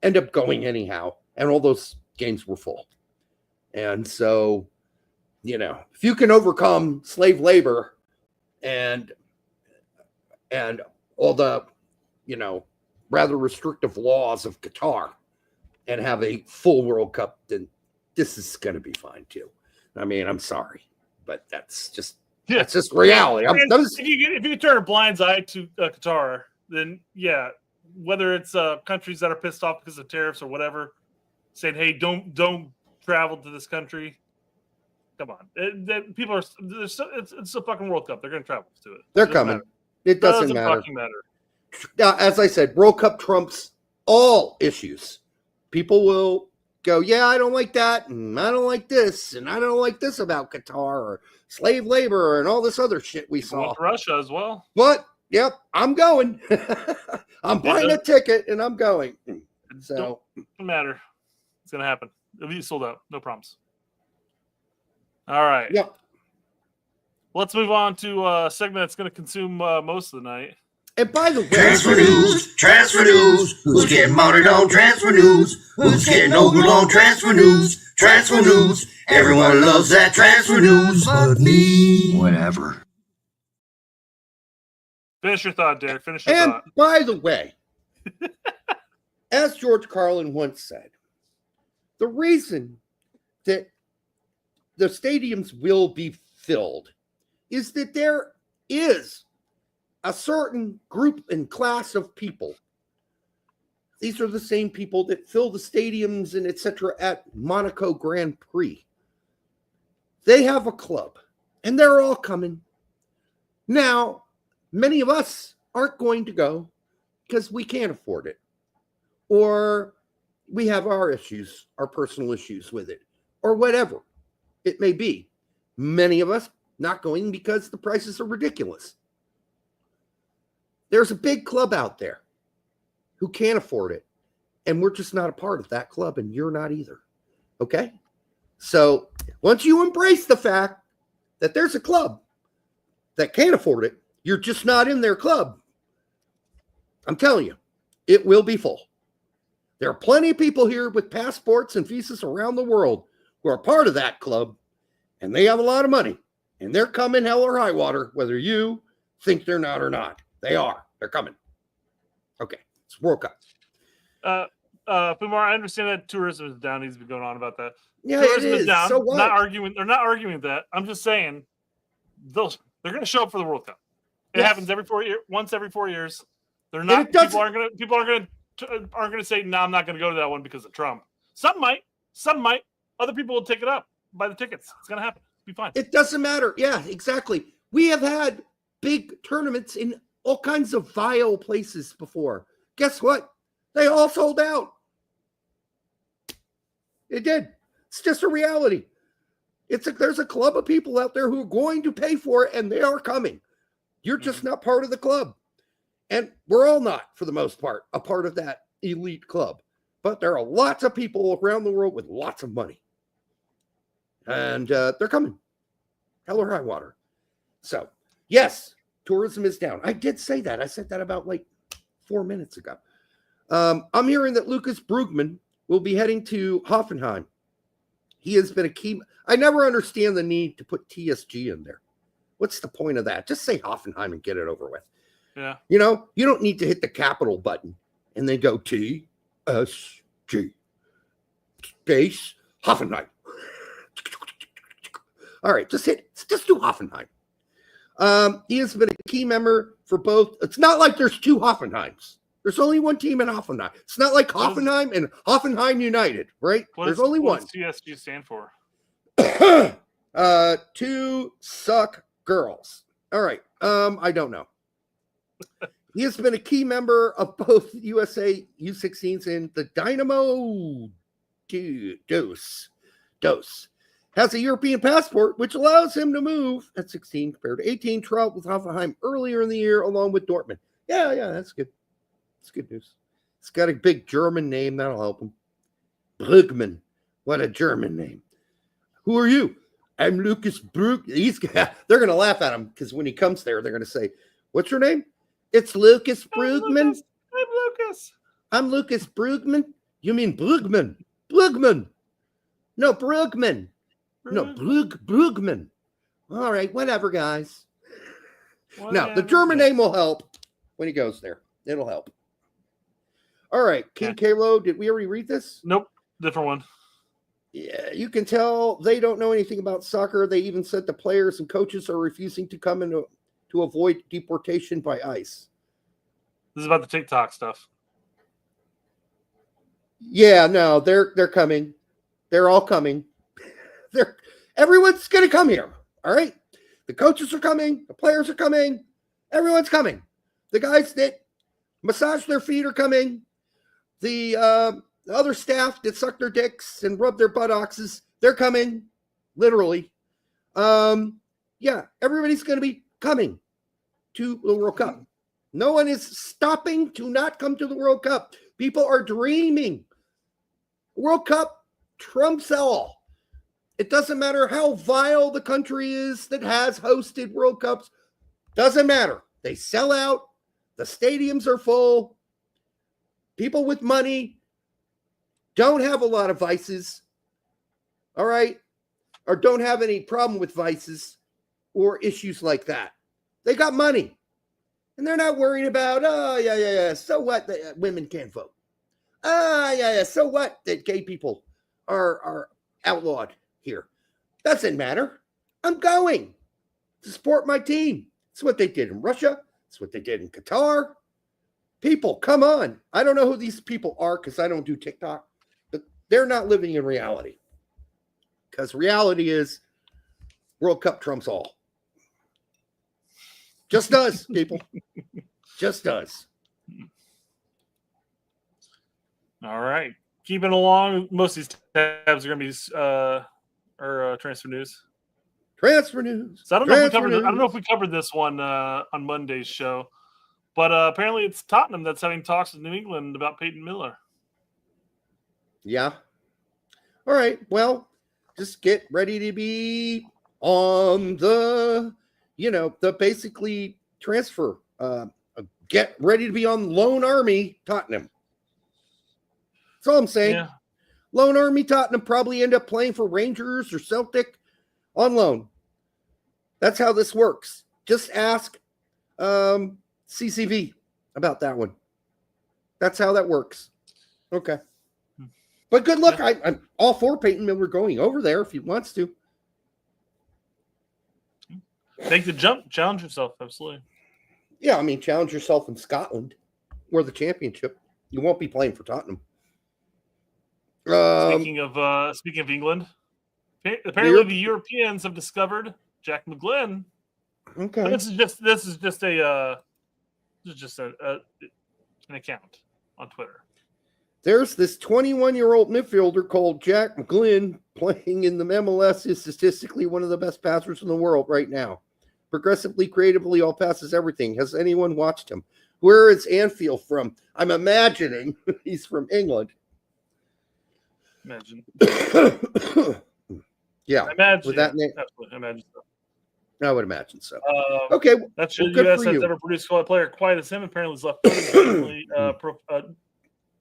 end up going anyhow. And all those games were full. And so, if you can overcome slave labor and all the, rather restrictive laws of Qatar and have a full World Cup, then this is going to be fine too. I mean, I'm sorry, but that's just reality. If you turn a blind eye to Qatar, then whether it's countries that are pissed off because of tariffs or whatever, saying, "Hey, don't travel to this country." Come on, people are. It's a fucking World Cup. They're going to travel to it. They're coming. Matter. It doesn't matter. Fucking matter. As I said, World Cup trumps all issues. People will go, yeah, I don't like that, and I don't like this, and I don't like this about Qatar or slave labor and all this other shit we saw. Russia as well. But yep, I'm going. I'm buying a ticket and I'm going. So don't matter. It's gonna happen. It'll be sold out. No problems. All right. Yep. Let's move on to a segment that's going to consume most of the night. And by the way, transfer news. Who's getting mounted on transfer news? Who's getting over on transfer news? Transfer news. Everyone loves that transfer news, but me. Whatever. Finish your thought, Derek. Finish your and thought. By the way, as George Carlin once said, the reason that the stadiums will be filled is that there is a certain group and class of people. These are the same people that fill the stadiums and etc. at Monaco Grand Prix. They have a club, and they're all coming. Now, many of us aren't going to go because we can't afford it, or we have our issues, our personal issues with it, or whatever it may be. Many of us not going because the prices are ridiculous. There's a big club out there who can't afford it, and we're just not a part of that club, and you're not either. Okay? So once you embrace the fact that there's a club that can't afford it, you're just not in their club. I'm telling you, it will be full. There are plenty of people here with passports and visas around the world who are part of that club, and they have a lot of money, and they're coming hell or high water, whether you think they're not or not. They are. They're coming. Okay. It's World Cup. Pumar, I understand that tourism is down. He's been going on about that. Yeah, tourism it is. down. So what? They're not arguing that. I'm just saying they're going to show up for the World Cup. It happens every 4 years. Once every 4 years. They're not. People aren't going to say, "No, I'm not going to go to that one because of Trump." Some might. Other people will take it up. Buy the tickets. It's going to happen. It'll be fine. It doesn't matter. Yeah, exactly. We have had big tournaments in all kinds of vile places before. Guess what? They all sold out. It did. It's just a reality. There's a club of people out there who are going to pay for it, and they are coming. You're just not part of the club. And we're all not, for the most part, a part of that elite club. But there are lots of people around the world with lots of money. And they're coming. Hell or high water. So, yes, tourism is down. I did say that. I said that about 4 minutes ago. I'm hearing that Lucas Brugman will be heading to Hoffenheim. He has been a key. I never understand the need to put TSG in there. What's the point of that? Just say Hoffenheim and get it over with. Yeah. You don't need to hit the capital button and then go TSG space Hoffenheim. All right, just do Hoffenheim. He has been a key member for both. It's not like there's two Hoffenheims. There's only one team in Hoffenheim. It's not like Hoffenheim and Hoffenheim United, right? There's only one. What does TSG stand for? Two suck girls. All right. I don't know. He has been a key member of both USA U16s and the Dynamo Dose. Has a European passport, which allows him to move at 16 compared to 18. Traveled with Hoffenheim earlier in the year, along with Dortmund. Yeah, that's good. It's good news. It's got a big German name. That'll help him. Brugman. What a German name. Who are you? I'm Lucas Brug. They're going to laugh at him because when he comes there, they're going to say, what's your name? It's Lucas Brugman. I'm Lucas. I'm Lucas Brugman. You mean Brugman? Brugman. No, Brugman. No, Brugman. All right, whatever, guys. Now, the German name will help when he goes there. It'll help. All right, King Kalo, did we already read this? Nope, different one. Yeah, you can tell they don't know anything about soccer. They even said the players and coaches are refusing to come in to avoid deportation by ICE. This is about the TikTok stuff. Yeah, no, they're coming. They're all coming. Everyone's going to come here. All right. The coaches are coming. The players are coming. Everyone's coming. The guys that massage their feet are coming. The the other staff that suck their dicks and rub their buttocks, they're coming, literally. Yeah, everybody's going to be coming to the World Cup. No one is stopping to not come to the World Cup. People are dreaming. World Cup trumps all. It doesn't matter how vile the country is that has hosted World Cups. Doesn't matter. They sell out. The stadiums are full. People with money don't have a lot of vices. All right? Or don't have any problem with vices or issues like that. They got money. And they're not worried about, so what that women can't vote. So what that gay people are outlawed here. Doesn't matter. I'm going to support my team. It's what they did in Russia. It's what they did in Qatar. People, come on. I don't know who these people are because I don't do TikTok, but they're not living in reality. Because reality is World Cup trumps all. Just does, people. Just does. All right. Keeping along, most of these tabs are going to be transfer news. Transfer news. So I don't know if we covered this one on Monday's show, but apparently it's Tottenham that's having talks with New England about Peyton Miller. Yeah. All right. Well, just get ready to be on the basically transfer. Get ready to be on loan army Tottenham. That's all I'm saying. Yeah. Loan army Tottenham probably end up playing for Rangers or Celtic on loan. That's how this works. Just ask CCV about that one. That's how that works. Okay. But good luck. Yeah. I'm all for Peyton Miller going over there if he wants to. Make the jump. Challenge yourself. Absolutely. Yeah, I mean, challenge yourself in Scotland or the championship. You won't be playing for Tottenham. Speaking of England, apparently the Europeans have discovered Jack McGlynn. Okay. And this is just an account on Twitter. There's this 21-year-old midfielder called Jack McGlynn playing in the MLS. Is statistically one of the best passers in the world right now. Progressively, creatively, all passes everything. Has anyone watched him? Where is Anfield from? I'm imagining he's from England. Imagine. Yeah. Imagine. With that name. Absolutely. Imagine so. I would imagine so. Okay. That's well, the U.S. has ever produced a player quite as him. Apparently, he's left-footed.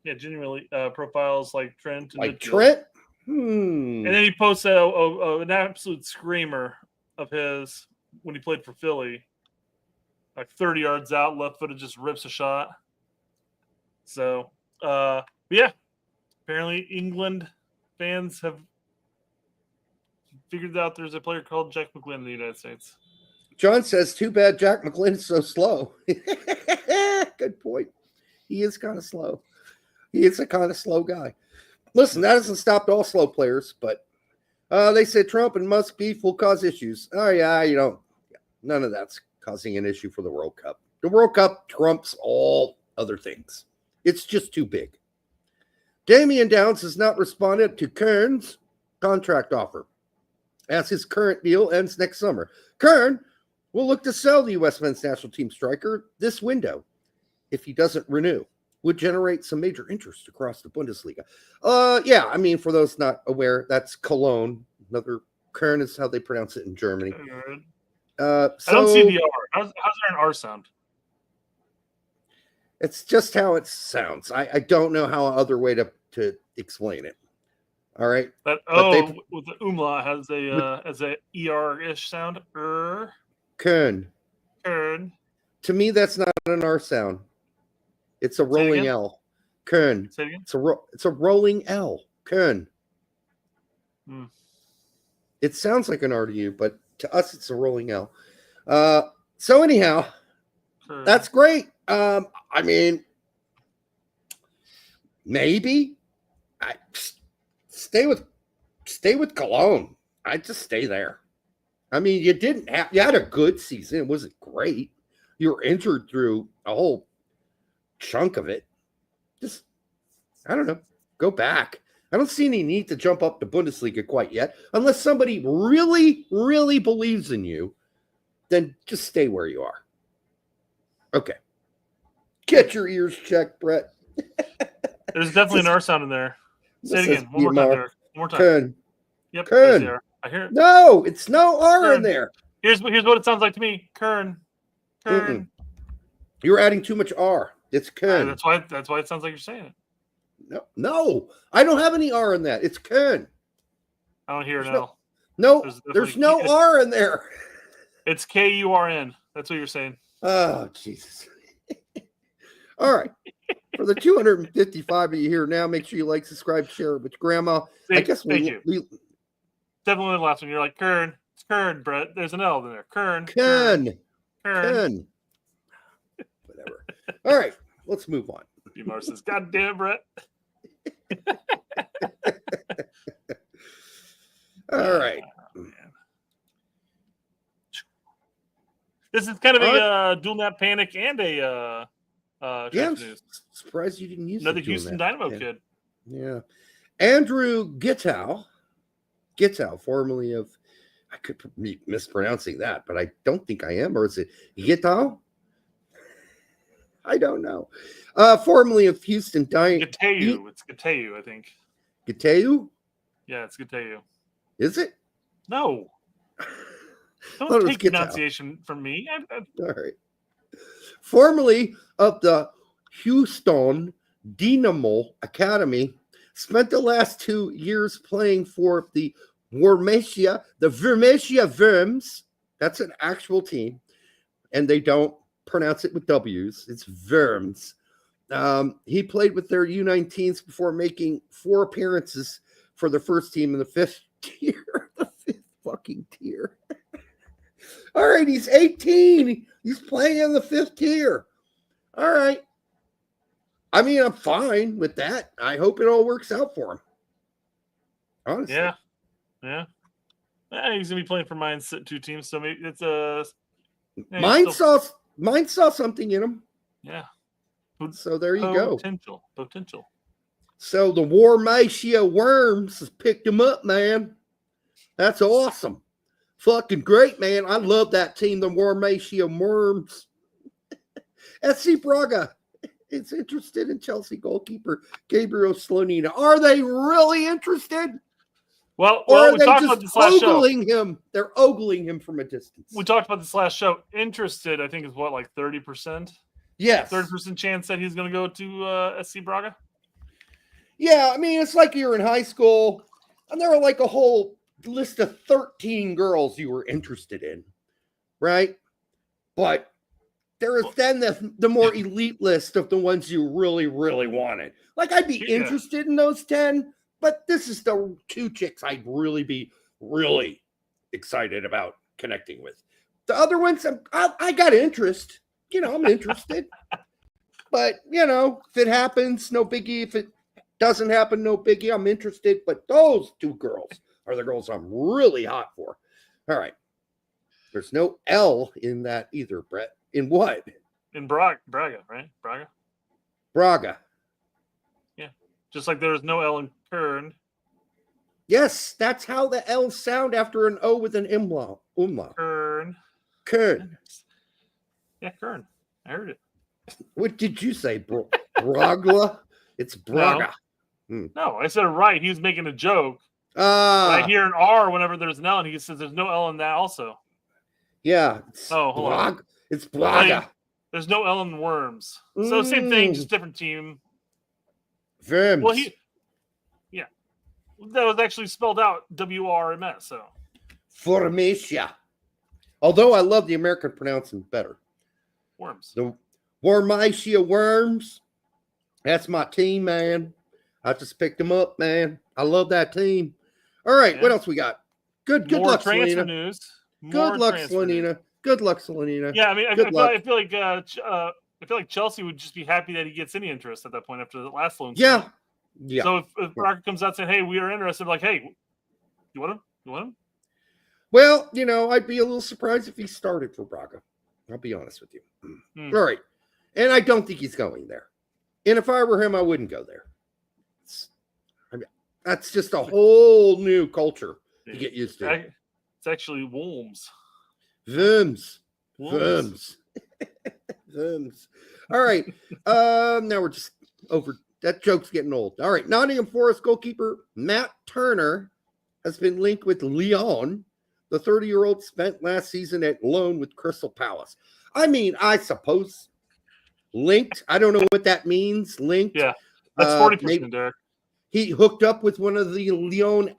Genuinely profiles like Trent. Like Trent? And then he posts an absolute screamer of his when he played for Philly. Like 30 yards out, left-footed, just rips a shot. So, yeah. Apparently, England fans have figured out there's a player called Jack McGlynn in the United States. John says, too bad Jack McGlynn is so slow. Good point. He is kind of slow. He is a kind of slow guy. Listen, that hasn't stopped all slow players, but they said Trump and Musk beef will cause issues. Oh, yeah, none of that's causing an issue for the World Cup. The World Cup trumps all other things. It's just too big. Damian Downs has not responded to Kern's contract offer, as his current deal ends next summer. Kern will look to sell the U.S. men's national team striker this window if he doesn't renew. Would generate some major interest across the Bundesliga. Yeah, I mean, for those not aware, that's Cologne. Another Kern is how they pronounce it in Germany. I don't see the R. How's there an R sound? It's just how it sounds. I don't know how other way to explain it. All right. But with the umlaut has a ER-ish sound. Kern. Kern. To me, that's not an R sound. It's a rolling L. Kern. Say it again? It's a rolling L. Kern. Hmm. It sounds like an R to you, but to us, it's a rolling L. So anyhow, that's great. I mean, maybe I stay with Cologne. I'd just stay there. I mean, you had a good season. It wasn't great. You were injured through a whole chunk of it. Just, I don't know. Go back. I don't see any need to jump up to Bundesliga quite yet. Unless somebody really, really believes in you, then just stay where you are. Okay. Get your ears checked, Brett. There's definitely an R sound in there. Say it again. One more time, Derek. One more time. Kern. Yep. Kern. I hear it. No, it's no R Kern. in there. Here's what it sounds like to me. Kern. Kern. You're adding too much R. It's Kern. That's why it sounds like you're saying it. No. I don't have any R in that. It's Kern. I don't hear an L. No, there's no R in there. It's Kurn. That's what you're saying. Oh, Jesus. All right. For the 255 of you here now, make sure you like, subscribe, share it with grandma. I guess thank you. Definitely the last one. You're like, Kern. It's Kern, Brett. There's an L in there. Kern. Whatever. All right. Let's move on. B-Mar says, God damn, Brett. All right. This is kind of a dual nap panic and a I'm surprised you didn't use another Houston Dynamo kid. Yeah. Andrew Gittow, formerly of, I could be mispronouncing that, but I don't think I am. Or is it Gittow? I don't know. Formerly of Houston Dynamo. Gittow. It's Gittow, I think. Gittow? Yeah, it's Gittow. Is it? No. Don't take pronunciation from me. All right. Formerly of the Houston Dynamo Academy, spent the last 2 years playing for the Wormsia Worms. That's an actual team, and they don't pronounce it with W's. It's Worms. He played with their U19s before making 4 appearances for the first team in the 5th tier. The 5th fucking tier. All right, he's 18. He's playing in the 5th tier. All right. I mean, I'm fine with that. I hope it all works out for him. Honestly. Yeah. He's gonna be playing for mine's 2 teams, so maybe it's a. Mine saw something in him. Yeah. So there you go. Potential. So the Wormsia Worms has picked him up, man. That's awesome. Fucking great, man. I love that team, the Wormsia Worms. SC Braga is interested in Chelsea goalkeeper Gabriel Slonina. Are they really interested? Well, or are we they talked just about this last ogling show. him? They're ogling him from a distance. We talked about this last show. Interested, I think, is what, like 30%? Yes. 30% chance that he's going to go to SC Braga? Yeah, I mean, it's like you're in high school, and there are like a whole list of 13 girls you were interested in, right? But there is then the more elite list of the ones you really, really wanted. Like, I'd be interested in those 10, but this is the 2 chicks I'd really be really excited about connecting with. The other ones, I got interest. I'm interested. But, if it happens, no biggie. If it doesn't happen, no biggie. I'm interested. But those 2 girls are the girls I'm really hot for. All right. There's no L in that either, Brett. In what? In Braga, right? Braga. Yeah. Just like there's no L in Kern. Yes, that's how the L's sound after an O with an umlaut. Kern. Yeah, Kern. I heard it. What did you say, Bragla? It's Braga. No, I said it right. He was making a joke. I hear an R whenever there's an L, and he says there's no L in that also. Yeah. Hold on. It's Braga. There's no L in Worms. So same thing, just different team. Worms. Well, that was actually spelled out WRMS. So Formatia. Although I love the American pronouncement better. Worms. The Wormisia Worms. That's my team, man. I just picked them up, man. I love that team. All right, what else we got? Good luck, transfer Slonina. News. Good luck, Slonina. Good luck, Slonina. Yeah, I mean, I feel like Chelsea would just be happy that he gets any interest at that point after the last loan. Yeah. So if Braga comes out saying, "Hey, we are interested," like, "Hey, you want him? You want him?" Well, I'd be a little surprised if he started for Braga. I'll be honest with you. All right, and I don't think he's going there. And if I were him, I wouldn't go there. That's just a whole new culture to get used to. It's actually Worms. Worms. All right. Now we're just over. That joke's getting old. All right. Nottingham Forest goalkeeper Matt Turner has been linked with Lyon. The 30-year-old spent last season at loan with Crystal Palace. I mean, I suppose linked. I don't know what that means. Linked. Yeah, that's 40%, Derek. He hooked up with one of the Lyon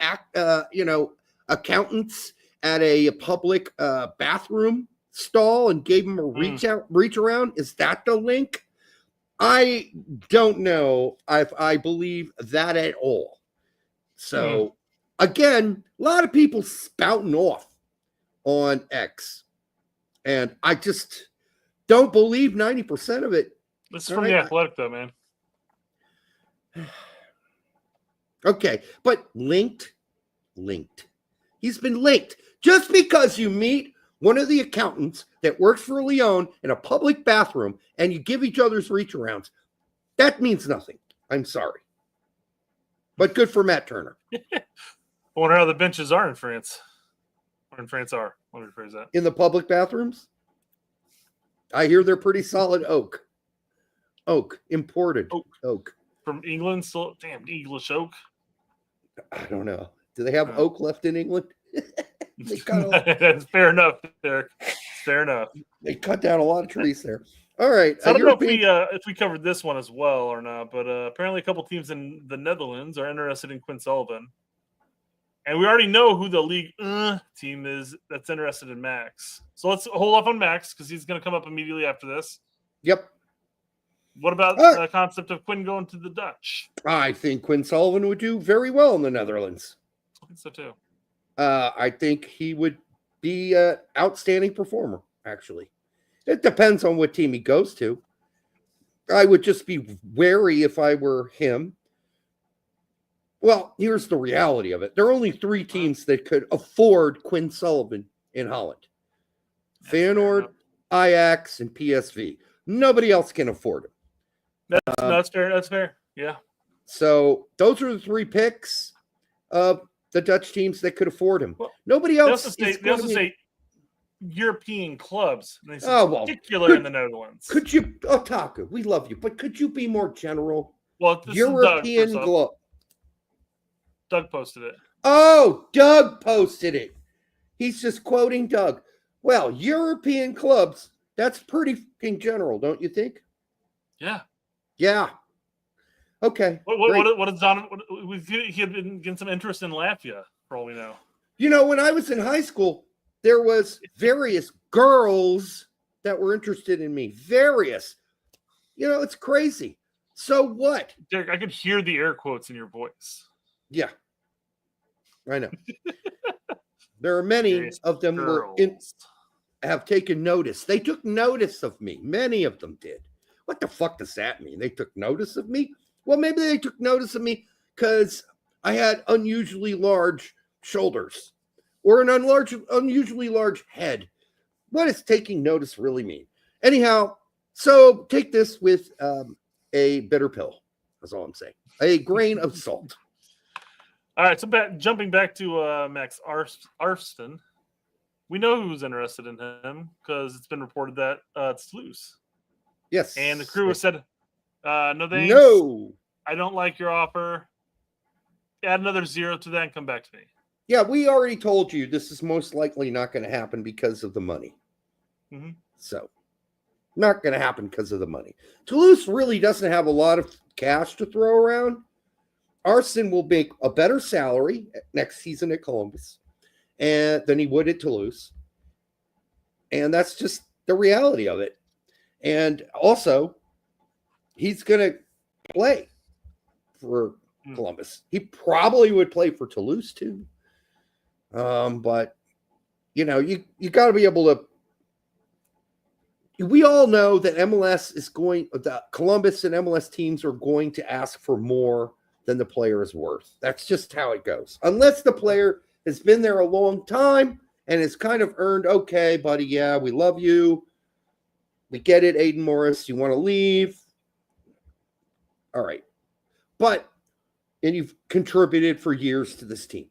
accountants at a public bathroom stall and gave him a reach around. Is that the link? I don't know if I believe that at all. So again, a lot of people spouting off on X, and I just don't believe 90% of it. This is from The Athletic, though, man. Okay, but linked. He's been linked. Just because you meet one of the accountants that works for Lyon in a public bathroom and you give each other's reach arounds, that means nothing. I'm sorry. But good for Matt Turner. I wonder how the benches are in France. Or in France are. Let me rephrase that. In the public bathrooms? I hear they're pretty solid oak. Imported oak. From England? Still, damn, English oak. I don't know. Do they have oak left in England? That's fair enough, Derek. Fair enough. They cut down a lot of trees there. All right. So I don't know if we covered this one as well or not, but apparently a couple teams in the Netherlands are interested in Quinn Sullivan. And we already know who the league team is that's interested in Max. So let's hold off on Max because he's going to come up immediately after this. Yep. What about the concept of Quinn going to the Dutch? I think Quinn Sullivan would do very well in the Netherlands. I think so too. I think he would be an outstanding performer, actually. It depends on what team he goes to. I would just be wary if I were him. Well, here's the reality of it. There are only 3 teams that could afford Quinn Sullivan in Holland. Feyenoord, Ajax, and PSV. Nobody else can afford him. That's fair. That's fair. Yeah. So those are the 3 picks of the Dutch teams that could afford him. Well, nobody else. They also say European clubs. And they say particular in the Netherlands. Could you, Taka, we love you, but could you be more general? Well, European club. Doug posted it. Oh, Doug posted it. He's just quoting Doug. Well, European clubs, that's pretty fucking general, don't you think? Yeah. Yeah. Okay. What is Don? He had been getting some interest in Latvia, for all we know. You know, when I was in high school, there was various girls that were interested in me. Various. You know, it's crazy. So what? Derek, I could hear the air quotes in your voice. Yeah. I know. There are many of them have taken notice. They took notice of me. Many of them did. What the fuck does that mean? They took notice of me? Well, maybe they took notice of me because I had unusually large shoulders or an unusually large head. What does taking notice really mean? Anyhow, so take this with a bitter pill. That's all I'm saying. A grain of salt. All right, so jumping back to Max Aronson, we know who's interested in him because it's been reported that it's Toulouse. Yes. And the crew has said, no thanks. No. I don't like your offer. Add another 0 to that and come back to me. Yeah, we already told you this is most likely not going to happen because of the money. Mm-hmm. So, not going to happen because of the money. Toulouse really doesn't have a lot of cash to throw around. Aronson will make a better salary next season at Columbus than he would at Toulouse. And that's just the reality of it. And also, he's going to play for Columbus. He probably would play for Toulouse too. But, you know, you got to be able to. We all know that Columbus and MLS teams are going to ask for more than the player is worth. That's just how it goes. Unless the player has been there a long time and has kind of earned, okay, buddy, yeah, we love you. We get it, Aiden Morris. You want to leave? All right. But and you've contributed for years to this team.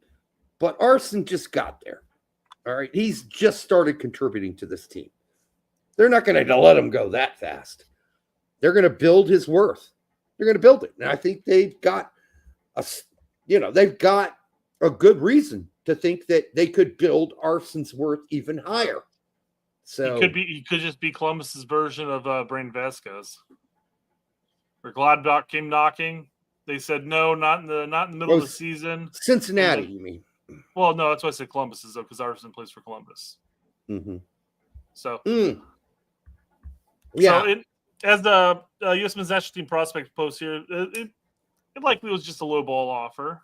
But Aronson just got there. All right. He's just started contributing to this team. They're not going to let him go that fast. They're going to build his worth. They're going to build it. And I think they've got they've got a good reason to think that they could build Aronson's worth even higher. So he could just be Columbus's version of Brain Vasquez. Where Gladbach came knocking. They said no, not in the middle of the season. Cincinnati, you mean? Well, no, that's why I said Columbus is though, because Aronson plays for Columbus. Mm-hmm. So, yeah. So as the U.S. Men's National Team prospect post here, it likely was just a low ball offer.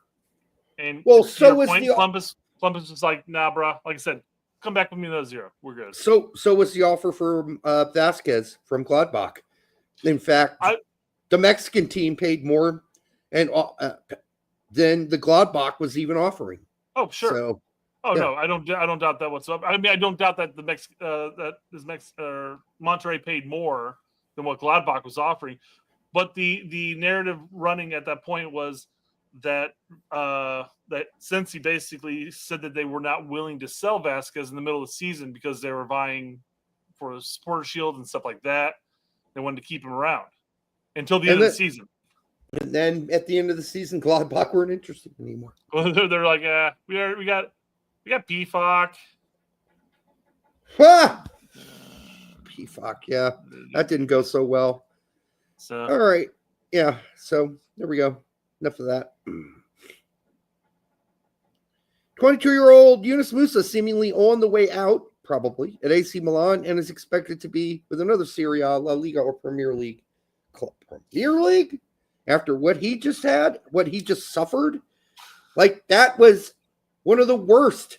And so was Columbus was like, nah, bro. Like I said, come back with me another zero. We're good. So was the offer for Vasquez from Gladbach. In fact, the Mexican team paid more than the Gladbach was even offering. Oh, sure. So, no, I don't doubt that whatsoever. I mean, I don't doubt that Monterrey paid more than what Gladbach was offering, but the narrative running at that point was that Cincy basically said that they were not willing to sell Vasquez in the middle of the season because they were vying for a supporter shield and stuff like that. They wanted to keep him around until the end of the season. And then at the end of the season, Gladbach weren't interested anymore. Well, they're like, we got PFOC. PFOC, yeah. That didn't go so well. So all right. Yeah. So there we go. Enough of that. 22-year-old Yunus Musa seemingly on the way out, probably, at AC Milan, and is expected to be with another Serie A, La Liga, or Premier League club. Premier League? After what he just had, what he just suffered, like that was one of the worst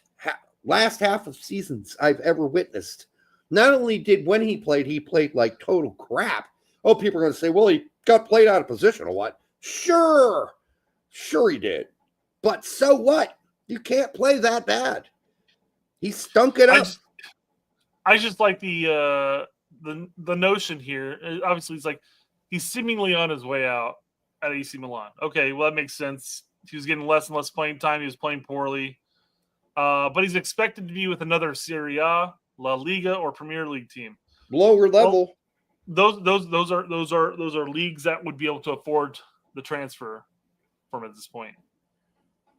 last half of seasons I've ever witnessed. Not only did when he played like total crap. Oh, people are going to say, well, he got played out of position or what? Sure he did. But so what? You can't play that bad. He stunk it up. I just like the notion here. Obviously, it's like he's seemingly on his way out at AC Milan. Okay, well, that makes sense. He was getting less and less playing time. He was playing poorly. But he's expected to be with another Serie A, La Liga, or Premier League team. Lower level. Well, those are leagues that would be able to afford the transfer from at this point.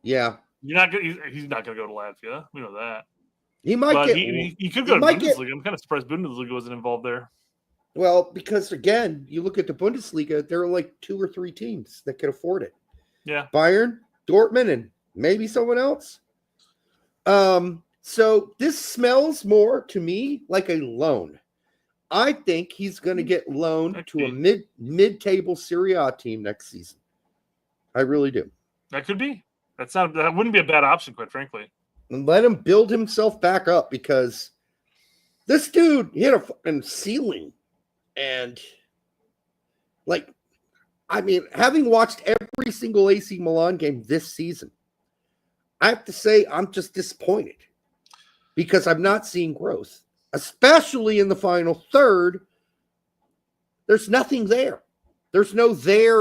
Yeah. He's not going to go to Latvia. We know that. He might he could go to Bundesliga. I'm kind of surprised Bundesliga wasn't involved there. Well, because again, you look at the Bundesliga, there are like 2 or 3 teams that can afford it. Yeah. Bayern, Dortmund, and maybe someone else. So this smells more to me like a loan. I think he's going to get loaned to a mid-table Serie A team next season. I really do. That could be. That wouldn't be a bad option, quite frankly. And let him build himself back up, because this dude hit a fucking ceiling. And having watched every single AC Milan game this season, I have to say I'm just disappointed because I'm not seeing growth, especially in the final third. There's nothing there. There's no there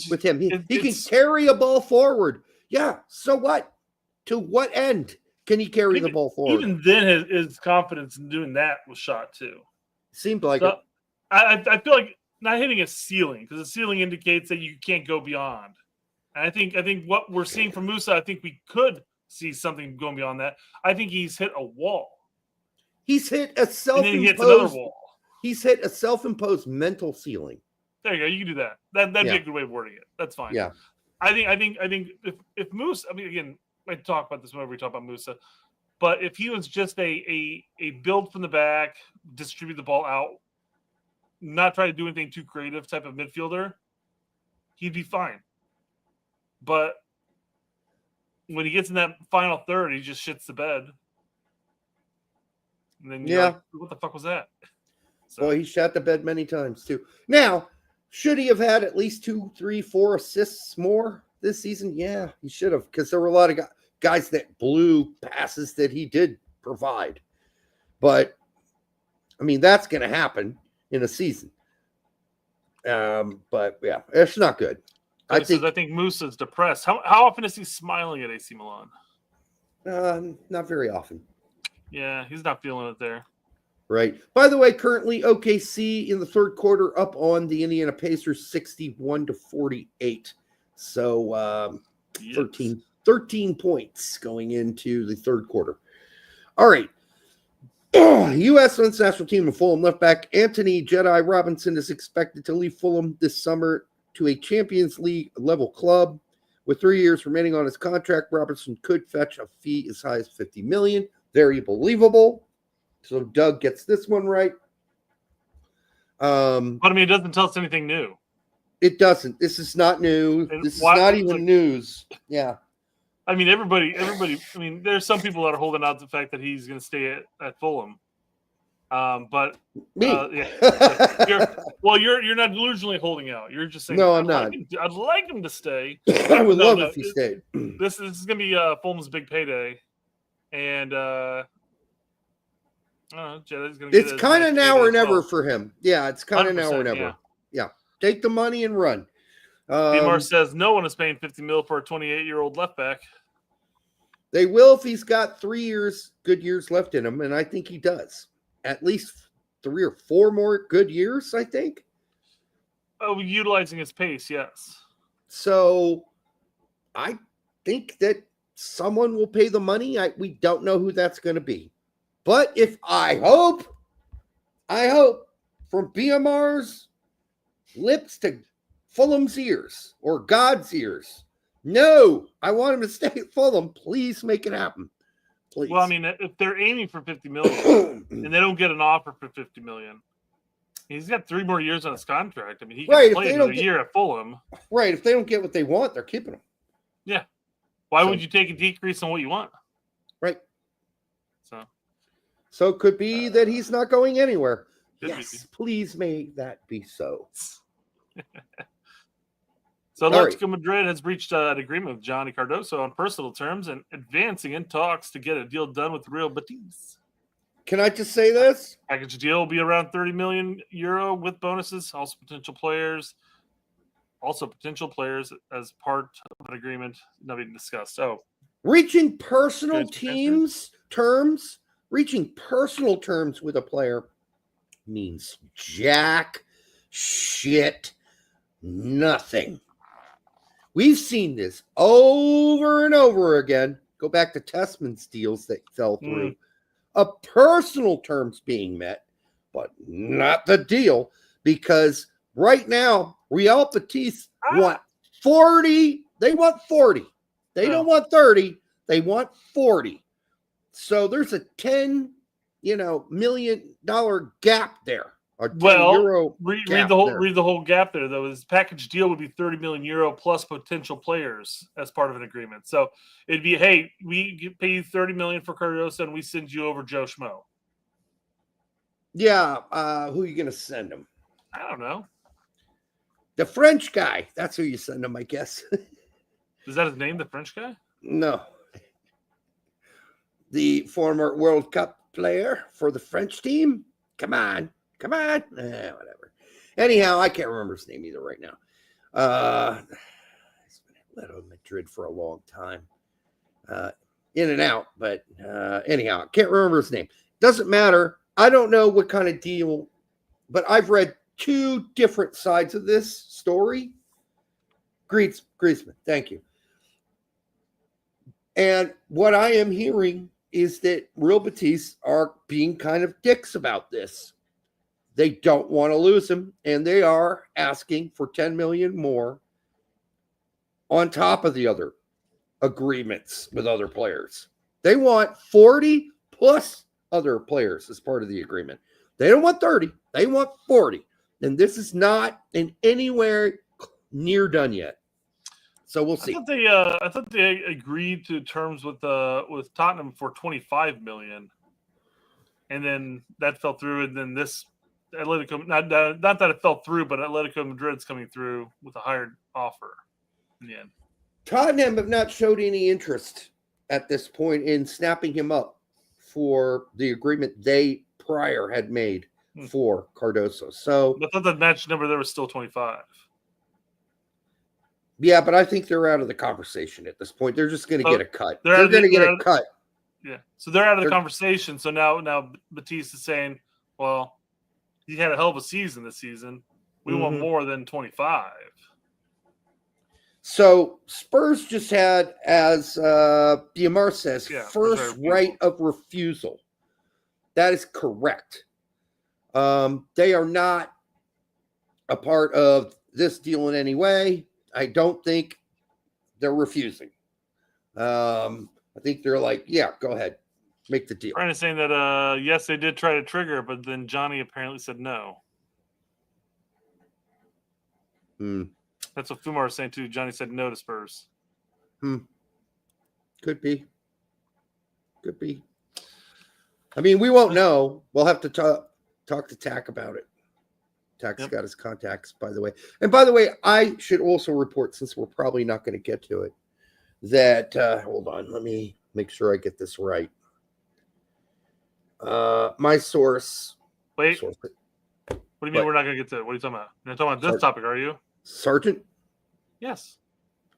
with him. He can carry a ball forward. Yeah, so what? To what end can he carry the ball forward? Even then, his confidence in doing that was shot too. Seemed like it. I feel like not hitting a ceiling, because the ceiling indicates that you can't go beyond. And I think what we're seeing from Musa, I think we could see something going beyond that. I think he's hit a wall. He's hit a self-imposed wall. He's hit a self-imposed mental ceiling. There you go. You can do that. That'd be a good way of wording it. That's fine. Yeah. I think if Musa, I mean, again, I talk about this whenever we talk about Musa, but if he was just a build from the back, distribute the ball out, not try to do anything too creative type of midfielder, he'd be fine. But when he gets in that final third, he just shits the bed. And then you're like, what the fuck was that? So, well, he shot the bed many times too. Now, should he have had at least 2, 3, 4 assists more this season? Yeah, he should have, because there were a lot of guys that blew passes that he did provide. But, I mean, that's going to happen in a season. But, yeah, it's not good. I think Musa's depressed. How often is he smiling at AC Milan? Not very often. Yeah, he's not feeling it there. Right. By the way, currently OKC in the third quarter up on the Indiana Pacers 61-48. So 13 points going into the third quarter. All right. U.S. Men's national team and Fulham left back Anthony Jedi Robinson is expected to leave Fulham this summer to a Champions League level club. With 3 years remaining on his contract, Robinson could fetch a fee as high as $50 million. Very believable. So Doug gets this one right. But I mean, it doesn't tell us anything new. It doesn't. This is not new. This is not even news. Yeah. I mean, everybody. I mean, there's some people that are holding out the fact that he's going to stay at Fulham. But me, you're not delusionally holding out. You're just saying, no, I'm not. I'd like him to stay. I would love if he stayed. This is going to be Fulham's big payday, and it's kind of now or never for him. Yeah, it's kind of now or never. Yeah, take the money and run. Mar says no one is paying $50 million for a 28-year-old left back. They will if he's got 3 years, good years left in him, and I think he does. At least 3 or 4 more good years, I think. Oh, utilizing his pace, yes. So I think that someone will pay the money. We don't know who that's going to be. But if I hope from BMR's lips to Fulham's ears or God's ears, no, I want him to stay at Fulham. Please make it happen. Please. Well, I mean, if they're aiming for $50 million and they don't get an offer for $50 million, he's got 3 more years on his contract. I mean, he can play another year at Fulham. Right. If they don't get what they want, they're keeping him. Yeah. Why would you take a decrease on what you want? Right. So it could be that he's not going anywhere. Yes, please may that be so. So Atletico Madrid has reached an agreement with Johnny Cardoso on personal terms and advancing in talks to get a deal done with Real Betis. Can I just say this? Package deal will be around €30 million with bonuses, also potential players as part of an agreement not being discussed. So reaching personal terms with a player means jack shit nothing. We've seen this over and over again. Go back to Tessman's deals that fell through. A personal terms being met, but not the deal, because right now Real Betis want 40. They want 40. They don't want 30. They want 40. So there's a $10 million gap there. Read the whole gap there, though. His package deal would be €30 million plus potential players as part of an agreement. So it'd be, hey, we pay you $30 million for Cardoso, and we send you over Joe Schmo. Yeah, who are you going to send him? I don't know. The French guy. That's who you send him, I guess. Is that his name, the French guy? No. The former World Cup player for the French team. Come on. Whatever. Anyhow, I can't remember his name either right now. He's been at Atletico Madrid for a long time. In and out, but anyhow, I can't remember his name. Doesn't matter. I don't know what kind of deal, but I've read 2 different sides of this story. Griezmann, thank you. And what I am hearing is that Real Betis are being kind of dicks about this. They don't want to lose him, and they are asking for $10 million more on top of the other agreements with other players. They want 40 plus other players as part of the agreement. They don't want 30. They want 40. And this is not in anywhere near done yet. So we'll see. I thought they agreed to terms with Tottenham for $25 million, and then that fell through. And then this Atletico, not that it fell through, but Atletico Madrid's coming through with a higher offer in the end. Tottenham have not showed any interest at this point in snapping him up for the agreement they prior had made for Cardoso. So I thought that match number there was still 25. Yeah, but I think they're out of the conversation at this point. They're just going to get a cut. They're They're going to get a cut. Yeah. So they're out of the conversation. So now Batiste is saying, well, he had a hell of a season this season. We want more than 25. So Spurs just had, as Diamar says, first right of refusal. That is correct. They are not a part of this deal in any way. I don't think they're refusing. I think they're like, yeah, go ahead. Make the deal. Brian is saying that, yes, they did try to trigger, but then Johnny apparently said no. That's what Fumar is saying, too. Johnny said no to Spurs. Could be. Could be. I mean, we won't know. We'll have to talk to Tack about it. Tack's got his contacts, by the way. And by the way, I should also report, since we're probably not going to get to it, that, hold on, let me make sure I get this right. My source. Wait. What do you mean we're not going to get to it? What are you talking about? You're not talking about this topic, are you? Sergeant? Yes.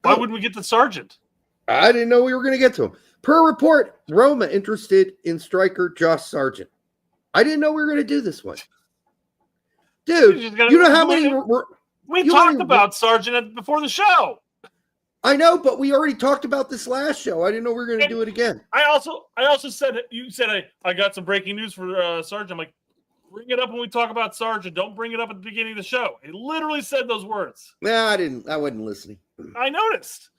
Why wouldn't we get to Sergeant? I didn't know we were going to get to him. Per report, Roma interested in striker Josh Sargent. I didn't know we were going to do this one. Dude, you know how many... We talked about Sargent before the show. I know, but we already talked about this last show. I didn't know we were going to do it again. I also said, you said I got some breaking news for Sargent. I'm like, bring it up when we talk about Sargent. Don't bring it up at the beginning of the show. He literally said those words. Nah, I didn't. I wasn't listening. I noticed.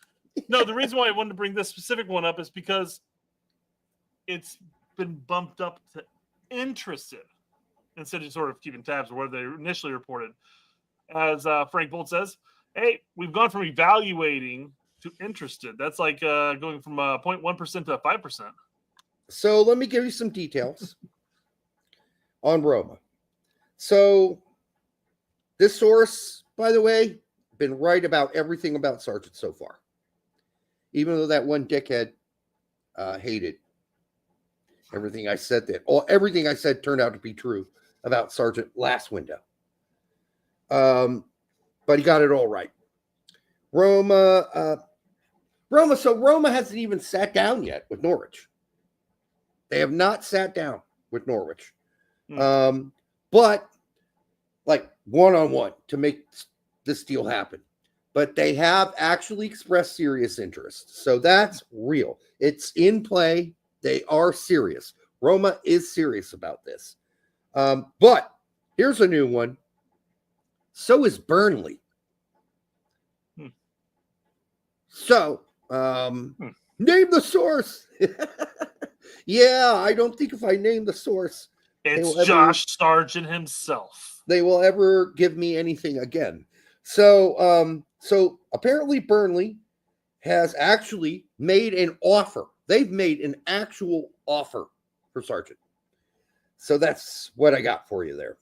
No, the reason why I wanted to bring this specific one up is because it's been bumped up to interested instead of sort of keeping tabs or what they initially reported. As Frank Bolt says, hey, we've gone from evaluating to interested. That's like going from 0.1% to 5%. So let me give you some details on Roma. So this source, by the way, been right about everything about Sargent so far. Even though that one dickhead hated everything I said everything I said turned out to be true about Sargent last window. But he got it all right. Roma hasn't even sat down yet with Norwich. They have not sat down with Norwich. But like one-on-one to make this deal happen. But they have actually expressed serious interest. So that's real. It's in play. They are serious. Roma is serious about this. But here's a new one. So is Burnley. So, name the source. Yeah, I don't think if I name the source, it's Josh Sargent himself. They will ever give me anything again. So, so apparently Burnley has actually made an offer. They've made an actual offer for Sargent. So that's what I got for you there.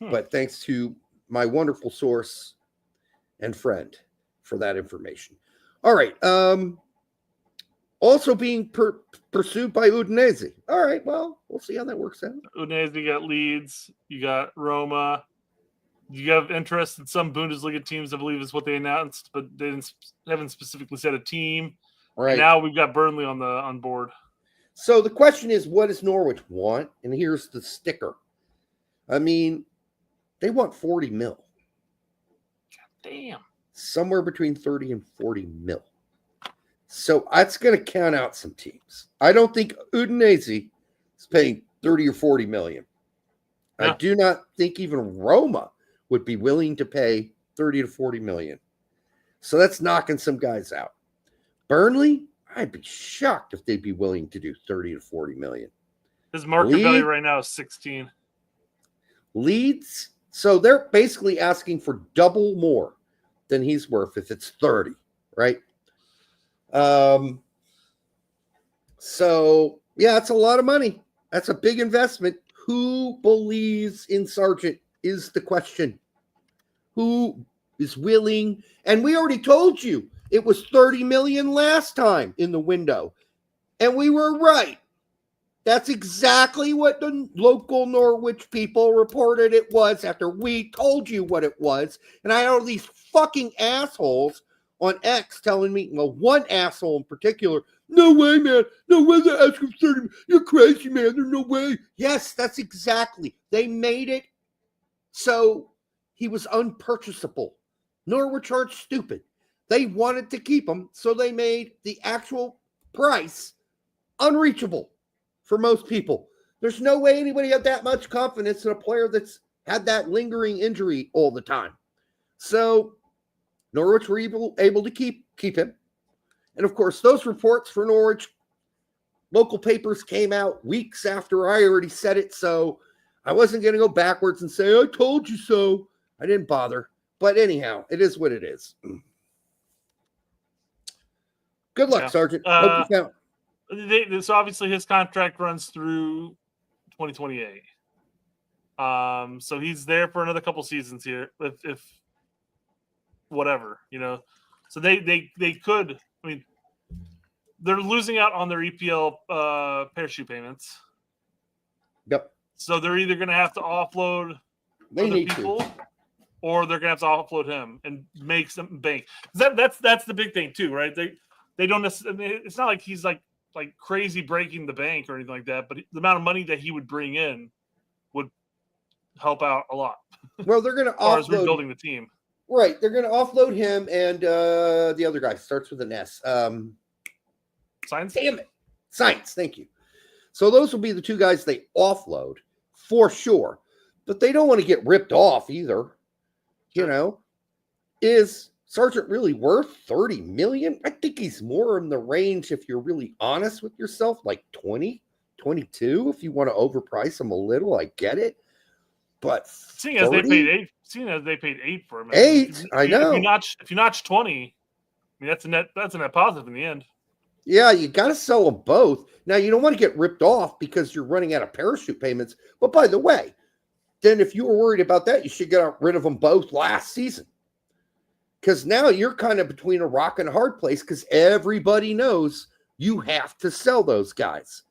But thanks to my wonderful source and friend for that information. All right. Also being pursued by Udinese. All right. Well, we'll see how that works out. Udinese, you got Leeds. You got Roma. You have interest in some Bundesliga teams, I believe is what they announced, but they haven't specifically said a team. Right. And now we've got Burnley on board. So the question is, what does Norwich want? And here's the sticker. I mean, they want 40 mil. God damn. Somewhere between 30 and 40 mil. So that's going to count out some teams. I don't think Udinese is paying 30 or 40 million. I do not think even Roma would be willing to pay 30 to 40 million. So that's knocking some guys out. Burnley, I'd be shocked if they'd be willing to do 30 to 40 million. His market value right now is 16. Leeds, so they're basically asking for double more than he's worth if it's 30, right? So yeah, it's a lot of money. That's a big investment. Who believes in Sargent is the question. Who is willing? And we already told you it was 30 million last time in the window. And we were right. That's exactly what the local Norwich people reported it was after we told you what it was. And I had all these fucking assholes on X telling me, well, one asshole in particular, no way, man. No way they're asking for 30. You're crazy, man. There's no way. Yes, that's exactly. They made it so he was unpurchasable. Norwich aren't stupid. They wanted to keep him, so they made the actual price unreachable for most people. There's no way anybody had that much confidence in a player that's had that lingering injury all the time. So Norwich were able to keep him. And of course, those reports for Norwich, local papers came out weeks after I already said it. So I wasn't going to go backwards and say, I told you so. I didn't bother. But anyhow, it is what it is. Good luck, Sergeant. Hope you found. So obviously his contract runs through 2028. So he's there for another couple seasons here, if whatever, you know. So they could. I mean, they're losing out on their EPL parachute payments. Yep. So they're either going to have to offload other people, or they're going to have to offload him and make some bank. That's the big thing too, right? They don't necessarily. It's not like he's like crazy breaking the bank or anything like that, but the amount of money that he would bring in would help out a lot. Well, they're going to offload, as far as rebuilding the team. Right, they're going to offload him and the other guy starts with an S. Science? Damn it. Science, thank you. So those will be the two guys they offload for sure. But they don't want to get ripped off either. You know, is Sargent really worth $30 million? I think he's more in the range, if you're really honest with yourself, like 20, 22. If you want to overprice him a little, I get it. But seeing as they paid $8 for him, I know. If you notch 20, I mean that's a net positive in the end. Yeah, you got to sell them both. Now you don't want to get ripped off because you're running out of parachute payments. But by the way, then if you were worried about that, you should get rid of them both last season. Because now you're kind of between a rock and a hard place because everybody knows you have to sell those guys.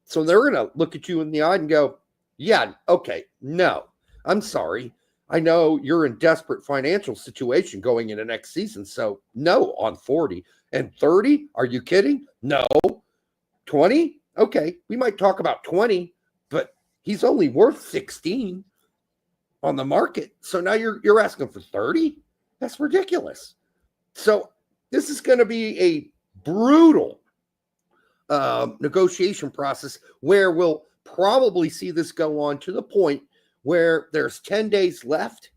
So they're going to look at you in the eye and go, yeah, okay, no, I'm sorry. I know you're in desperate financial situation going into next season. So no on 40 and 30. Are you kidding? No. 20. Okay. We might talk about 20, but he's only worth 16 on the market. So now you're asking for 30. That's ridiculous. So this is going to be a brutal negotiation process where we'll probably see this go on to the point where there's 10 days left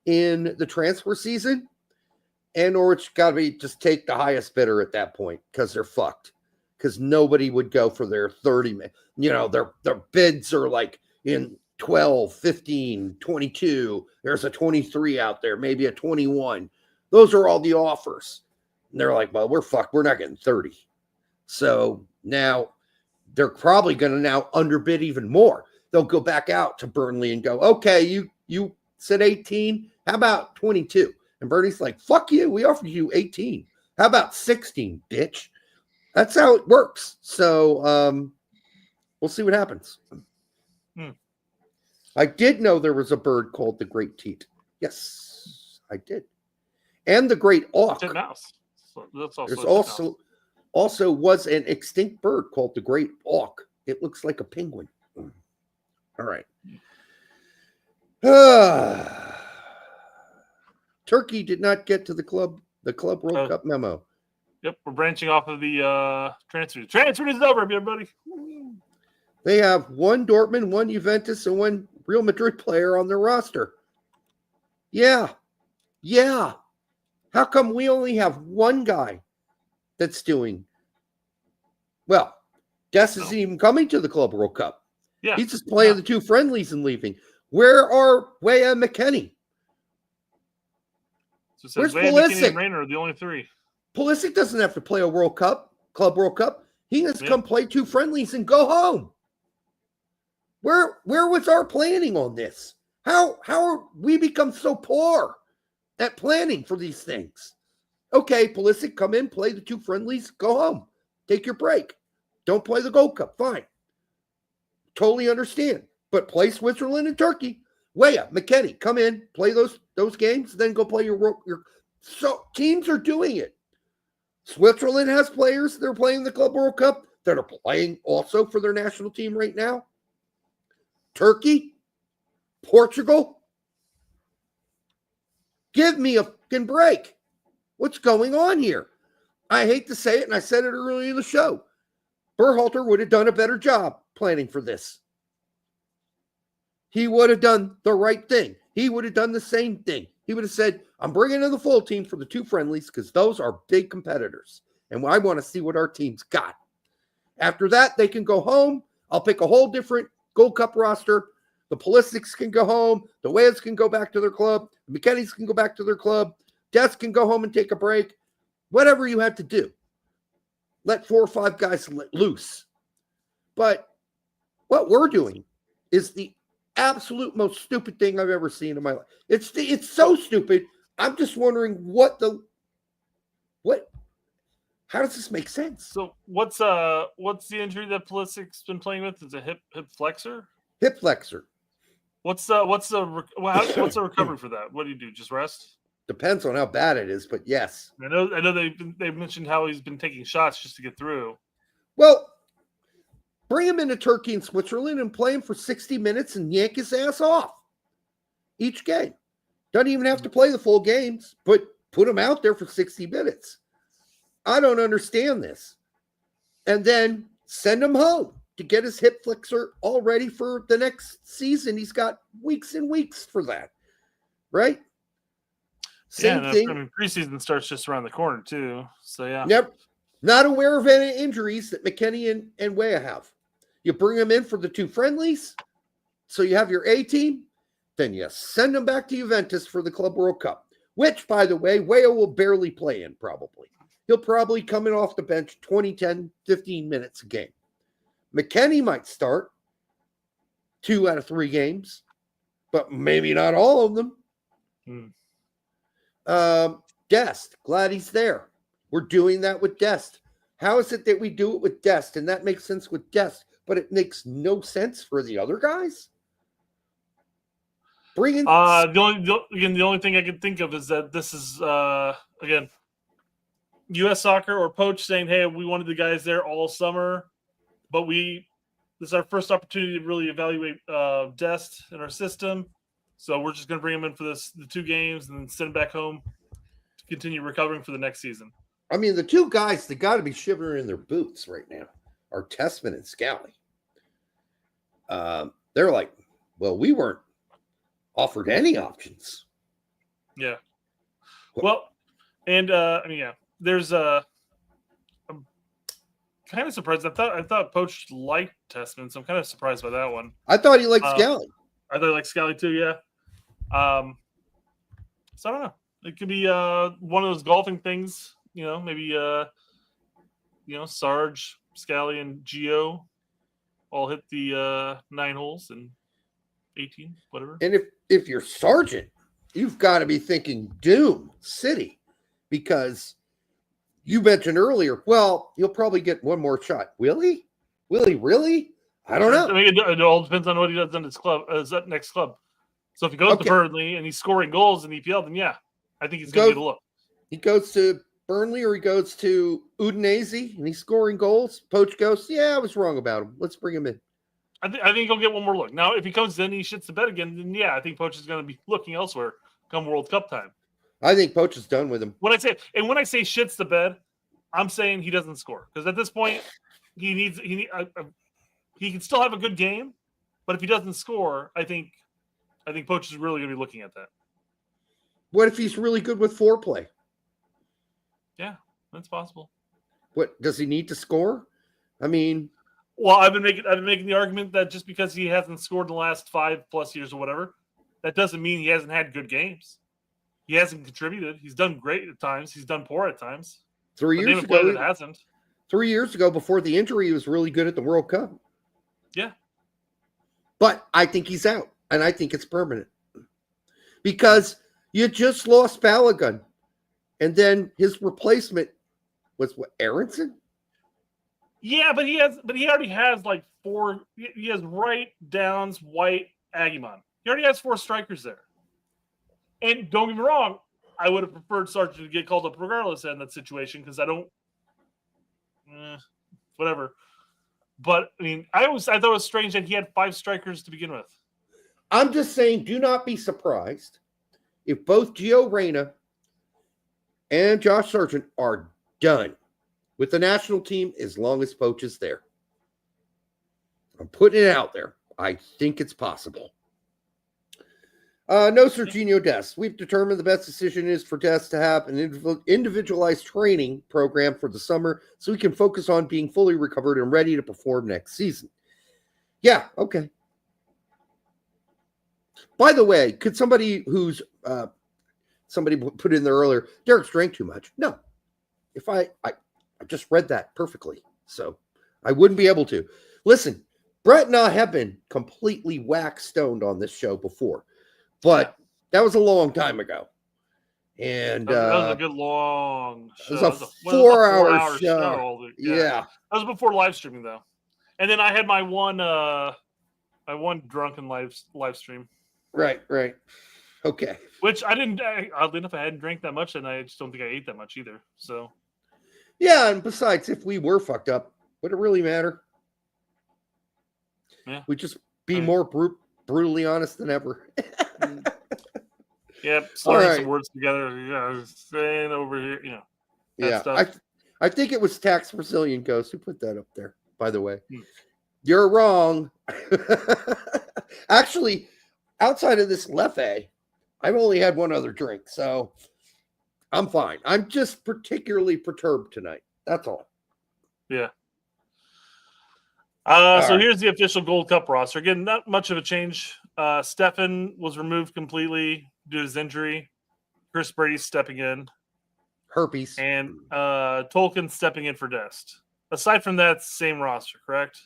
in the transfer season, and Norwich got to just take the highest bidder at that point because they're fucked. Because nobody would go for their 30 minutes. You know, their bids are like in 12, 15, 22. There's a 23 out there, maybe a 21. Those are all the offers. And they're like, well, we're fucked. We're not getting 30. So now they're probably going to now underbid even more. They'll go back out to Burnley and go, okay, you said 18. How about 22? And Burnley's like, fuck you. We offered you 18. How about 16, bitch? That's how it works. So we'll see what happens. I did know there was a bird called the great teat. Yes, I did. And the great auk. Mouse. So that's There's also was an extinct bird called the great auk. It looks like a penguin. All right. Turkey did not get to the Club World Cup memo. Yep, we're branching off of the transfer. Transfer is over, everybody. They have one Dortmund, one Juventus, and one Real Madrid player on their roster. Yeah. How come we only have one guy that's doing well? Dest isn't even coming to the Club World Cup. Yeah, he's just playing the two friendlies and leaving. Where are Weah and McKennie? So where's Pulisic? And Rainer are the only three. Pulisic doesn't have to play a Club World Cup. He has to come play two friendlies and go home. Where was our planning on this? How are we become so poor at planning for these things? Okay, Pulisic, come in, play the two friendlies, go home. Take your break. Don't play the Gold Cup. Fine. Totally understand. But play Switzerland and Turkey. Weah, McKenny, come in, play those games, then go play your. So teams are doing it. Switzerland has players that are playing the Club World Cup that are playing also for their national team right now. Turkey, Portugal. Give me a fucking break. What's going on here? I hate to say it, and I said it earlier in the show. Berhalter would have done a better job planning for this. He would have done the right thing. He would have done the same thing. He would have said, I'm bringing in the full team for the 2 friendlies because those are big competitors. And I want to see what our team's got. After that, they can go home. I'll pick a whole different Gold Cup roster. The Pulisic's can go home. The Wales can go back to their club. The McKennies can go back to their club. Dest can go home and take a break. Whatever you have to do. Let 4 or 5 guys let loose. But what we're doing is the absolute most stupid thing I've ever seen in my life. It's so stupid. I'm just wondering how does this make sense? So what's the injury that Pulisic's been playing with? Is it hip flexor? Hip flexor. What's the recovery for that? What do you do? Just rest? Depends on how bad it is, but yes. I know they've mentioned how he's been taking shots just to get through. Well, bring him into Turkey and Switzerland and play him for 60 minutes and yank his ass off each game. Doesn't even have to play the full games, but put him out there for 60 minutes. I don't understand this. And then send him home to get his hip flexor all ready for the next season. He's got weeks and weeks for that, right? Same thing. I mean, preseason starts just around the corner too. So yeah. Yep. Not aware of any injuries that McKenny and Weah have. You bring them in for the 2 friendlies, so you have your A team. Then you send them back to Juventus for the Club World Cup, which, by the way, Weah will barely play in probably. He'll probably come in off the bench 20, 10, 15 minutes a game. McKenny might start 2 out of 3 games, but maybe not all of them. Dest, glad he's there. We're doing that with Dest. How is it that we do it with Dest? And that makes sense with Dest, but it makes no sense for the other guys? Bring in... The only thing I can think of is that this is, again, U.S. Soccer or Poach saying, hey, we wanted the guys there all summer, but this is our first opportunity to really evaluate Dest in our system. So we're just going to bring him in for the 2 games and then send him back home to continue recovering for the next season. I mean, the 2 guys that got to be shivering in their boots right now are Tessman and Scally. They're like, well, we weren't offered any options. Yeah. Well, and I mean, yeah, there's I'm kind of surprised. I thought Poach liked Tessman, so I'm kind of surprised by that one. I thought he liked Scally. I thought he liked Scally too, yeah. So I don't know. It could be one of those golfing things, maybe Sarge, Scally, and Gio all hit the 9 holes and 18, whatever. And if you're Sargent, you've got to be thinking Doom City, because you mentioned earlier, well, he'll probably get one more shot. Will he? Will he really? I don't know. I mean, it all depends on what he does in his club, next club. So if he goes to Burnley and he's scoring goals in EPL, then yeah, I think he's going to get a look. He goes to Burnley or he goes to Udinese and he's scoring goals. Poach goes, yeah, I was wrong about him. Let's bring him in. I think he'll get one more look. Now, if he comes in and he shits the bed again, then yeah, I think Poach is going to be looking elsewhere come World Cup time. I think Poach is done with him. When I say shits the bed, I'm saying he doesn't score, because at this point he can still have a good game, but if he doesn't score, I think Poach is really going to be looking at that. What if he's really good with foreplay? Yeah, that's possible. What does he need to score? I mean, well, I've been making the argument that just because he hasn't scored in the last 5+ years or whatever, that doesn't mean he hasn't had good games. He hasn't contributed. He's done great at times. He's done poor at times. 3 years ago, that hasn't. 3 years ago, before the injury, he was really good at the World Cup. Yeah. But I think he's out, and I think it's permanent. Because you just lost Balogun, and then his replacement was what, Aronson? Yeah, but he already has like 4. He has Wright, Downs, White, Agumon. He already has 4 strikers there. And don't get me wrong, I would have preferred Sargent to get called up regardless in that situation because I don't. Whatever. But I mean, I thought it was strange that he had 5 strikers to begin with. I'm just saying, do not be surprised if both Gio Reyna and Josh Sargent are done with the national team as long as Poach is there. I'm putting it out there. I think it's possible. No Serginho Dest. We've determined the best decision is for Dest to have an individualized training program for the summer so we can focus on being fully recovered and ready to perform next season. Yeah, okay. By the way, could somebody who's somebody put in there earlier, Derek's drank too much? No. If I just read that perfectly, so I wouldn't be able to. Listen, Brett and I have been completely wax stoned on this show before. But that was a long time ago. And that was a good long show. It was a 4-hour show. Yeah. That was before live streaming, though. And then I had my one drunken live stream. Right. Okay. Which I didn't, oddly enough, I hadn't drank that much, and I just don't think I ate that much either. So. Yeah, and besides, if we were fucked up, would it really matter? Yeah. We'd just be more brutally honest than ever. Yep, slurring some words together. Saying over here, Yeah, stuff. I think it was Tax Brazilian Ghost who put that up there, by the way. You're wrong. Actually, outside of this Leffe, I've only had one other drink, so I'm fine. I'm just particularly perturbed tonight. That's all. Yeah. So here's the official Gold Cup roster. Again, not much of a change. Stefan was removed completely due to his injury. Chris Brady's stepping in. Herpes. And Tolkien stepping in for Dest. Aside from that, same roster, correct?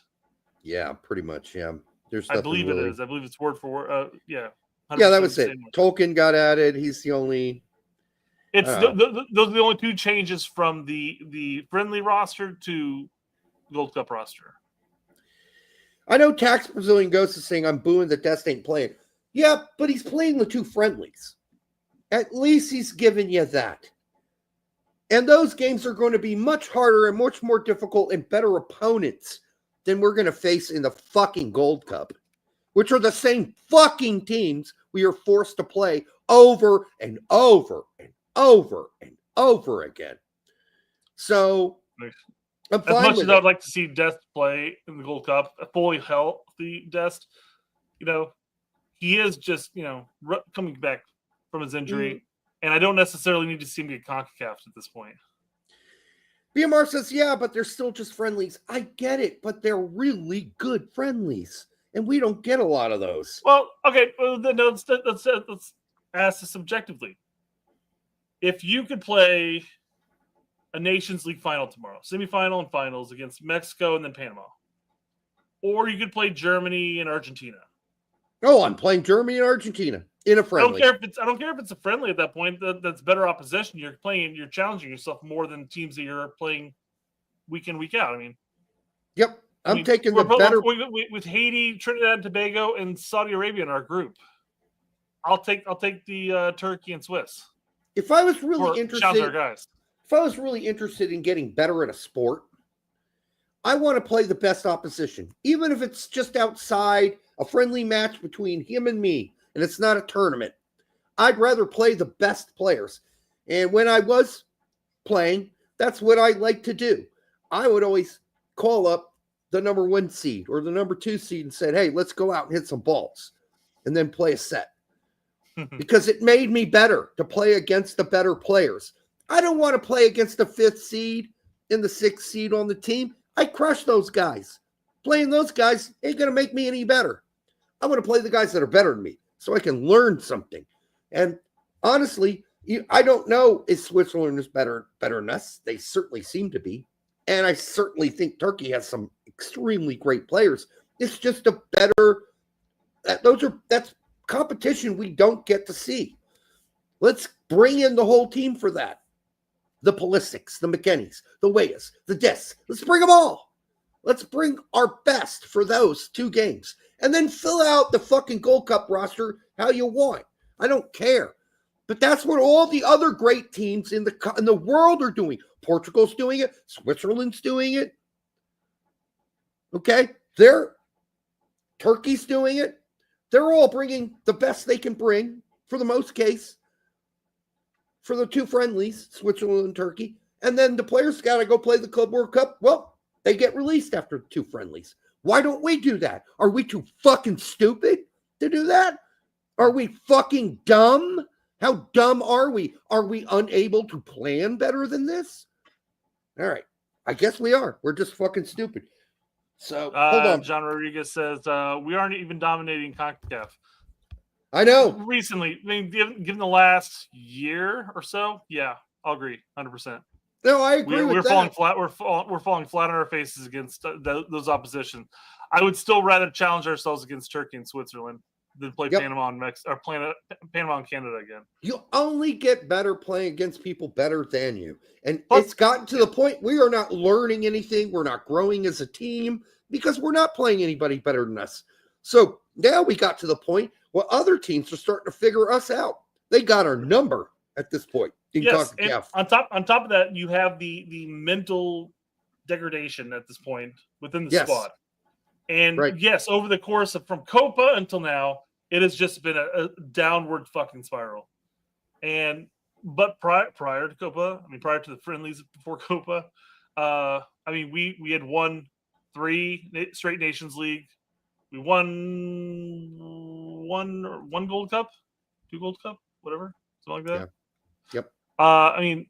Yeah, pretty much, yeah. There's I believe really... it is. I believe it's word for word. Yeah. Yeah, that was it. Tolkien got added. He's the only... Those are the only 2 changes from the friendly roster to Gold Cup roster. I know Tax Brazilian Ghost is saying I'm booing that Dest ain't playing. Yeah, but he's playing the 2 friendlies. At least he's giving you that. And those games are going to be much harder and much more difficult and better opponents than we're going to face in the fucking Gold Cup, which are the same fucking teams we are forced to play over and over and over and over again. So... As much as I'd like to see Dest play in the Gold Cup, a fully healthy Dest, he is just, coming back from his injury, and I don't necessarily need to see him get CONCACAF at this point. BMR says, yeah, but they're still just friendlies. I get it, but they're really good friendlies, and we don't get a lot of those. Well, okay, then let's ask this subjectively. If you could play a Nations League final tomorrow, semifinal and finals against Mexico and then Panama. Or you could play Germany and Argentina. Oh, I'm playing Germany and Argentina in a friendly. I don't care if it's a friendly at that point. That's better opposition. You're challenging yourself more than teams that you're playing week in, week out. I mean, yep. I'm taking the better with Haiti, Trinidad and Tobago, and Saudi Arabia in our group. I'll take the Turkey and Swiss. If I was really interested, our guys. If I was really interested in getting better at a sport, I want to play the best opposition, even if it's just outside a friendly match between him and me, and it's not a tournament. I'd rather play the best players. And when I was playing, that's what I like to do. I would always call up the number 1 seed or the number 2 seed and said, hey, let's go out and hit some balls and then play a set. Because it made me better to play against the better players. I don't want to play against the 5th seed and the 6th seed on the team. I crush those guys. Playing those guys ain't going to make me any better. I want to play the guys that are better than me so I can learn something. And honestly, I don't know if Switzerland is better than us. They certainly seem to be. And I certainly think Turkey has some extremely great players. It's just a better, that's competition we don't get to see. Let's bring in the whole team for that. The Pulisics, the McKennies, the Weahs, the Dests. Let's bring them all. Let's bring our best for those 2 games. And then fill out the fucking Gold Cup roster how you want. I don't care. But that's what all the other great teams in the world are doing. Portugal's doing it. Switzerland's doing it. Okay? Turkey's doing it. They're all bringing the best they can bring, for the most case, for the 2 friendlies, Switzerland and Turkey. And then the players got to go play the Club World Cup. Well, they get released after the 2 friendlies. Why don't we do that? Are we too fucking stupid to do that? Are we fucking dumb? How dumb are we? Are we unable to plan better than this? All right. I guess we are. We're just fucking stupid. So, hold on. John Rodriguez says, we aren't even dominating CONCACAF. I know. Recently, I mean, given the last year or so, yeah, I'll agree, 100%. No, I agree with we're that. falling flat. We're falling flat on our faces against those opposition. I would still rather challenge ourselves against Turkey and Switzerland than play Panama and Panama and Canada again. You only get better playing against people better than you. And it's gotten to the point we are not learning anything. We're not growing as a team because we're not playing anybody better than us. So now we got to the point where other teams are starting to figure us out. They got our number at this point. Yes, and on top of that, you have the mental degradation at this point within the squad. And yes, over the course of from Copa until now, it has just been a downward fucking spiral. But prior to Copa, I mean, prior to the friendlies before Copa, I mean, we had won 3 straight Nations League. We won one Gold Cup, 2 Gold Cup, whatever, something like that. Yeah. Yep. I mean,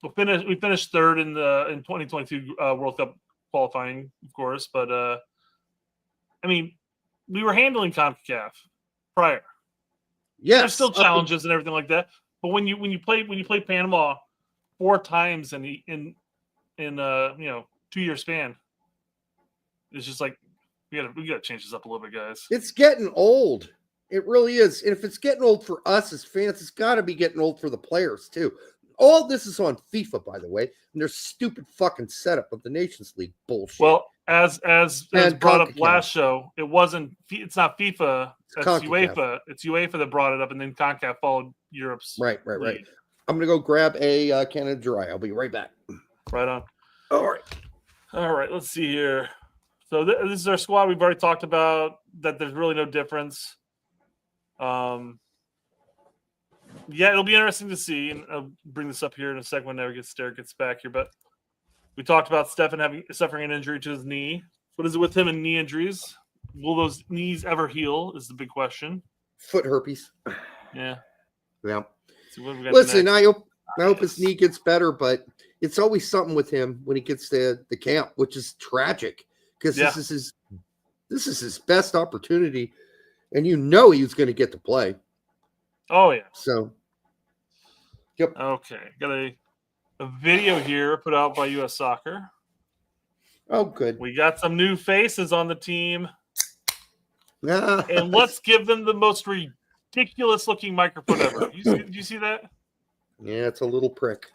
we finished 3rd in 2022 World Cup qualifying, of course, but I mean, we were handling CONCACAF prior. Yeah, there's still challenges and everything like that. But when you play Panama 4 times in 2-year span, it's just like we gotta change this up a little bit, guys. It's getting old. It really is. And if it's getting old for us as fans, it's got to be getting old for the players too. All this is on FIFA, by the way, and their stupid fucking setup of the Nations League bullshit. Well, as brought up last show, it's not FIFA, it's UEFA. It's UEFA that brought it up, and then CONCACAF followed Europe's. Right. I'm gonna go grab a Canada Dry. I'll be right back. Right on. All right. Let's see here. So this is our squad. We've already talked about that. There's really no difference. Yeah, it'll be interesting to see, and I'll bring this up here in a second when Derek gets back here. But we talked about Stefan suffering an injury to his knee. What is it with him and knee injuries? Will those knees ever heal? Is the big question. Foot herpes. Yeah. Yeah. So listen, I hope his knee gets better, but it's always something with him when he gets to the camp, which is tragic because this is his best opportunity, and he was going to get to play. Oh yeah. So, yep. Okay, got a video here put out by US Soccer. Oh, good. We got some new faces on the team, and let's give them the most ridiculous-looking microphone ever. Did you see that? Yeah, it's a little prick.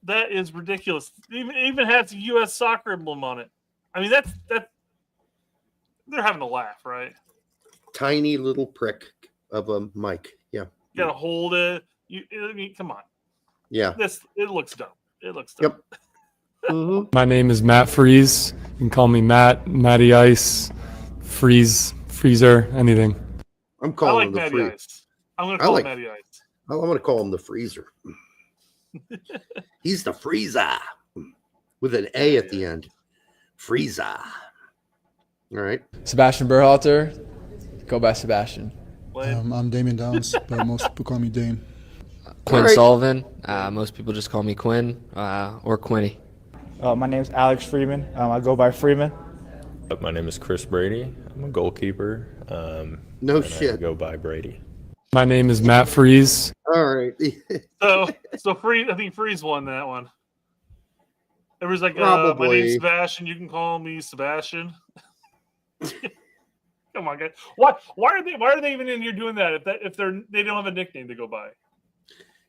That is ridiculous. It even has a US Soccer emblem on it. I mean, that's they're having a laugh, right? Tiny little prick of a mic. Yeah. You gotta hold it. I mean, come on. Yeah. It looks dumb. It looks dumb. Yep. Mm-hmm. My name is Matt Freeze. You can call me Matt, Matty Ice, Freeze, Freezer, anything. I'm calling him the Matty Ice. I'm gonna call him Matty Ice. I'm gonna call him the Freezer. He's the Freezer with an A at the end. Freezer. All right. Sebastian Berhalter. Go by Sebastian. I'm Damien Downs, but most people call me Dame. Quinn Sullivan. Most people just call me Quinn or Quinny. My name is Alex Freeman. I go by Freeman. My name is Chris Brady. I'm a goalkeeper. No shit. I go by Brady. My name is Matt Freeze. All right. so Freeze. I think Freeze won that one. Everybody's like, Probably. my name's Sebastian. You can call me Sebastian. Come on, guys. Why are they even in here doing that if they don't have a nickname to go by?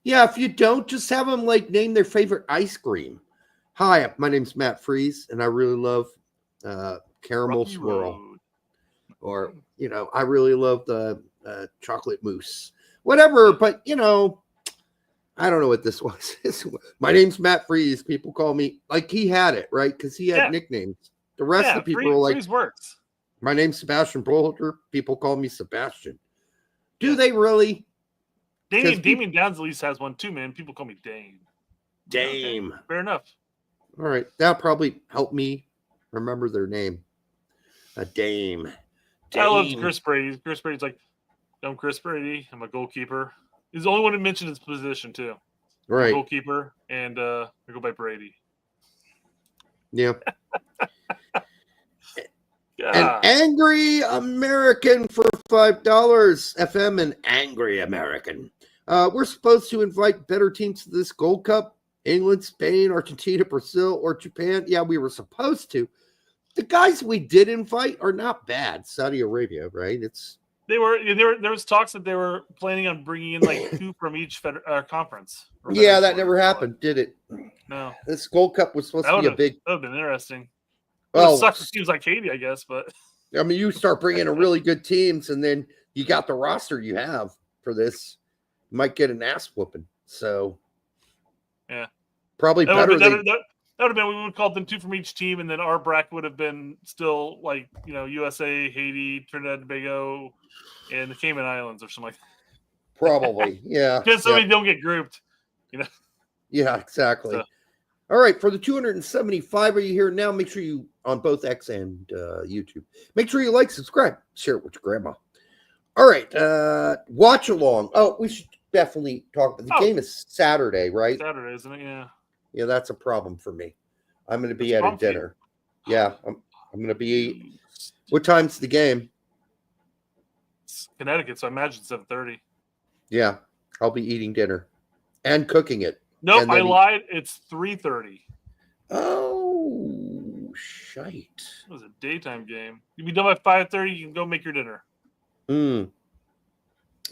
Yeah, if you don't, just have them name their favorite ice cream. Hi, my name's Matt Freeze, and I really love caramel Rocky swirl. Road. Or, I really love the chocolate mousse. Whatever, but, I don't know what this was. My name's Matt Freeze. People call me, like he had it, right? Because he had nicknames. The rest of the people are like, Freeze works. my name's Sebastian Broholter. People call me Sebastian. Do they really? Damien Downs at least has one too, man. People call me Dame. Dame. Okay, fair enough. All right. That'll probably help me remember their name. A Dame. I love Chris Brady. Chris Brady's like, I'm Chris Brady. I'm a goalkeeper. He's the only one who mentioned his position too. Right. Goalkeeper, and I go by Brady. Yeah. An angry American for $5. FM, an angry American. We're supposed to invite better teams to this Gold Cup. England, Spain, Argentina, Brazil, or Japan. Yeah, we were supposed to. The guys we did invite are not bad. Saudi Arabia, right? There was talks that they were planning on bringing in like 2 from each conference. Yeah, that never happened, did it? No. This Gold Cup was supposed to be a big. That would have been interesting. Well, it sucks for teams like Haiti, I guess, but I mean, you start bringing in really good teams, and then you got the roster you have for this. You might get an ass whooping. So, yeah, probably better. That would have been, we would call them 2 from each team, and then our bracket would have been still like, USA, Haiti, Trinidad and Tobago, and the Cayman Islands or something like that. Probably, yeah. Just so we don't get grouped, Yeah, exactly. So. All right, for the 275 are you here now? Make sure you, on both X and YouTube, make sure you like, subscribe, share it with your grandma. All right, watch along. Oh, we should definitely talk. The game is Saturday, right? Saturday, isn't it? Yeah. Yeah, that's a problem for me. I'm going to be at a dinner. Yeah, I'm going to be. What time's the game? It's Connecticut, so I imagine 7:30. Yeah, I'll be eating dinner and cooking it. Nope, I lied. It's 3:30. Oh, shite! It was a daytime game. You'll be done by 5:30. You can go make your dinner.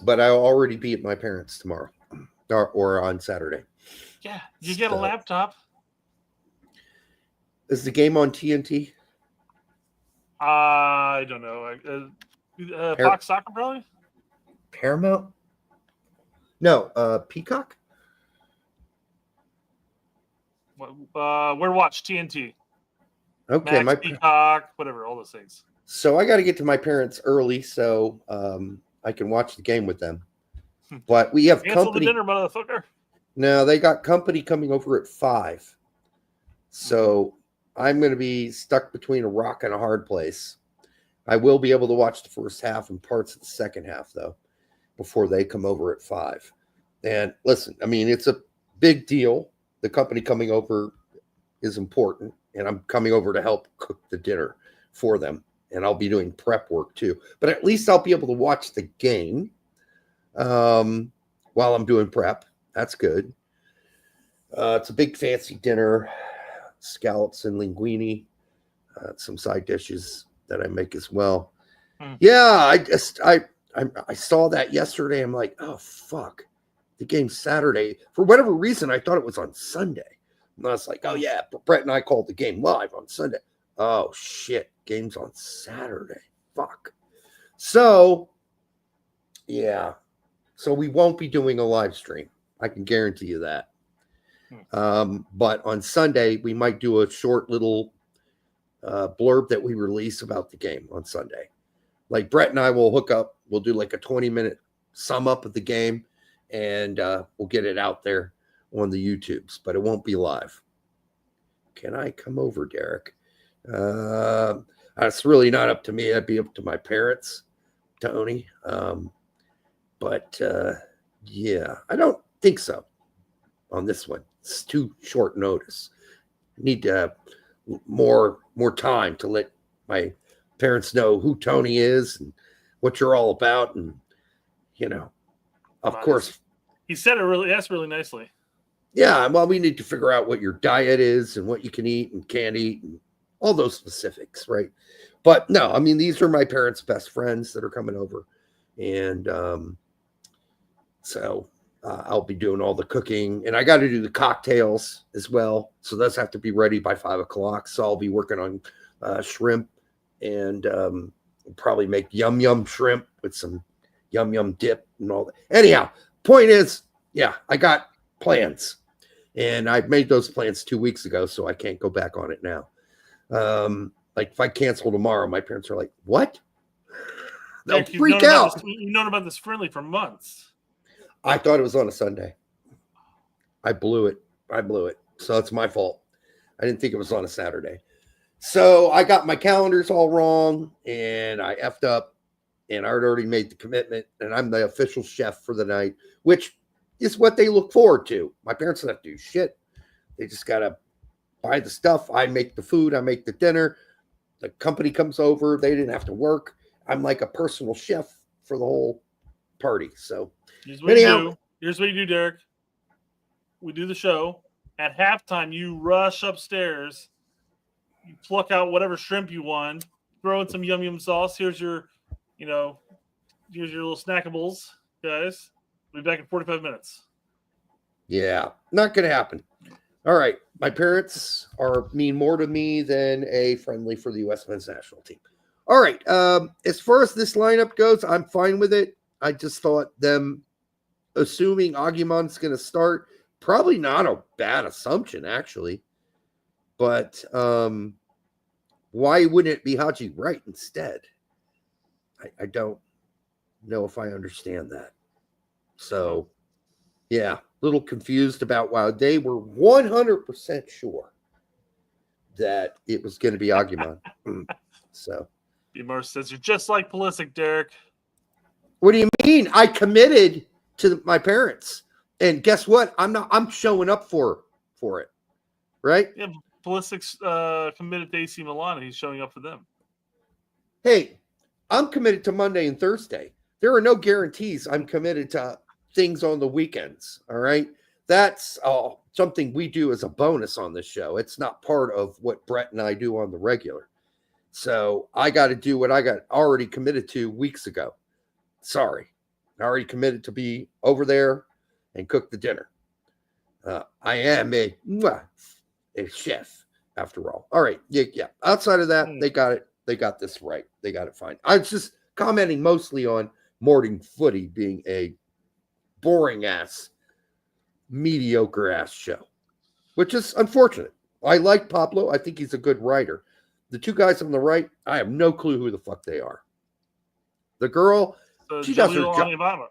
But I'll already be at my parents' tomorrow, or on Saturday. Yeah, you get a laptop. Is the game on TNT? I don't know. Fox Soccer probably. Paramount? No, Peacock. Where watch TNT. Okay, Max, Peacock, whatever, all those things. So I got to get to my parents early so I can watch the game with them. But we have Cancel company. the dinner, motherfucker. No, they got company coming over at 5. So I'm going to be stuck between a rock and a hard place. I will be able to watch the first half and parts of the second half, though, before they come over at 5. And listen, I mean, it's a big deal. The company coming over is important, and I'm coming over to help cook the dinner for them. And I'll be doing prep work, too. But at least I'll be able to watch the game while I'm doing prep. That's good. It's a big fancy dinner, scallops and linguine, some side dishes that I make as well. Yeah, I saw that yesterday. I'm like, oh fuck, the game's Saturday. For whatever reason, I thought it was on Sunday. And I was like, oh yeah, Brett and I called the game live on Sunday. Oh shit, game's on Saturday. Fuck. So yeah. So we won't be doing a live stream. I can guarantee you that. But on Sunday, we might do a short little blurb that we release about the game on Sunday. Like Brett and I will hook up. We'll do like a 20-minute sum up of the game, and we'll get it out there on the YouTubes, but it won't be live. Can I come over, Derek? It's really not up to me. That'd be up to my parents, Tony. But yeah, I don't think so on this one. It's too short notice. I need to have more time to let my parents know who Tony is and what you're all about. And, of course. He said it really, that's really nicely. Yeah, well, we need to figure out what your diet is and what you can eat and can't eat and all those specifics, right? But no, I mean, these are my parents' best friends that are coming over. And so I'll be doing all the cooking, and I got to do the cocktails as well. So those have to be ready by 5 o'clock. So I'll be working on shrimp and probably make yum shrimp with some yum dip and all that. Anyhow, point is, yeah, I got plans, and I made those plans 2 weeks ago, so I can't go back on it now. Like if I cancel tomorrow, my parents are like, "What?" They'll freak out. You've known about this friendly for months. I thought it was on a Sunday. I blew it. So it's my fault. I didn't think it was on a Saturday. So I got my calendars all wrong, and I effed up, and I had already made the commitment, and I'm the official chef for the night, which is what they look forward to. My parents don't have to do shit. They just got to buy the stuff. I make the food. I make the dinner. The company comes over. They didn't have to work. I'm like a personal chef for the whole party. So here's what you do, Derek. We do the show. At halftime, you rush upstairs. You pluck out whatever shrimp you want. Throw in some yum sauce. Here's your little snackables, guys. We'll be back in 45 minutes. Yeah, not going to happen. All right. My parents mean more to me than a friendly for the U.S. men's national team. All right. As far as this lineup goes, I'm fine with it. I just thought them assuming Aguiman's going to start, probably not a bad assumption, actually. But why wouldn't it be Haji Wright instead? I don't know if I understand that. So, yeah, a little confused about why they were 100% sure that it was going to be Aguiman. So, Mar says you're just like Pulisic, Derek. What do you mean? I committed to my parents, and guess what? I'm showing up for it, right? Yeah, Pulisic's committed to AC Milan, and he's showing up for them. Hey, I'm committed to Monday and Thursday. There are no guarantees I'm committed to things on the weekends. All right. That's something we do as a bonus on this show. It's not part of what Brett and I do on the regular. So I got to do what I got already committed to weeks ago. Sorry. I already committed to be over there and cook the dinner. I am a chef after all. All right. Yeah. Outside of that, they got it. They got this right. They got it fine. I was just commenting mostly on Morning Footy being a boring ass, mediocre ass show, which is unfortunate. I like Pablo. I think he's a good writer. The two guys on the right, I have no clue who the fuck they are. The girl, she does her job.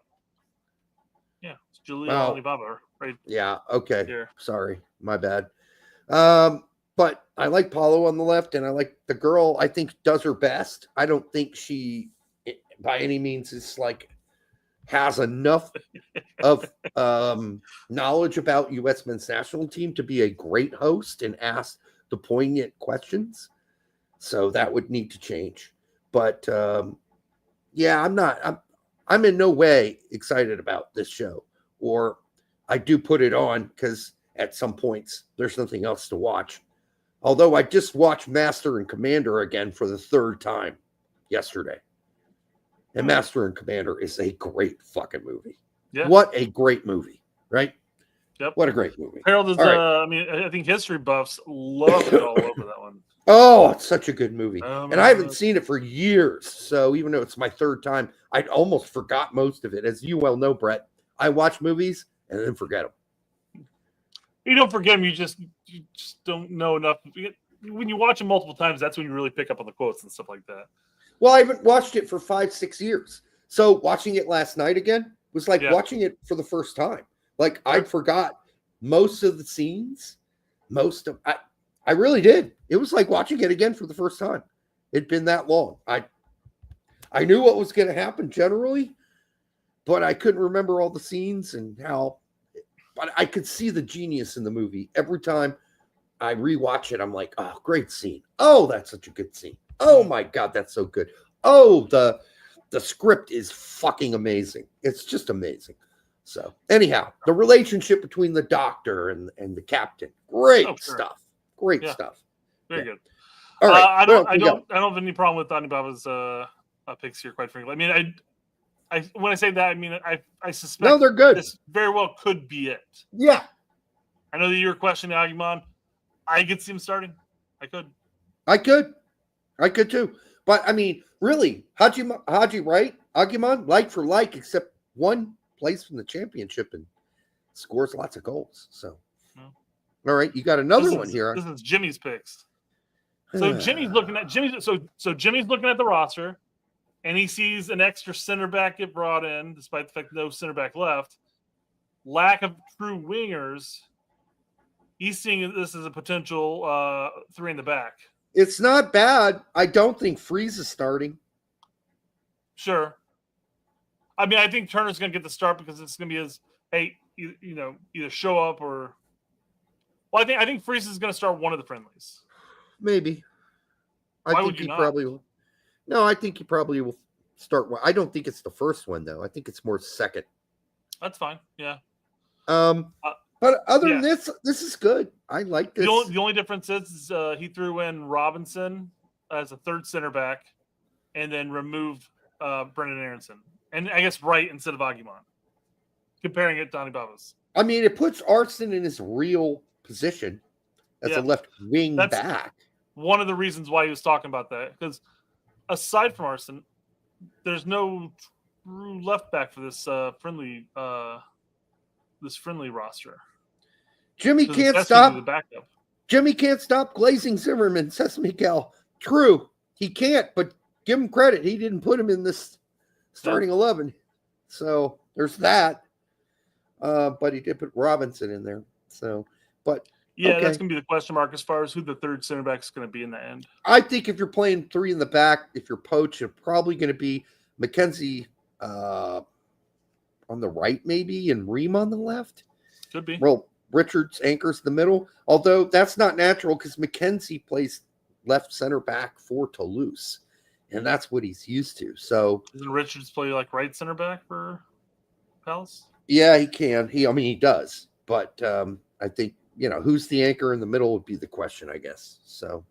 Yeah, it's Julia Alibaba, right? Yeah, okay. Here. Sorry, my bad. But I like Paulo on the left, and I like the girl. I think does her best. I don't think she, by any means, is like has enough of knowledge about U.S. men's national team to be a great host and ask the poignant questions. So that would need to change. But yeah, I'm in no way excited about this show. Or I do put it on because at some points there's nothing else to watch. Although I just watched Master and Commander again for the third time yesterday. And Master and Commander is a great fucking movie. Yeah. What a great movie, right? Yep. What a great movie. Harold is, right. I mean, I think history buffs love it all over that one. Oh, it's such a good movie. And I haven't seen it for years. So even though it's my third time, I'd almost forgot most of it. As you well know, Brett, I watch movies and then forget them. You don't forget them. You just don't know enough. When you watch them multiple times, that's when you really pick up on the quotes and stuff like that. Well, I haven't watched it for 5-6 years. So watching it last night again was like watching it for the first time. Like I forgot most of the scenes. I really did. It was like watching it again for the first time. It'd been that long. I knew what was going to happen generally, but I couldn't remember all the scenes and how. But I could see the genius in the movie. Every time I rewatch it, I'm like, oh, great scene. Oh, that's such a good scene. Oh, my God, that's so good. Oh, the script is fucking amazing. It's just amazing. So, anyhow, the relationship between the doctor and the captain, great stuff. Great stuff. Very good. All right. I don't have any problem with Anibaba's picks here, quite frankly. I mean, when I say that, I mean I suspect No, they're good. This very well could be it. Yeah. I know that you were questioning Agumon. I could see him starting. I could too. But I mean, really, Haji right? Agumon, like for like, except one plays from the championship and scores lots of goals. So, all right, you got another one here. This is Jimmy's picks. So Jimmy's looking at Jimmy's looking at the roster, and he sees an extra center back get brought in, despite the fact that no center back left. Lack of true wingers. He's seeing this as a potential 3 in the back. It's not bad. I don't think Freeze is starting. Sure. I mean, I think Turner's going to get the start because it's going to be his, hey, either show up or. Well, I think Freeze is going to start one of the friendlies. Maybe. I think he probably will. No, I think he probably will start one. I don't think it's the first one though. I think it's more second. That's fine. Yeah. But other than this is good. I like this. The only difference is he threw in Robinson as a third center back, and then removed Brendan Aronson, and I guess Wright instead of Agumon. Comparing it to Donny Babas. I mean, it puts Aronson in his real position as a left wing back. One of the reasons why he was talking about that, because aside from Aronson, there's no true left back for this friendly roster. Jimmy can't stop. Jimmy can't stop glazing Zimmerman. Says Miguel. True, he can't. But give him credit. He didn't put him in this starting 11. So there's that. But he did put Robinson in there. So, but that's going to be the question mark as far as who the third center back is going to be in the end. I think if you're playing 3 in the back, if you're Poach, you're probably going to be McKenzie on the right, maybe, and Ream on the left. Could be. Well, Richards anchors the middle, although that's not natural because McKenzie plays left center back for Toulouse, and that's what he's used to. So doesn't Richards play like right center back for Palace? Yeah, he can. He does. But I think, who's the anchor in the middle would be the question, I guess. So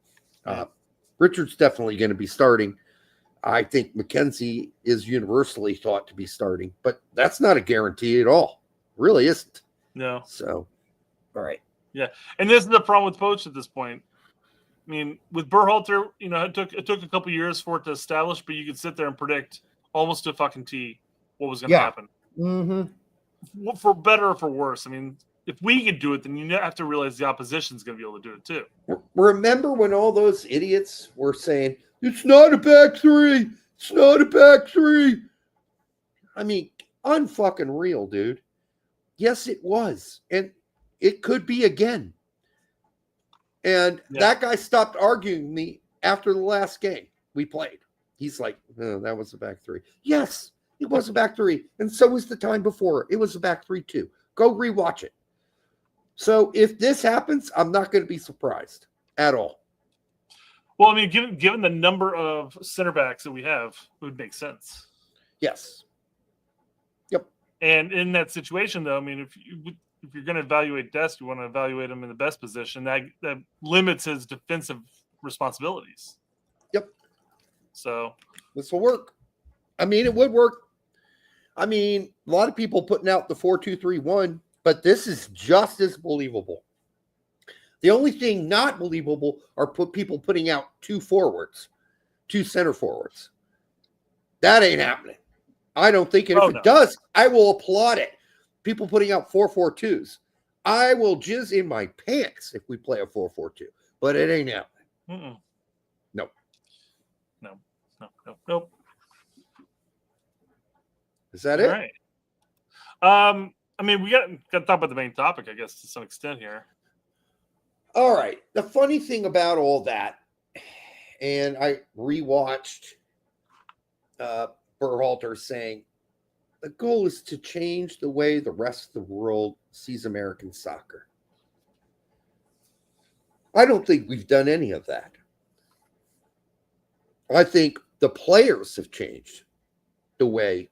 Richards definitely going to be starting. I think McKenzie is universally thought to be starting, but that's not a guarantee at all. Really isn't. No. So, all right. Yeah. And this is the problem with Poach at this point. I mean, with Berhalter, it took a couple years for it to establish, but you could sit there and predict almost to a fucking T what was going to happen. Mm-hmm. For better or for worse. I mean, if we could do it, then you have to realize the opposition's going to be able to do it too. Remember when all those idiots were saying, it's not a back 3. It's not a back 3. I mean, unfucking real, dude. Yes, it was. And it could be again. And that guy stopped arguing with me after the last game we played. He's like, oh, that was a back 3. Yes, it was a back 3. And so was the time before. It was a back 3 too. Go rewatch it. So if this happens, I'm not going to be surprised at all. Well, I mean, given the number of center backs that we have, it would make sense. Yes. Yep. And in that situation, though, I mean, if you're going to evaluate Dest, you want to evaluate him in the best position. That limits his defensive responsibilities. Yep. So this will work. I mean, it would work. I mean, a lot of people putting out the 4-2-3-1, but this is just as believable. The only thing not believable are people putting out 2 forwards, 2 center forwards. That ain't happening. I don't think it. If it does, I will applaud it. People putting out 4-4-2s. I will jizz in my pants if we play a 4-4-2, but it ain't happening. No. Nope. Is that it? All right. I mean, we got to talk about the main topic, I guess, to some extent here. All right. The funny thing about all that, and I rewatched Berhalter saying, the goal is to change the way the rest of the world sees American soccer. I don't think we've done any of that. I think the players have changed the way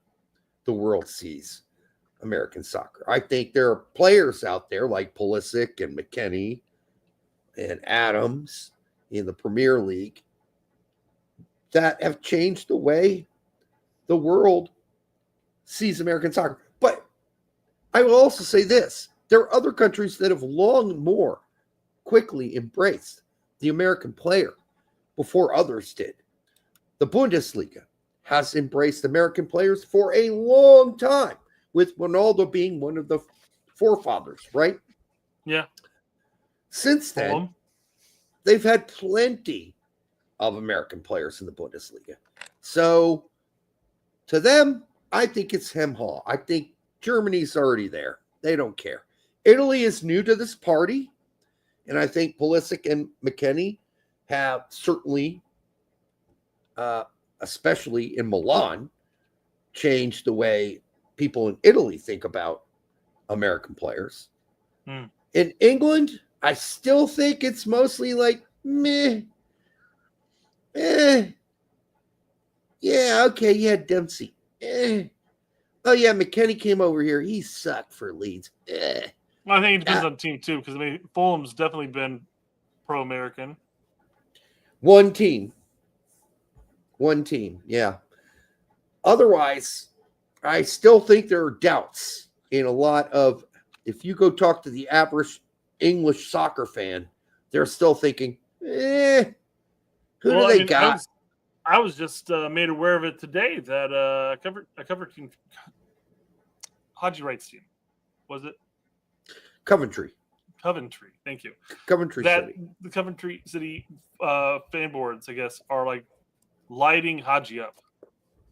the world sees American soccer. I think there are players out there like Pulisic and McKennie and Adams in the Premier League that have changed the way the world sees American soccer. But I will also say this. There are other countries that have long more quickly embraced the American player before others did. The Bundesliga has embraced American players for a long time, with Ronaldo being one of the forefathers, right? Yeah. Since then, they've had plenty of American players in the Bundesliga. So, to them, I think it's hem-haw. I think Germany's already there. They don't care. Italy is new to this party, and I think Pulisic and McKennie have certainly, especially in Milan, changed the way people in Italy think about American players. In England, I still think it's mostly like, meh, yeah, okay, yeah, Dempsey. Oh, yeah, McKennie came over here. He sucked for Leeds. Well, I think it depends on the team, too, because, I mean, Fulham's definitely been pro-American. One team, yeah. Otherwise, I still think there are doubts in a lot of, if you go talk to the average English soccer fan, they're still thinking, who do they got? I was just made aware of it today that a cover team, Haji Wright's team, was it? Coventry, thank you. Coventry City. The Coventry City fan boards, I guess, are like lighting Haji up.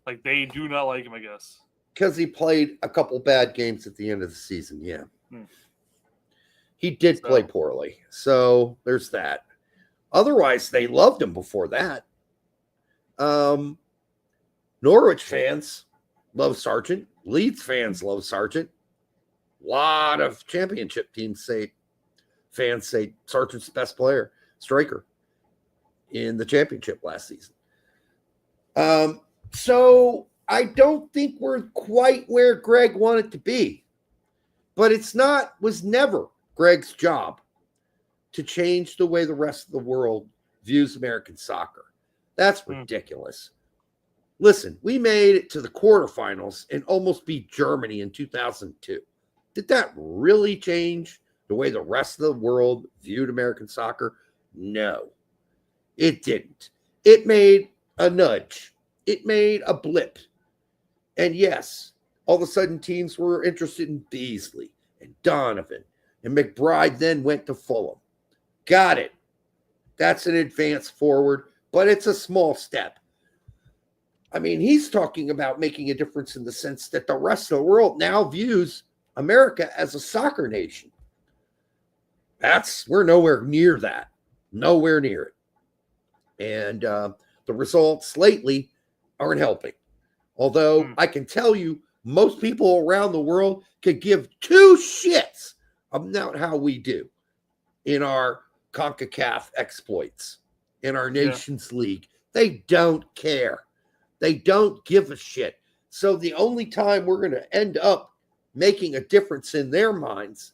Like they do not like him, I guess. Because he played a couple bad games at the end of the season, yeah. He did play poorly. So there's that. Otherwise, they loved him before that. Norwich fans love Sargent. Leeds fans love Sargent. A lot of championship fans say Sargent's the best striker in the championship last season. So I don't think we're quite where Greg wanted to be, but was never Greg's job to change the way the rest of the world views American soccer. That's ridiculous. Listen, we made it to the quarterfinals and almost beat Germany in 2002. Did that really change the way the rest of the world viewed American soccer? No, it didn't. It made a nudge. It made a blip. And yes, all of a sudden teams were interested in Beasley and Donovan, and McBride then went to Fulham. Got it. That's an advance forward, but it's a small step. I mean, he's talking about making a difference in the sense that the rest of the world now views America as a soccer nation. We're nowhere near that. Nowhere near it. And the results lately aren't helping. Although I can tell you, most people around the world could give two shits about how we do in our CONCACAF exploits, in our Nations League. They don't care. They don't give a shit. So the only time we're going to end up making a difference in their minds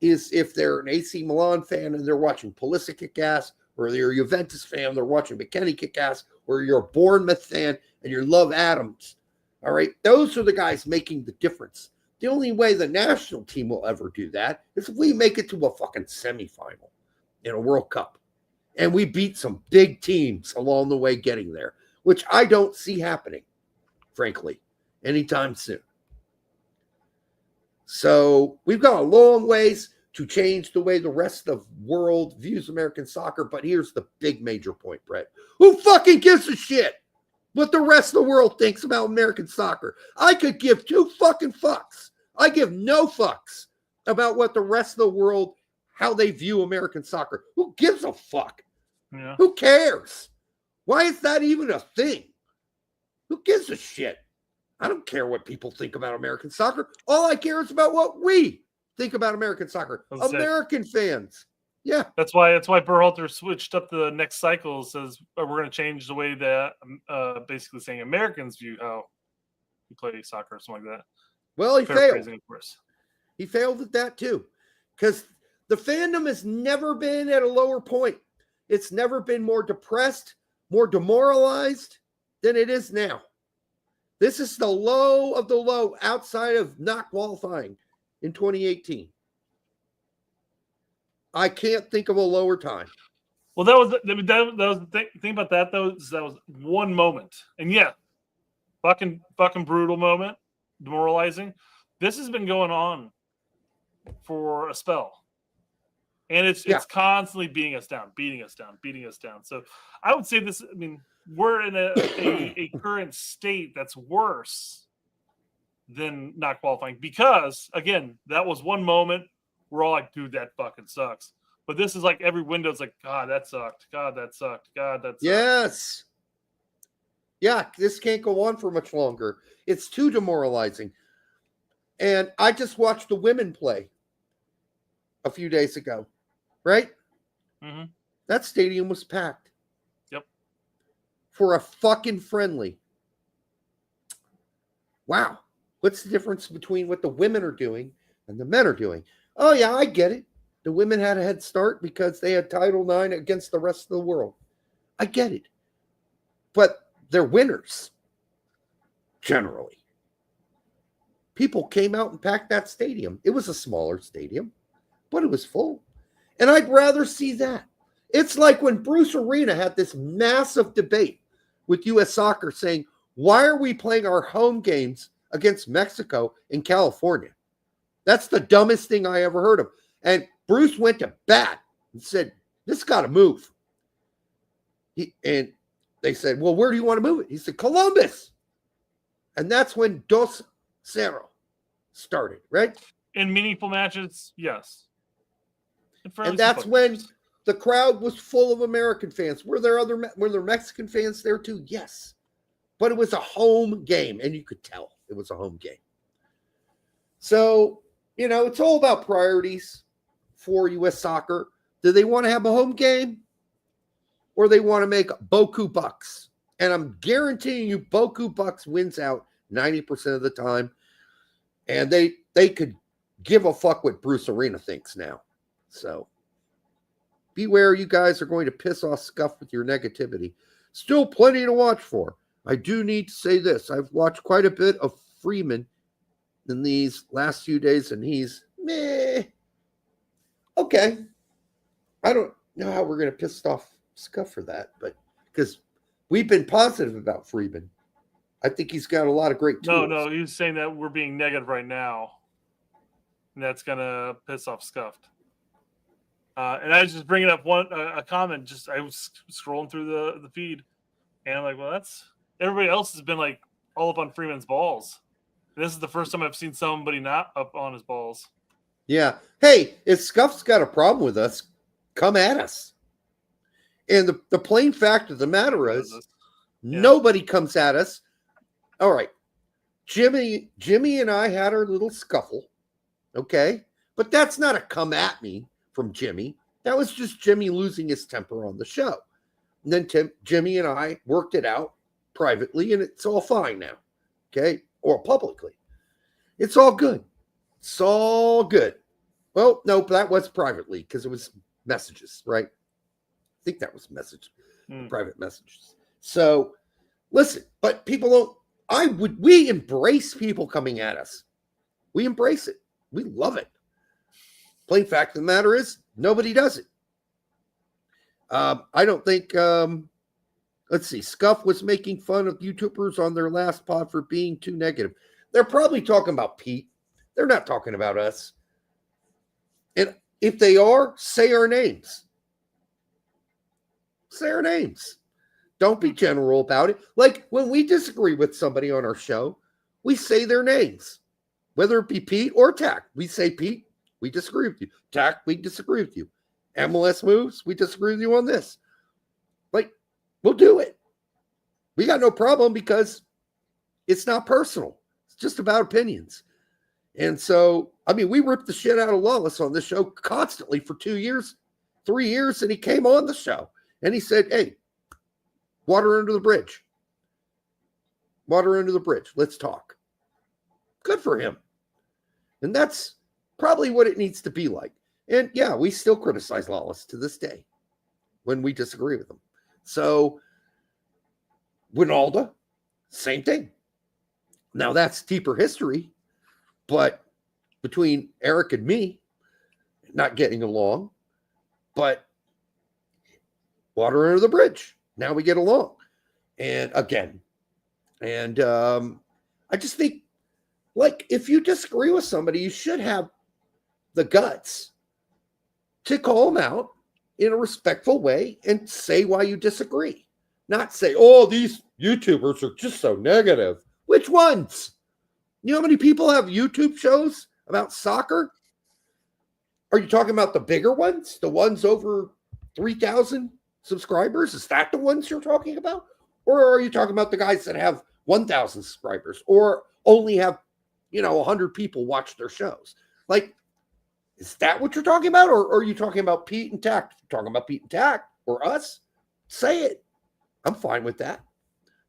is if they're an AC Milan fan and they're watching Pulisic kick ass, or they're a Juventus fan, they're watching McKennie kick ass, or you're a Bournemouth fan and you love Adams. All right, those are the guys making the difference. The only way the national team will ever do that is if we make it to a fucking semifinal in a World Cup. And we beat some big teams along the way getting there, which I don't see happening, frankly, anytime soon. So we've got a long ways to change the way the rest of the world views American soccer. But here's the big major point, Brett. Who fucking gives a shit what the rest of the world thinks about American soccer? I could give two fucking fucks. I give no fucks about what the rest of the world, how they view American soccer. Who gives a fuck? Yeah. Who cares? Why is that even a thing? Who gives a shit? I don't care what people think about American soccer. All I care is about what we think about American soccer. American fans. Yeah. That's why Berhalter switched up the next cycle. Says we're going to change the way that basically saying Americans view how we play soccer or something like that. Well, he failed. Of course. He failed at that too. Because the fandom has never been at a lower point. It's never been more depressed, more demoralized than it is now. This is the low of the low outside of not qualifying in 2018. I can't think of a lower time. Well, that was the thing about that, though, is that was one moment. And yeah, fucking brutal moment, demoralizing. This has been going on for a spell. And it's constantly beating us down. So I would say this, I mean, we're in a current state that's worse than not qualifying because, again, that was one moment. We're all like, dude, that fucking sucks. But this is like every window is like, God, that sucked. God, that sucked. God, that sucked. Yes. Yeah, this can't go on for much longer. It's too demoralizing. And I just watched the women play a few days ago, right? Mm-hmm. That stadium was packed. Yep. For a fucking friendly. Wow. What's the difference between what the women are doing and the men are doing? Oh, yeah, I get it. The women had a head start because they had Title IX against the rest of the world. I get it. But they're winners, generally. People came out and packed that stadium. It was a smaller stadium, but it was full. And I'd rather see that. It's like when Bruce Arena had this massive debate with U.S. Soccer saying, why are we playing our home games against Mexico in California? That's the dumbest thing I ever heard of. And Bruce went to bat and said, this got to move. And they said, well, where do you want to move it? He said, Columbus. And that's when Dos Cerro started, right? In meaningful matches, yes. And that's when the crowd was full of American fans. Were there Mexican fans there too? Yes. But it was a home game, and you could tell it was a home game. So, you know, it's all about priorities for U.S. Soccer. Do they want to have a home game, or they want to make Boku bucks? And I'm guaranteeing you Boku bucks wins out 90% of the time. And they could give a fuck what Bruce Arena thinks now. So beware, you guys are going to piss off Scuff with your negativity. Still plenty to watch for. I do need to say this. I've watched quite a bit of Freeman in these last few days, and he's meh. Okay. I don't know how we're going to piss off Scuff for that, but because we've been positive about Freeman. I think he's got a lot of great tools. No, he was saying that we're being negative right now, and that's going to piss off Scuffed. And I was just bringing up a comment. I was scrolling through the feed, and I'm like, well, that's everybody else has been like all up on Freeman's balls. And this is the first time I've seen somebody not up on his balls. Yeah. Hey, if Scuff's got a problem with us, come at us. And the plain fact of the matter is, nobody comes at us. All right. Jimmy and I had our little scuffle. Okay. But that's not a come at me from Jimmy. That was just Jimmy losing his temper on the show. And then Jimmy and I worked it out privately, and it's all fine now. Okay. Or publicly. It's all good. It's all good. Well, no, that was privately because it was messages, right? I think that was private messages. So listen, but people don't, we embrace people coming at us. We embrace it. We love it. Plain fact of the matter is, nobody does it. I don't think, let's see, Scuff was making fun of YouTubers on their last pod for being too negative. They're probably talking about Pete. They're not talking about us. And if they are, say our names. Say our names. Don't be general about it. Like when we disagree with somebody on our show, we say their names. Whether it be Pete or Tack. We say, Pete, we disagree with you. Tack, we disagree with you. MLS moves, we disagree with you on this. Like, we'll do it. We got no problem because it's not personal. It's just about opinions. And so, I mean, we ripped the shit out of Lawless on this show constantly for 2 years, 3 years, and he came on the show. And he said, hey, water under the bridge. Water under the bridge. Let's talk. Good for him. And that's probably what it needs to be like. And yeah, we still criticize Lawless to this day when we disagree with him. So, Winalda, same thing. Now that's deeper history, but between Eric and me not getting along, but water under the bridge. Now we get along. And again, and I just think, like, if you disagree with somebody, you should have the guts to call them out in a respectful way and say why you disagree. Not say, oh, these YouTubers are just so negative. Which ones? You know how many people have YouTube shows about soccer? Are you talking about the bigger ones? The ones over 3,000 subscribers? Is that the ones you're talking about? Or are you talking about the guys that have 1,000 subscribers or only have, 100 people watch their shows? Like, is that what you're talking about? Or are you talking about Pete and Tact? If you're talking about Pete and Tact or us, say it. I'm fine with that.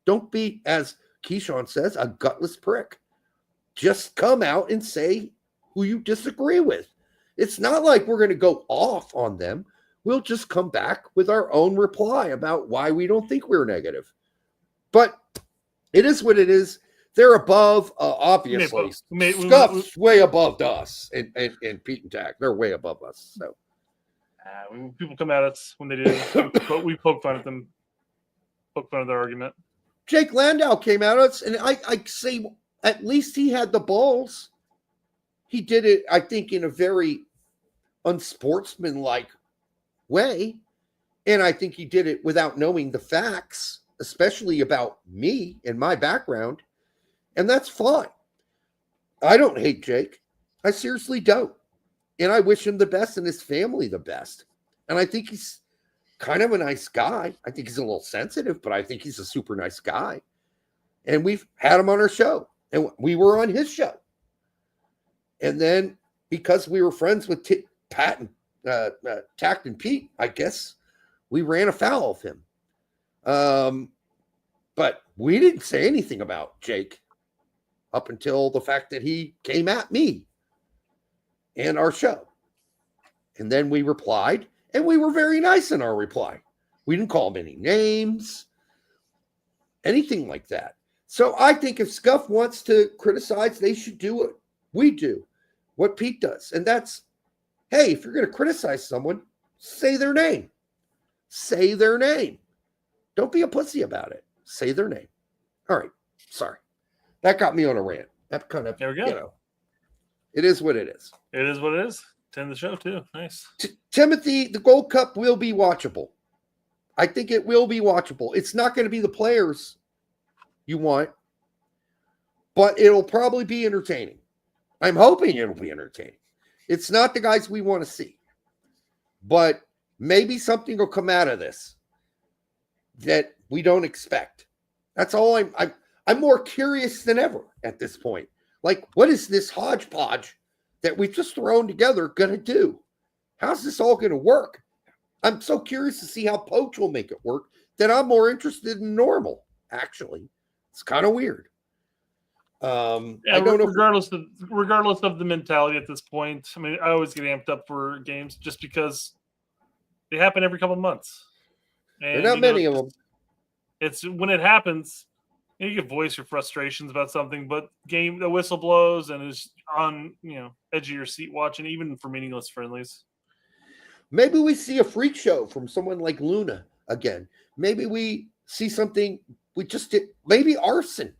Don't be, as Keyshawn says, a gutless prick. Just come out and say who you disagree with. It's not like we're going to go off on them. We'll just come back with our own reply about why we don't think we're negative. But it is what it is. They're above, obviously. Scuff's way above us and Pete and Tack. They're way above us. So when people come at us when they do, we poke fun at them, poke fun at their argument. Jake Landau came at us, and I say at least he had the balls. He did it, I think, in a very unsportsmanlike way. And I think he did it without knowing the facts, especially about me and my background. And that's fine. I don't hate Jake. I seriously don't. And I wish him the best and his family the best. And I think he's kind of a nice guy. I think he's a little sensitive, but I think he's a super nice guy. And we've had him on our show. And we were on his show. And then because we were friends with Pat and Tact and Pete, I guess, we ran afoul of him. But we didn't say anything about Jake up until the fact that he came at me and our show. And then we replied, and we were very nice in our reply. We didn't call him any names, anything like that. So I think if Scuff wants to criticize, they should do what we do, what Pete does. And that's, hey, if you're going to criticize someone, say their name. Say their name. Don't be a pussy about it. Say their name. All right. Sorry. That got me on a rant. That kind of, there we go. It is what it is. It is what it is. To end the show, too. Nice. Timothy, the Gold Cup will be watchable. I think it will be watchable. It's not going to be the players you want, but it'll probably be entertaining. I'm hoping it'll be entertaining. It's not the guys we want to see, but maybe something will come out of this that we don't expect. That's all. I'm more curious than ever at this point. Like, what is this hodgepodge that we've just thrown together going to do? How's this all going to work? I'm so curious to see how Poach will make it work that I'm more interested in normal, actually. It's kind of weird. I don't know. Regardless of the mentality at this point, I mean, I always get amped up for games just because they happen every couple of months. And, there are not many of them. It's when it happens, you can voice your frustrations about something, but the whistle blows and is on, edge of your seat watching, even for meaningless friendlies. Maybe we see a freak show from someone like Luna again. Maybe we see something we just did. Maybe Aronson.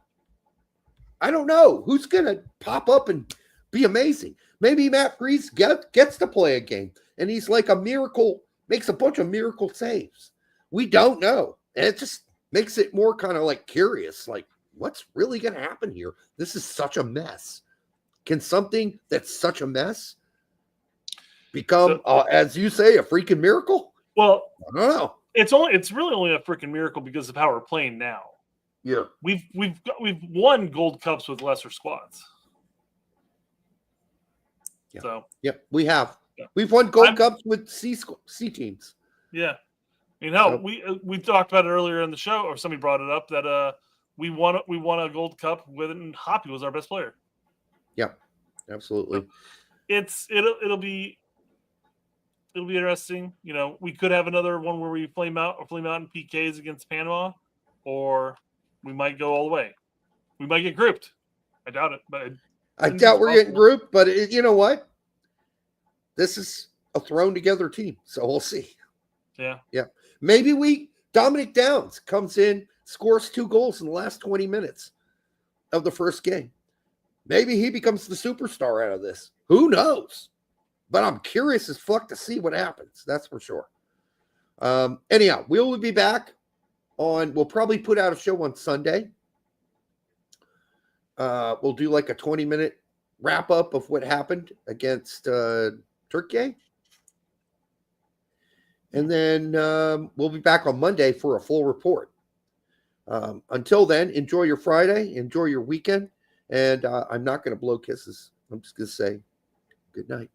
I don't know who's going to pop up and be amazing. Maybe Matt Freese gets to play a game and he's like a miracle, makes a bunch of miracle saves. We don't know. And it just makes it more kind of like curious, like what's really going to happen here? This is such a mess. Can something that's such a mess become, as you say, a freaking miracle? Well, I don't know. It's really only a freaking miracle because of how we're playing now. Yeah, we've won Gold Cups with lesser squads. Yeah. So we have. Yeah. We've won Gold Cups with C teams. Yeah, we talked about it earlier in the show, or somebody brought it up that we won a Gold Cup when Hoppy was our best player. Yeah, absolutely. It'll be interesting. We could have another one where we flame out in PKs against Panama, or we might go all the way. We might get grouped. I doubt it, but I doubt we're getting grouped, but you know what? This is a thrown together team, so we'll see. Yeah. Maybe Dominic Downs comes in, scores 2 goals in the last 20 minutes of the first game. Maybe he becomes the superstar out of this. Who knows? But I'm curious as fuck to see what happens. That's for sure. Anyhow, we'll be back we'll probably put out a show on Sunday. We'll do like a 20-minute wrap up of what happened against Turkey. And then we'll be back on Monday for a full report. Until then, enjoy your Friday, enjoy your weekend, and I'm not going to blow kisses. I'm just going to say good night.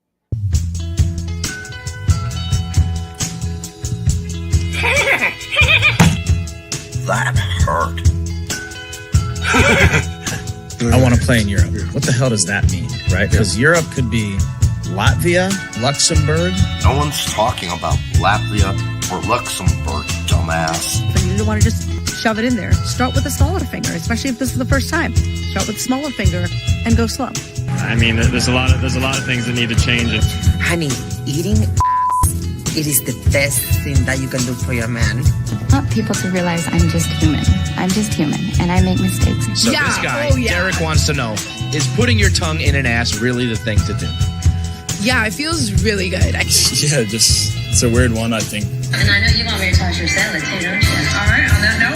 That hurt. I want to play in Europe. What the hell does that mean, right? Because Europe could be Latvia, Luxembourg. No one's talking about Latvia or Luxembourg, dumbass. For you to want to just shove it in there, start with the smaller finger, especially if this is the first time. Start with the smaller finger and go slow. I mean, there's a lot of things that need to change. Honey, eating it is the best thing that you can do for your man. I want people to realize I'm just human. I'm just human, and I make mistakes. So this guy, Derek, wants to know, is putting your tongue in an ass really the thing to do? Yeah, it feels really good. Yeah, it's a weird one, I think. And I know you want me to toss your salad too, don't you?